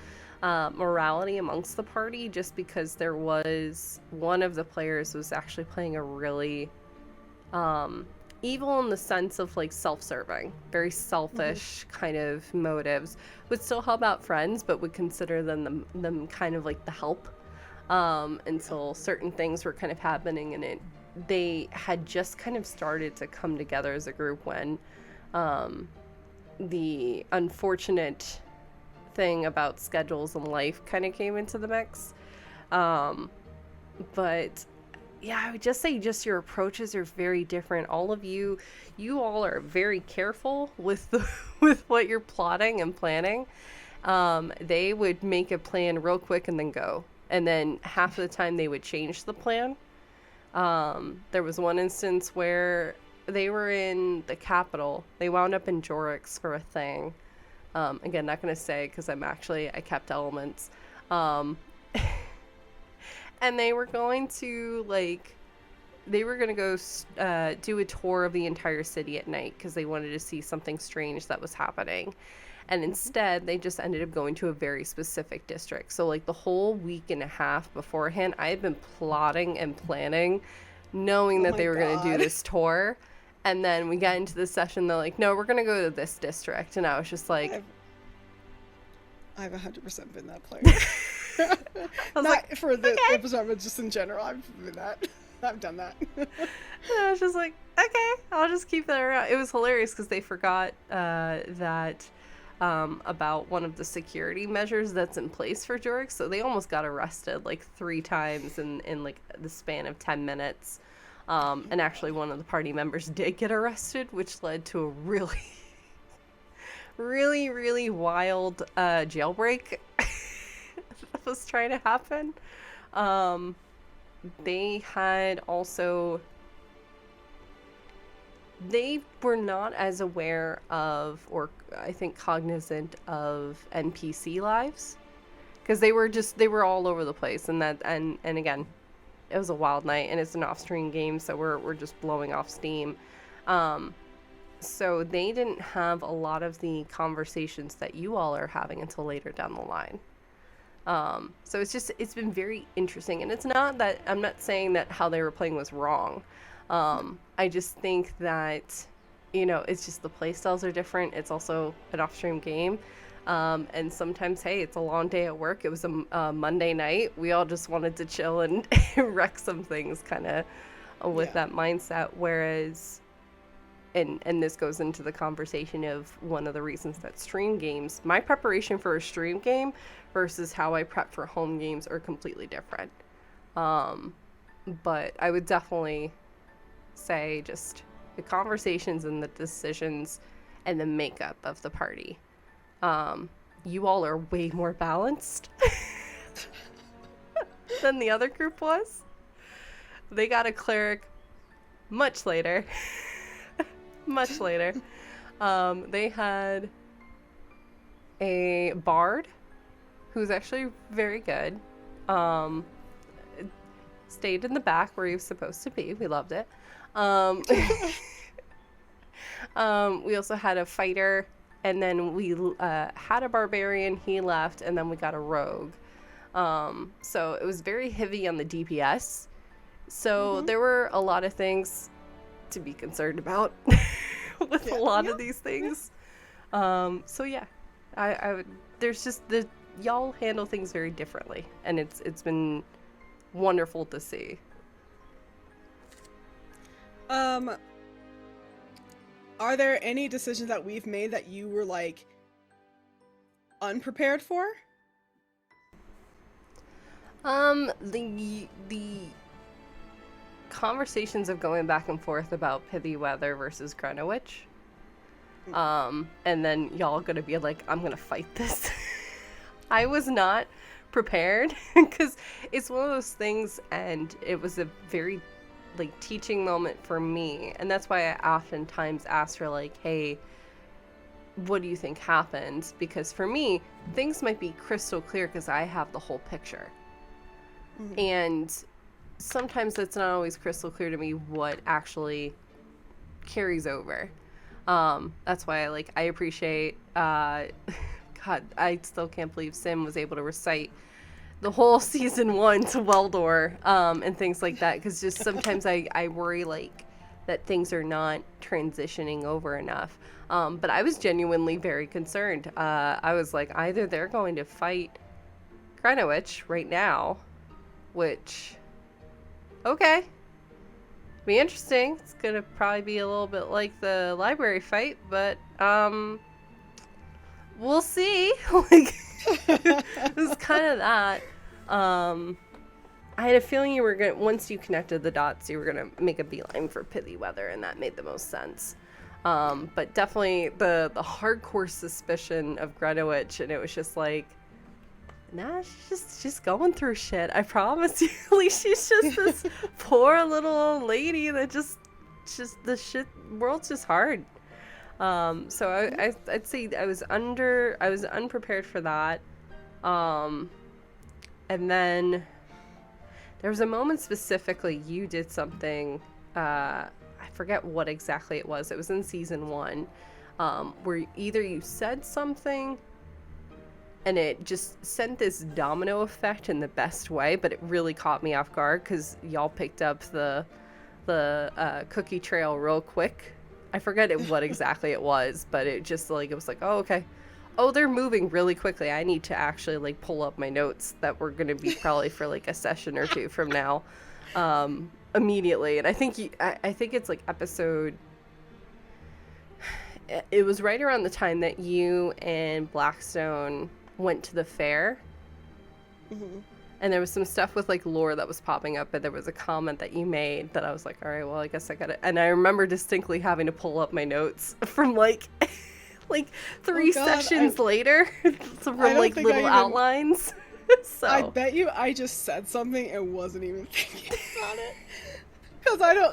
morality amongst the party, just because there was one of the players was actually playing a really evil in the sense of like self-serving, very selfish kind of motives, would still help out friends but would consider them kind of like the help until certain things were kind of happening, and they had just kind of started to come together as a group when the unfortunate thing about schedules and life kind of came into the mix. But yeah, I would just say just your approaches are very different. All of you all are very careful with with what you're plotting and planning. They would make a plan real quick and then go. And then half of the time they would change the plan. There was one instance where they were in the capital. They wound up in Jorix for a thing. Again, not going to say because I kept elements. And they were going to go do a tour of the entire city at night because they wanted to see something strange that was happening. And instead, they just ended up going to a very specific district. So like the whole week and a half beforehand, I had been plotting and planning, knowing that they were going to do this tour. And then we got into the session, they're like, no, we're going to go to this district. And I was just like... I've 100% been that player. Not like, for the episode, but just in general, I've been that. I've done that. And I was just like, okay, I'll just keep that around. It was hilarious because they forgot that about one of the security measures that's in place for Jorix. So they almost got arrested like 3 times in like the span of 10 minutes. And actually one of the party members did get arrested, which led to a really, really, really wild jailbreak that was trying to happen. They had also... They were not as aware of, or I think cognizant of, NPC lives, because they were all over the place, and again, it was a wild night, and it's an off-stream game, so we're just blowing off steam. So they didn't have a lot of the conversations that you all are having until later down the line. So it's been very interesting, and it's not that I'm not saying that how they were playing was wrong. I just think that, it's just the play styles are different. It's also an off-stream game. And sometimes, hey, it's a long day at work. It was a Monday night. We all just wanted to chill and wreck some things kind of with that mindset. Whereas, and this goes into the conversation of one of the reasons that stream games, my preparation for a stream game versus how I prep for home games are completely different. But I would definitely say just the conversations and the decisions and the makeup of the party. You all are way more balanced than the other group was. They got a cleric much later. Much later. They had a bard who's actually very good. Stayed in the back where he was supposed to be. We loved it. We also had a fighter, and then we had a barbarian. He left, and then we got a rogue. So it was very heavy on the DPS. So there were a lot of things to be concerned about with a lot of these things. So yeah, I would, there's just y'all handle things very differently, and it's been wonderful to see. Are there any decisions that we've made that you were like unprepared for? The conversations of going back and forth about Pithy Weather versus Greenwich. And then y'all gonna be like, I'm gonna fight this. I was not prepared because it's one of those things, and it was a very teaching moment for me, and that's why I oftentimes ask her hey, what do you think happened? Because for me, things might be crystal clear because I have the whole picture. Mhm. And sometimes it's not always crystal clear to me what actually carries over. That's why I appreciate, God, I still can't believe Sim was able to recite the whole season 1 to Weldor, and things like that. Because just sometimes I worry that things are not transitioning over enough. But I was genuinely very concerned. I was like, either they're going to fight Gremlynnart right now, which, okay, be interesting. It's gonna probably be a little bit like the library fight, but we'll see. It was kind of that. I had a feeling you were gonna, once you connected the dots, you were gonna make a beeline for Pithy Weather, and that made the most sense. But definitely the hardcore suspicion of Gremlynnart, and it was just like, nah, she's going through shit. I promise you. Like, she's just this poor little old lady that just the shit world's just hard. So I'd say I was unprepared for that. And then there was a moment specifically you did something, I forget what exactly it was. It was in season 1, where either you said something and it just sent this domino effect in the best way, but it really caught me off guard because y'all picked up the cookie trail real quick. I forget what exactly it was, but it just it was like, oh, okay. Oh, they're moving really quickly. I need to actually pull up my notes that were going to be probably for a session or two from now, immediately. And I think I think it's episode. It was right around the time that you and Blackstone went to the fair. Mm-hmm. And there was some stuff with lore that was popping up, and there was a comment that you made that I was like, all right, well, I guess I got it. And I remember distinctly having to pull up my notes from 3 sessions later, so from little outlines. So I bet you I just said something and wasn't even thinking about it.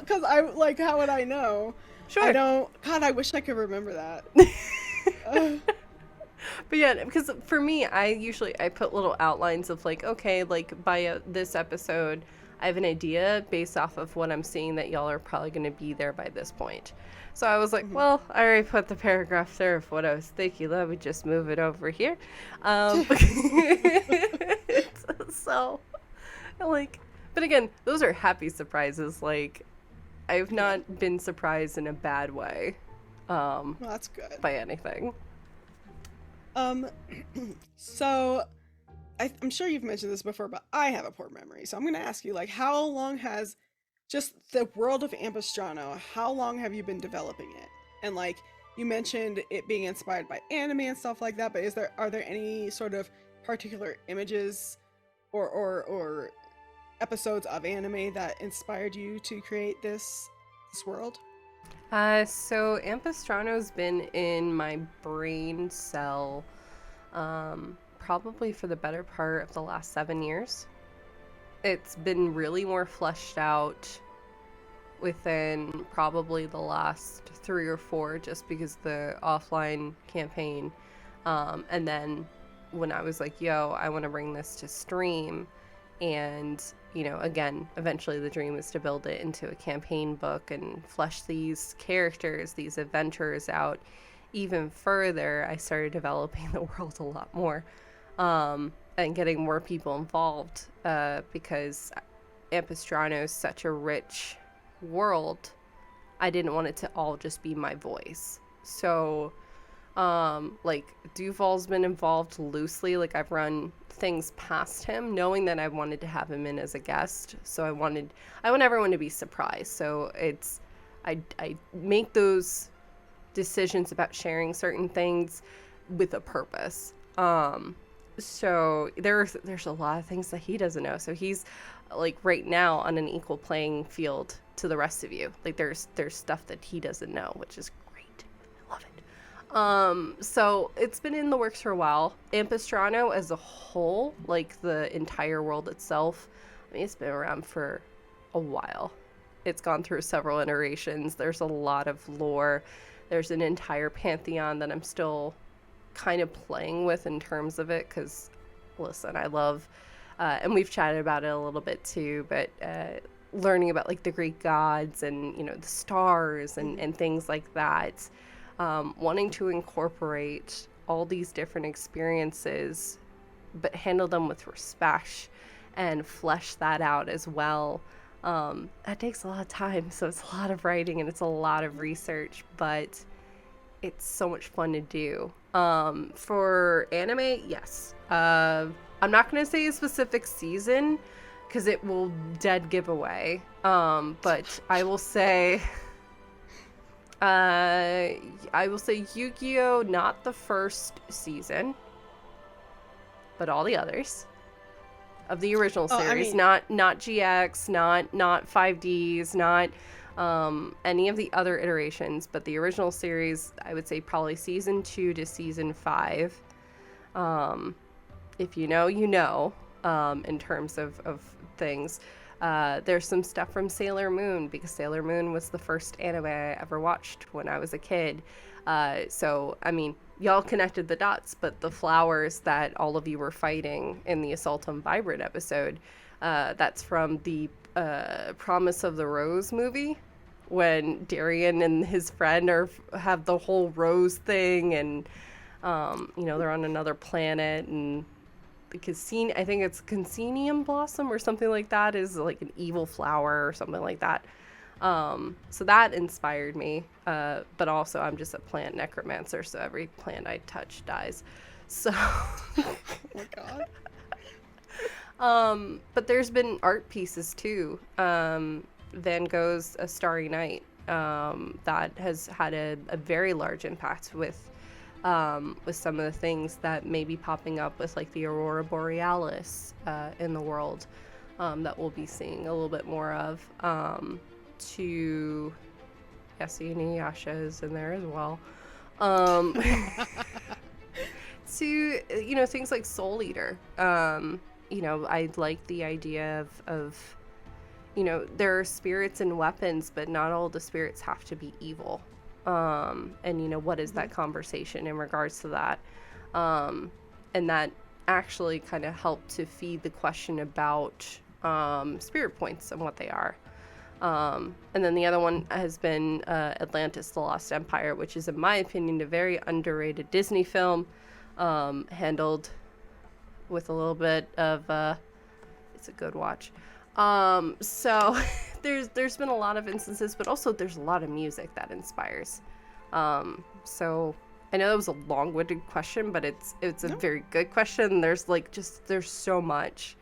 Cause how would I know? Sure. I don't. God, I wish I could remember that. But yeah, because for me, I put little outlines of okay, by this episode, I have an idea based off of what I'm seeing that y'all are probably going to be there by this point. So I was like, well, I already put the paragraph there of what I was thinking. Let me just move it over here. So, but again, those are happy surprises. I've not been surprised in a bad way. Well, that's good. By anything. So I'm sure you've mentioned this before, but I have a poor memory. So I'm going to ask you, how long has just the world of Ampistrano, how long have you been developing it? And you mentioned it being inspired by anime and stuff like that, but are there any sort of particular images or episodes of anime that inspired you to create this world? So Ampistrano's been in my brain cell probably for the better part of the last 7 years. It's been really more fleshed out within probably the last 3 or 4, just because the offline campaign. And then when I was like, yo, I want to bring this to stream. And, again, eventually the dream is to build it into a campaign book and flesh these characters, these adventures out even further. I started developing the world a lot more, and getting more people involved, because Ampistrano is such a rich world. I didn't want it to all just be my voice. So, Duval's been involved loosely. I've run things past him, knowing that I wanted to have him in as a guest. So I want everyone to be surprised. So I make those decisions about sharing certain things with a purpose. So there's a lot of things that he doesn't know. So he's right now on an equal playing field to the rest of you. There's stuff that he doesn't know, which is great. I love it. So it's been in the works for a while. Ampistrano as a whole, the entire world itself, I mean, it's been around for a while. It's gone through several iterations. There's a lot of lore There's an entire pantheon that I'm still kind of playing with in terms of it, because, listen, I love, and we've chatted about it a little bit too, but learning about like the Greek gods and, you know, the stars and things like that, wanting to incorporate all these different experiences, but handle them with respect and flesh that out as well. That takes a lot of time, so it's a lot of writing and it's a lot of research, but it's so much fun to do. For anime, yes. I'm not going to say a specific season because it will dead give away. But I will say Yu-Gi-Oh! Not the first season, but all the others of the original series. Not GX, not 5Ds, not any of the other iterations, but the original series, I would say probably season 2 to season 5. If you know, you know, in terms of things. There's some stuff from Sailor Moon, because Sailor Moon was the first anime I ever watched when I was a kid. So, I mean, y'all connected the dots, but the flowers that all of you were fighting in the Assaultum Vibrant episode, that's from the Promise of the Rose movie, when Darien and his friend have the whole rose thing, and you know, they're on another planet, and because I think it's Consenium Blossom or something like that is like an evil flower or something like that. So that inspired me, but also I'm just a plant necromancer, so every plant I touch dies. So Oh my god. but there's been art pieces too. Van Gogh's A Starry Night, that has had a very large impact with some of the things that may be popping up with like the Aurora Borealis in the world, that we'll be seeing a little bit more of. To Yassi Inuyasha is in there as well. To, you know, things like Soul Eater. You know, I like the idea of, you know, there are spirits and weapons, but not all the spirits have to be evil. And, you know, what is that conversation in regards to that? And that actually kind of helped to feed the question about spirit points and what they are. And then the other one has been Atlantis, The Lost Empire, which is, in my opinion, a very underrated Disney film, handled with a little bit of, it's a good watch. So there's been a lot of instances, but also there's a lot of music that inspires. So I know that was a long-winded question, but it's a very good question. There's so much.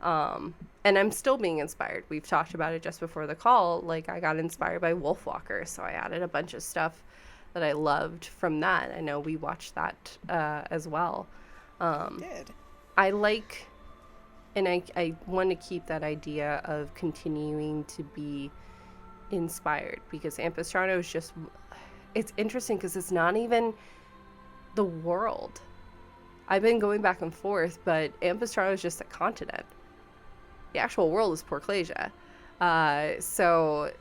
And I'm still being inspired. We've talked about it just before the call. Like, I got inspired by Wolfwalker, so I added a bunch of stuff that I loved from that. I know we watched that as well. Did. I like, and I want to keep that idea of continuing to be inspired, because Ampistrano is just, it's interesting because it's not even the world. I've been going back and forth, but Ampistrano is just a continent. The actual world is Porclasia. So,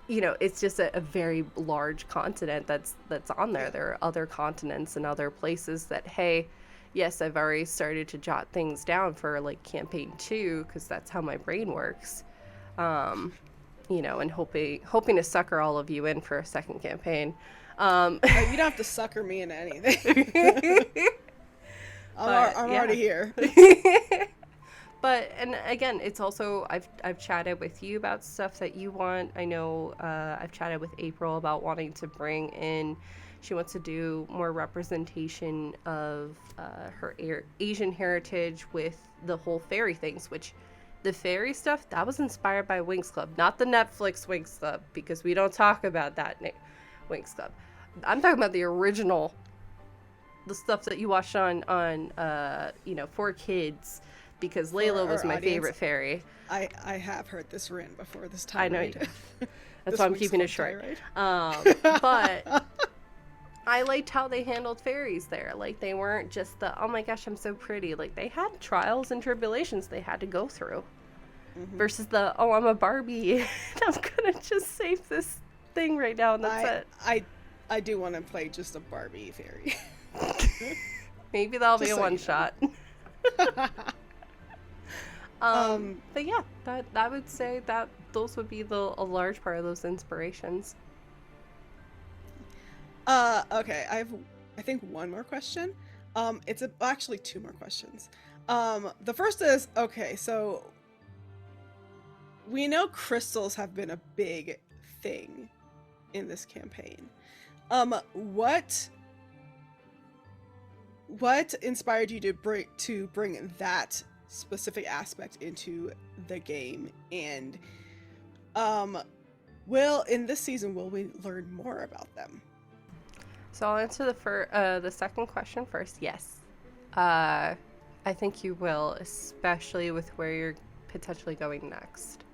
you know, it's just a very large continent that's on there. There are other continents and other places that, hey, yes, I've already started to jot things down for like campaign 2, because that's how my brain works. You know, and hoping to sucker all of you in for a second campaign. You don't have to sucker me into anything. I'm already here. But, and again, it's also, I've chatted with you about stuff that you want. I know I've chatted with April about wanting to bring in, she wants to do more representation of her Asian heritage with the whole fairy things, which the fairy stuff, that was inspired by Winx Club, not the Netflix Winx Club, because we don't talk about that Winx Club. I'm talking about the original, the stuff that you watched on you know, for kids, because Layla was my favorite fairy. I have heard this written before this time. I know you do. That's why I'm keeping it short. But I liked how they handled fairies there. Like, they weren't just the, oh my gosh, I'm so pretty. Like, they had trials and tribulations they had to go through. Mm-hmm. Versus the, oh, I'm a Barbie. I'm gonna just save this thing right now and that's it. I do want to play just a Barbie fairy. Maybe that'll be Just a so you one know. shot. But yeah, that I would say that those would be a large part of those inspirations. Okay, I think one more question. Actually two more questions. The first is, okay, so we know crystals have been a big thing in this campaign. What inspired you to bring that specific aspect into the game? And in this season will we learn more about them? So I'll answer the second question first. Yes, I think you will, especially with where you're potentially going next.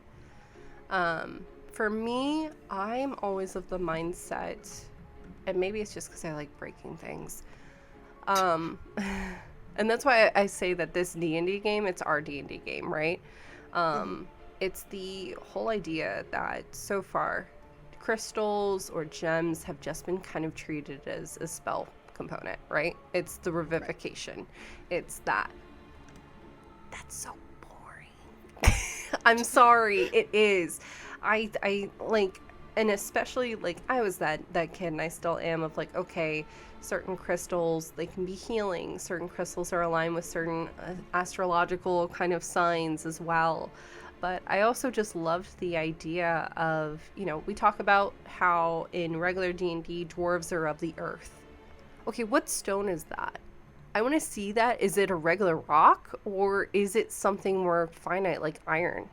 For me, I'm always of the mindset, and maybe it's just because I like breaking things. And that's why I say that this D&D game, it's our D&D game, right? It's the whole idea that so far, crystals or gems have just been kind of treated as a spell component, right? It's the revivification. Right. It's that. That's so boring. I'm sorry, it is. I like, and especially like I was that kid, and I still am, of like, okay, certain crystals, they can be healing. Certain crystals are aligned with certain astrological kind of signs as well. But I also just loved the idea of, we talk about how in regular D&D, dwarves are of the earth. Okay, what stone is that? I want to see that. Is it a regular rock, or is it something more finite like iron?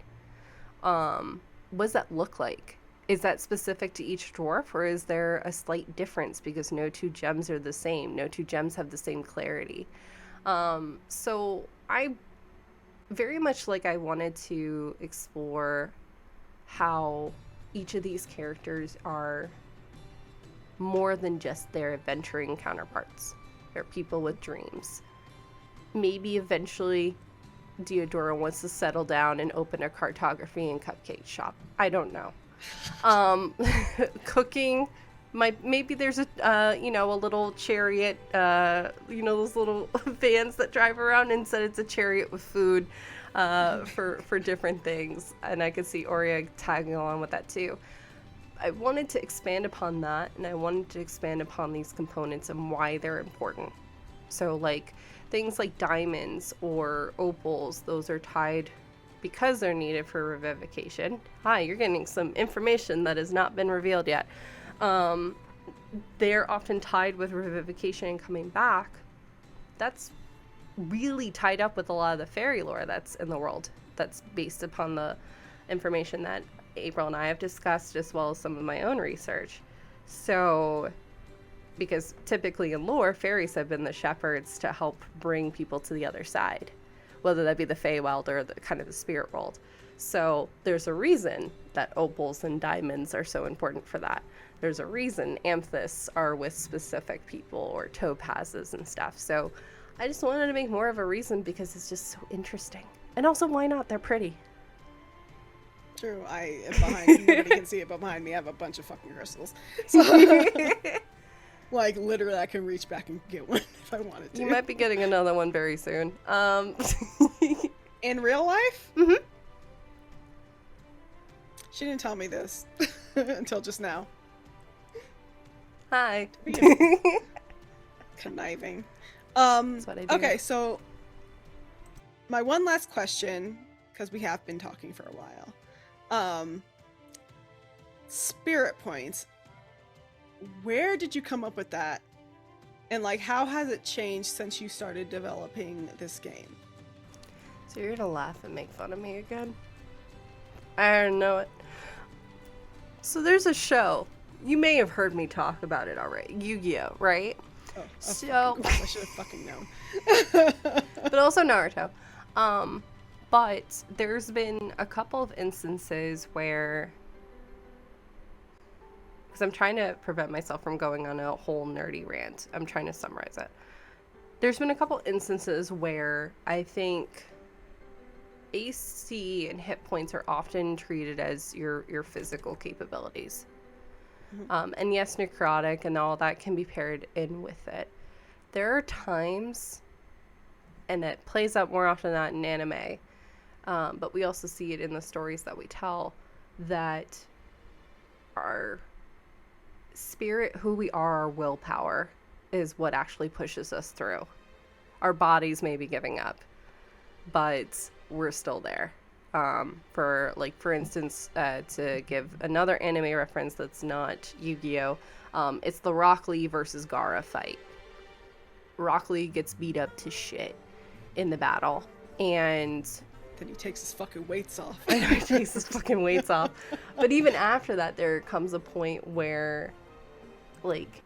What does that look like? Is that specific to each dwarf, or is there a slight difference because no two gems are the same? No two gems have the same clarity. So I very much I wanted to explore how each of these characters are more than just their adventuring counterparts. They're people with dreams. Maybe eventually Diadora wants to settle down and open a cartography and cupcake shop. I don't know. Cooking, maybe there's a little chariot, those little vans that drive around, and said it's a chariot with food for different things, and I could see Oria tagging along with that too. I wanted to expand upon that, and I wanted to expand upon these components and why they're important. So things like diamonds or opals, those are tied because they're needed for revivification. Hi, you're getting some information that has not been revealed yet. They're often tied with revivification and coming back. That's really tied up with a lot of the fairy lore that's in the world. That's based upon the information that April and I have discussed, as well as some of my own research. So, because typically in lore, fairies have been the shepherds to help bring people to the other side, whether that be the Feywild or the kind of the spirit world. So there's a reason that opals and diamonds are so important for that. There's a reason amethysts are with specific people, or topazes and stuff. So I just wanted to make more of a reason because it's just so interesting. And also, why not? They're pretty. True. I am behind. Nobody can see it, but behind me I have a bunch of fucking crystals. So, literally, I can reach back and get one if I wanted to. You might be getting another one very soon. In real life? Mm-hmm. She didn't tell me this until just now. Hi. Conniving. That's what I do. Okay, so my one last question, because we have been talking for a while. Spirit points. Where did you come up with that? And how has it changed since you started developing this game? So you're gonna laugh and make fun of me again? I don't know it. So there's a show. You may have heard me talk about it already. Yu-Gi-Oh, right? Oh, so I should have fucking known. But also Naruto. But there's been a couple of instances where, because I'm trying to prevent myself from going on a whole nerdy rant, I'm trying to summarize it. There's been a couple instances where I think AC and hit points are often treated as your physical capabilities. And yes, necrotic and all that can be paired in with it. There are times, and it plays out more often than not in anime, but we also see it in the stories that we tell, that our spirit, who we are, our willpower, is what actually pushes us through. Our bodies may be giving up, but we're still there. For instance, to give another anime reference that's not Yu-Gi-Oh, it's the Rock Lee versus Gaara fight. Rock Lee gets beat up to shit in the battle, and Then he takes his fucking weights off. he takes his fucking weights off. But even after that, there comes a point where, like,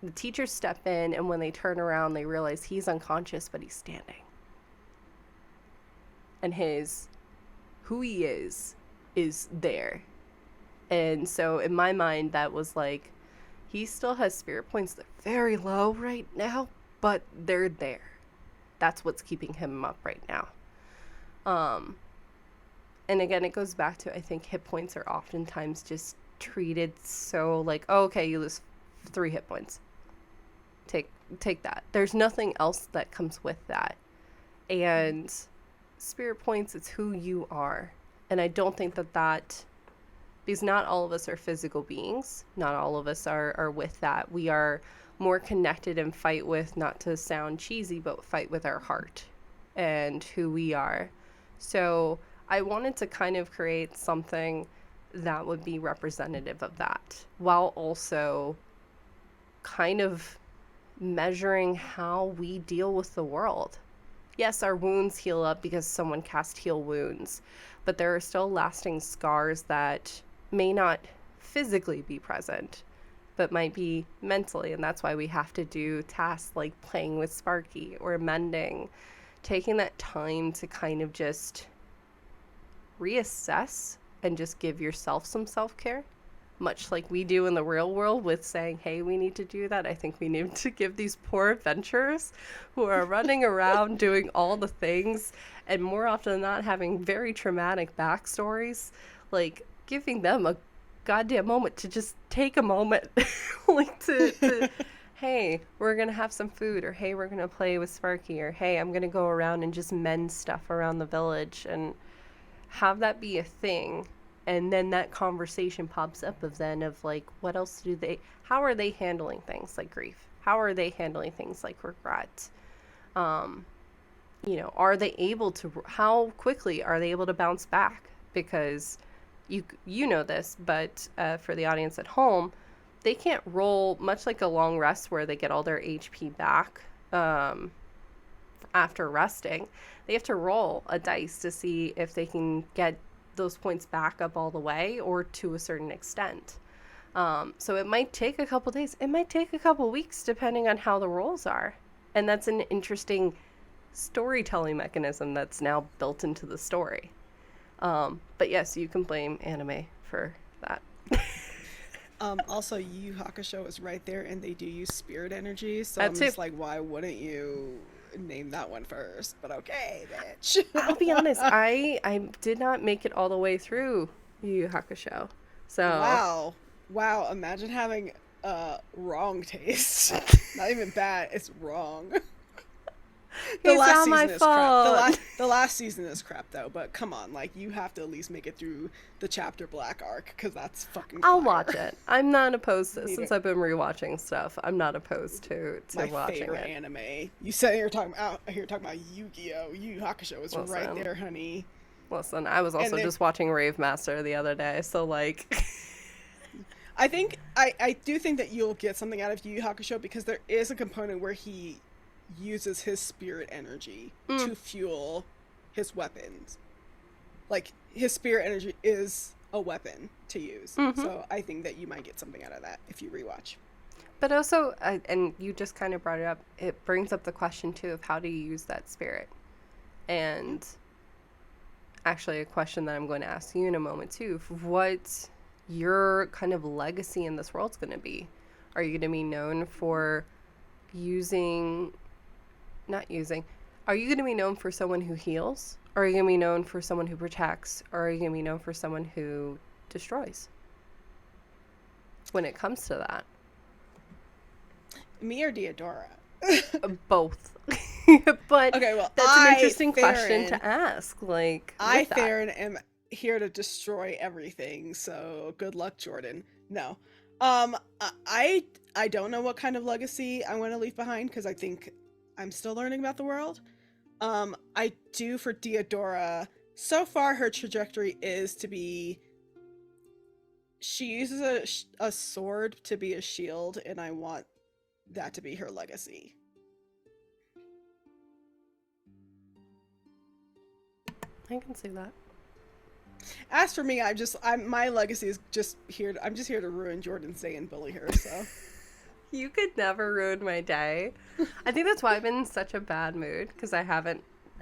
the teachers step in, and when they turn around, they realize he's unconscious, but he's standing. And who he is there. And so in my mind, that was like, he still has spirit points that are very low right now, but they're there. That's what's keeping him up right now. And again, it goes back to, I think hit points are oftentimes just treated so like, oh, okay, you lose 3 hit points. Take that. There's nothing else that comes with that. And spirit points, it's who you are. And I don't think that because not all of us are physical beings, not all of us are with that. We are more connected and fight with, not to sound cheesy, but fight with our heart and who we are. So I wanted to kind of create something that would be representative of that, while also kind of measuring how we deal with the world. Yes, our wounds heal up because someone cast heal wounds, but there are still lasting scars that may not physically be present, but might be mentally, and that's why we have to do tasks like playing with Sparky or mending, taking that time to kind of just reassess and just give yourself some self-care, much like we do in the real world with saying, hey, we need to do that. I think we need to give these poor adventurers who are running around doing all the things, and more often than not having very traumatic backstories, like giving them a goddamn moment to just take a moment like to hey, we're gonna have some food, or hey, we're gonna play with Sparky, or hey, I'm gonna go around and just mend stuff around the village, and have that be a thing. And then that conversation pops up of like, what else how are they handling things like grief? How are they handling things like regret? Are they able to, how quickly are they able to bounce back? Because you know this, but for the audience at home, they can't roll, much like a long rest where they get all their HP back after resting. They have to roll a dice to see if they can get those points back up all the way or to a certain extent. So it might take a couple days. It might take a couple weeks depending on how the rolls are. And that's an interesting storytelling mechanism that's now built into the story. But yes, you can blame anime for that. Also, Yu Yu Hakusho is right there, and they do use spirit energy, so That I'm too. just like, why wouldn't you name that one first? But okay, bitch. I'll be honest, I did not make it all the way through Yu Yu Hakusho. So Wow, imagine having wrong taste. Not even bad, it's wrong. It's not my fault. The last season is crap though, but come on, like, you have to at least make it through the chapter black arc, because that's fucking I'll fire. watch it. I'm not opposed to it. Neither. Since I've been rewatching stuff, I'm not opposed to My watching favorite it. anime. You said you're talking about Yu-Gi-Oh! Yu Yu Hakusho is right Listen. there, honey. Listen, I was also then- just watching Rave Master the other day, so like I think I do think that you'll get something out of Yu Yu Hakusho, because there is a component where he uses his spirit energy to fuel his weapons. Like, his spirit energy is a weapon to use. So I think that you might get something out of that if you rewatch. But also, and you just kind of brought it up, it brings up the question too of how do you use that spirit? And actually a question that I'm going to ask you in a moment too, what your kind of legacy in this world's going to be. Are you going to be known for are you going to be known for someone who heals? Or are you going to be known for someone who protects? Or are you going to be known for someone who destroys? when it comes to that? Me or Diadora? Both. But Okay, well, that's an interesting question Pherin, to ask. Like, I, with that. Pherin, am here to destroy everything, so good luck, Jordan. No. I don't know what kind of legacy I want to leave behind, because I think I'm still learning about the world. I do for Diadora. So far, her trajectory is to be... She uses a sword to be a shield, and I want that to be her legacy. I can see that. As for me, my legacy is just here. I'm just here to ruin Jordan's day and bully her. So You could never ruin my day. I think that's why I'm in such a bad mood, because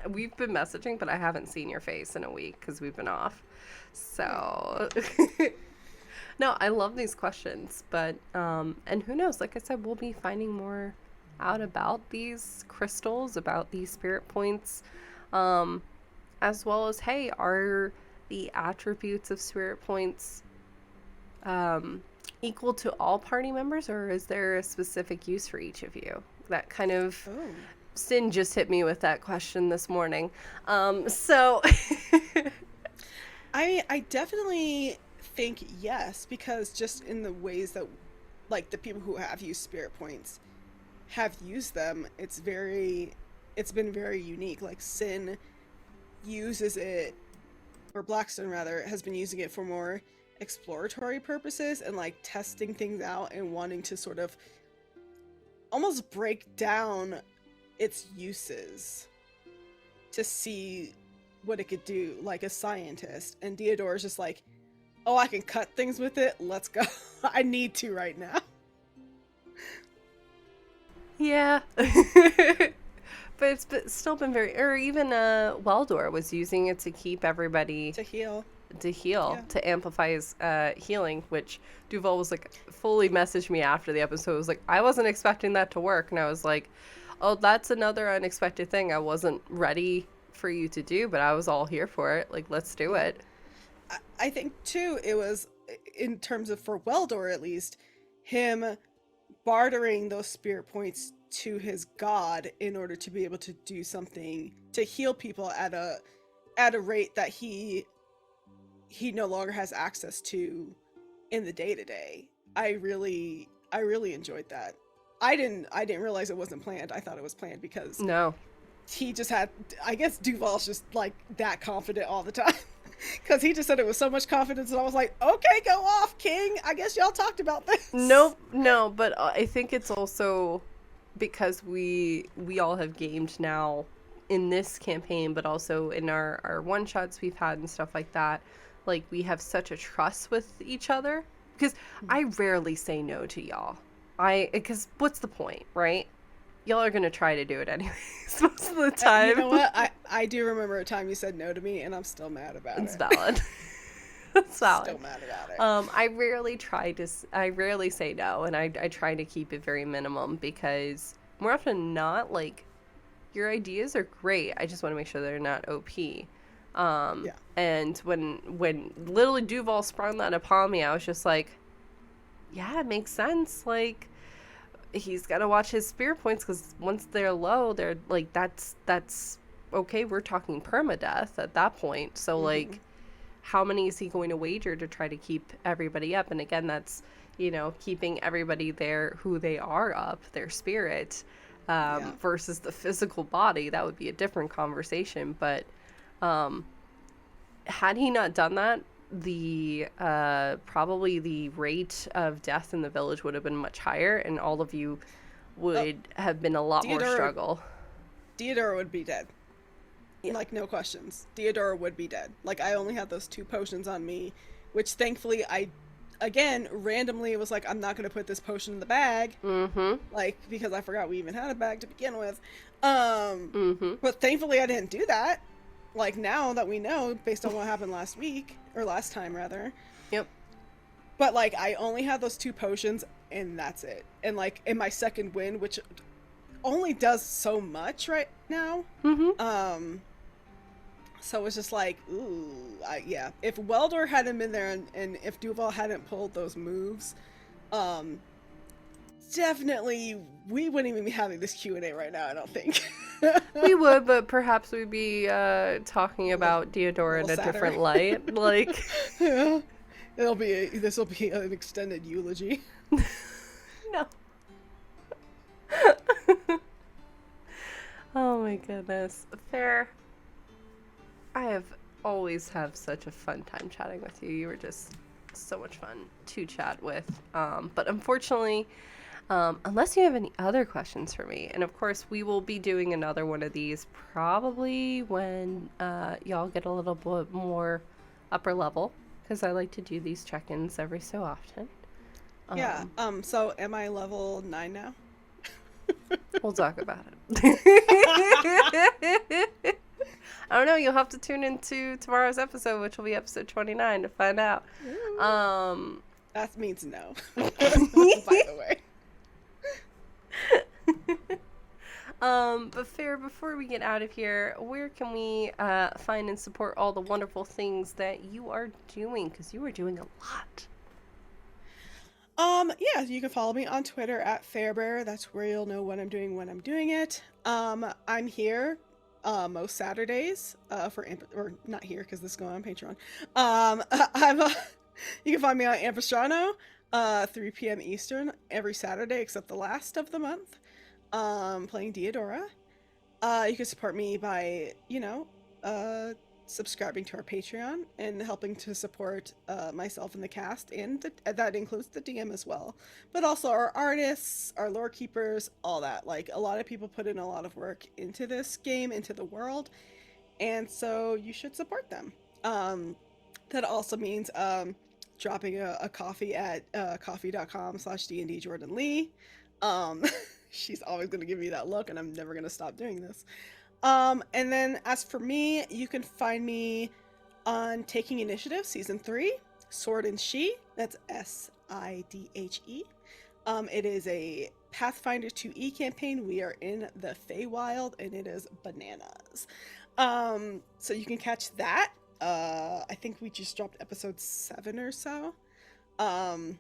we've been messaging, but I haven't seen your face in a week because we've been off. So, no, I love these questions, but, and who knows, like I said, we'll be finding more out about these crystals, about these spirit points, as well as, hey, are the attributes of spirit points, equal to all party members, or is there a specific use for each of you? That kind of... Oh. Sin just hit me with that question this morning. So I definitely think yes, because just in the ways that, like, the people who have used spirit points have used them, it's been very unique. Like, Sin uses it, or Blackstone rather, has been using it for more exploratory purposes and like testing things out and wanting to sort of almost break down its uses to see what it could do, like a scientist. And Diadora's just like, oh, I can cut things with it, let's go. I need to right now. yeah. But it's still been very... Or even Weldor was using it to keep everybody... To heal. Yeah. To amplify his healing, which Duval was like, fully messaged me after the episode. Was like, I wasn't expecting that to work. And I was like, oh, that's another unexpected thing I wasn't ready for you to do, but I was all here for it. Like, let's do it. I think, too, it was, in terms of, for Weldor at least, him bartering those spirit points to his god in order to be able to do something to heal people at a rate that he no longer has access to in the day-to-day. I really enjoyed that. I didn't realize it wasn't planned. I thought it was planned because no, he just had, I guess Duval's just like that confident all the time. Because he just said it with so much confidence, and I was like, okay, go off, King. I guess y'all talked about this. Nope, no, but I think it's also because we all have gamed now in this campaign, but also in our one-shots we've had and stuff like that. Like, we have such a trust with each other. Because I rarely say no to y'all. Because what's the point, right? Y'all are going to try to do it anyways most of the time. You know what? I do remember a time you said no to me, and I'm still mad about it. It's valid. It's valid. Still mad about it. I rarely say no, and I try to keep it very minimum, because more often than not, like, your ideas are great. I just want to make sure they're not OP. Yeah. And when literally Duval sprung that upon me, I was just like, yeah, it makes sense. Like, he's got to watch his spirit points, because once they're low, they're like, that's okay. We're talking permadeath at that point. So like, how many is he going to wager to try to keep everybody up? And again, that's, keeping everybody there who they are up, their spirit, versus the physical body. That would be a different conversation. But had he not done that, the probably the rate of death in the village would have been much higher, and all of you would have been a lot more struggle. Diadora would be dead. Yeah. Like, no questions. Diadora would be dead. Like, I only had those 2 potions on me, which thankfully randomly was like, I'm not going to put this potion in the bag. Like, because I forgot we even had a bag to begin with. But thankfully I didn't do that. Like, now that we know, based on what happened last time rather. Yep. But like, I only had those 2 potions, and that's it. And like, in my second win, which only does so much right now. So it's just like, ooh, yeah. If Weldor hadn't been there, and if Duval hadn't pulled those moves, Definitely, we wouldn't even be having this Q&A right now, I don't think. We would, but perhaps we'd be talking about Diadora in a little sadder. different light. Like, Yeah. This will be an extended eulogy. no. Oh my goodness. Fair. I have always have such a fun time chatting with you. You were just so much fun to chat with. But unfortunately, unless you have any other questions for me, and of course we will be doing another one of these probably when y'all get a little bit more upper level, because I like to do these check-ins every so often. Yeah. So am I level 9 now? We'll talk about it. I don't know. You'll have to tune into tomorrow's episode, which will be episode 29, to find out. That means no. By the way. But Fair, before we get out of here, where can we find and support all the wonderful things that you are doing? Because you are doing a lot. Yeah, you can follow me on Twitter at Fairbear. That's where you'll know what I'm doing when I'm doing it. I'm here most Saturdays or not here because this is going on Patreon. You can find me on Ampistrano 3 p.m. Eastern every Saturday except the last of the month, playing Diadora. You can support me by, subscribing to our Patreon and helping to support myself and the cast, and that includes the DM as well, but also our artists, our lore keepers, all that. Like, a lot of people put in a lot of work into this game, into the world, and so you should support them. That also means dropping a coffee at coffee.com/D&D Jordan Lee. She's always going to give me that look, and I'm never going to stop doing this. And then as for me, you can find me on Taking Initiative Season 3, Sword and She. That's SIDHE. It is a Pathfinder 2E campaign. We are in the Feywild, and it is bananas. So you can catch that. I think we just dropped episode 7 or so. And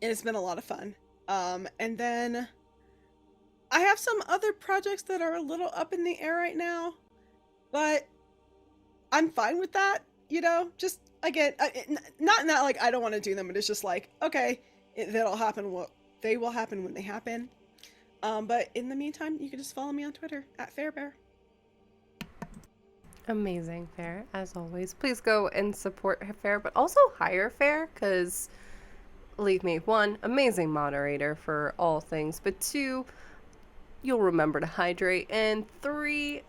it's been a lot of fun. And then I have some other projects that are a little up in the air right now, but I'm fine with that, just, again, not in that, like, I don't want to do them, but it's just like, okay, that'll happen, they will happen when they happen. But in the meantime, you can just follow me on Twitter at Fairbear. Amazing, Fair, as always. Please go and support Fair, but also hire Fair, because, believe me, 1, amazing moderator for all things, but 2, you'll remember to hydrate, and 3,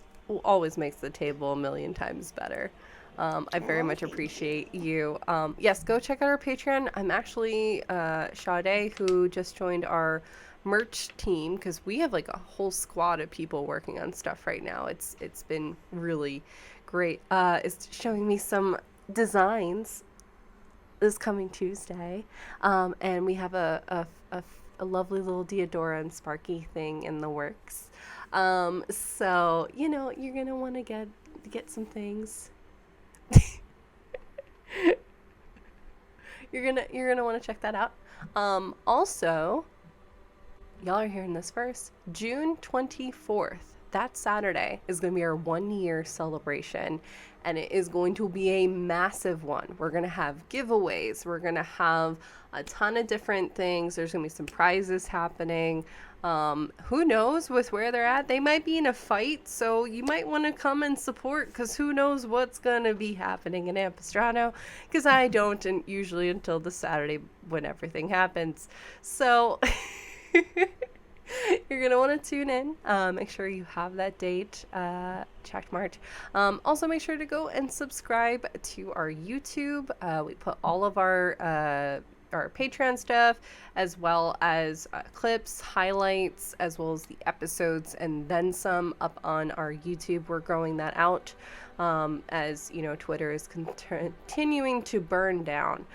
always makes the table a million times better. I very much appreciate you. Yes, go check out our Patreon. I'm actually Sade, who just joined our merch team, because we have like a whole squad of people working on stuff right now. It's been really great. It's showing me some designs this coming Tuesday, and we have a lovely little Diadora and Sparky thing in the works. So, you're gonna want to get some things. You're gonna want to check that out. Also, y'all are hearing this first. June 24th, that Saturday, is gonna be our 1-year celebration, and it is going to be a massive one. We're gonna have giveaways. We're gonna have a ton of different things. There's gonna be some prizes happening. Who knows with where they're at? They might be in a fight, so you might want to come and support, because who knows what's gonna be happening in Ampistrano, because I don't, and usually until the Saturday when everything happens. So you're gonna want to tune in. Make sure you have that date checked marked. Also, make sure to go and subscribe to our YouTube. We put all of our Patreon stuff, as well as clips, highlights, as well as the episodes, and then some up on our YouTube. We're growing that out, as Twitter is continuing to burn down.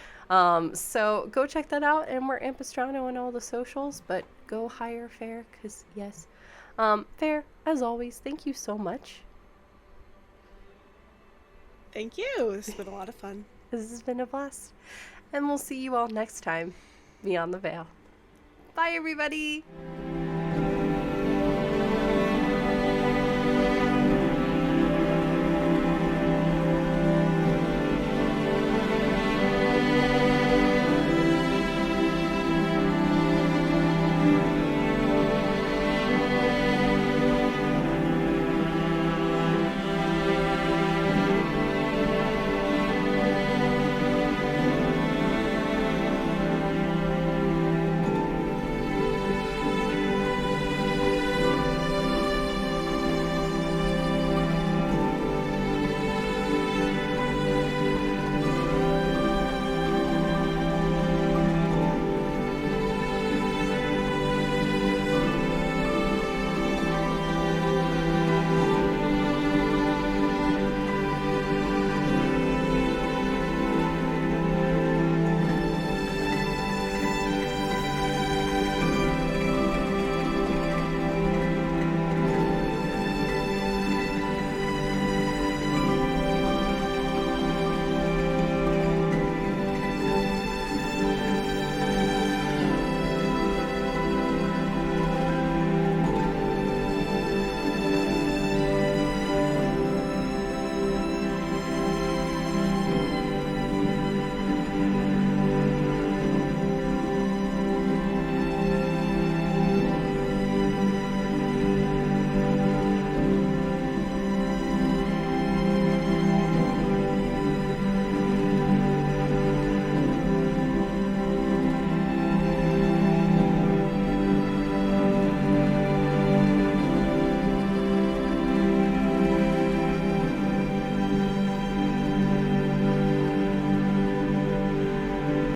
So go check that out, and we're Ampistrano on all the socials, but go hire Fair, because yes. Fair, as always, thank you so much. Thank you. This has been a lot of fun. This has been a blast. And we'll see you all next time. Beyond the Veil. Bye, everybody.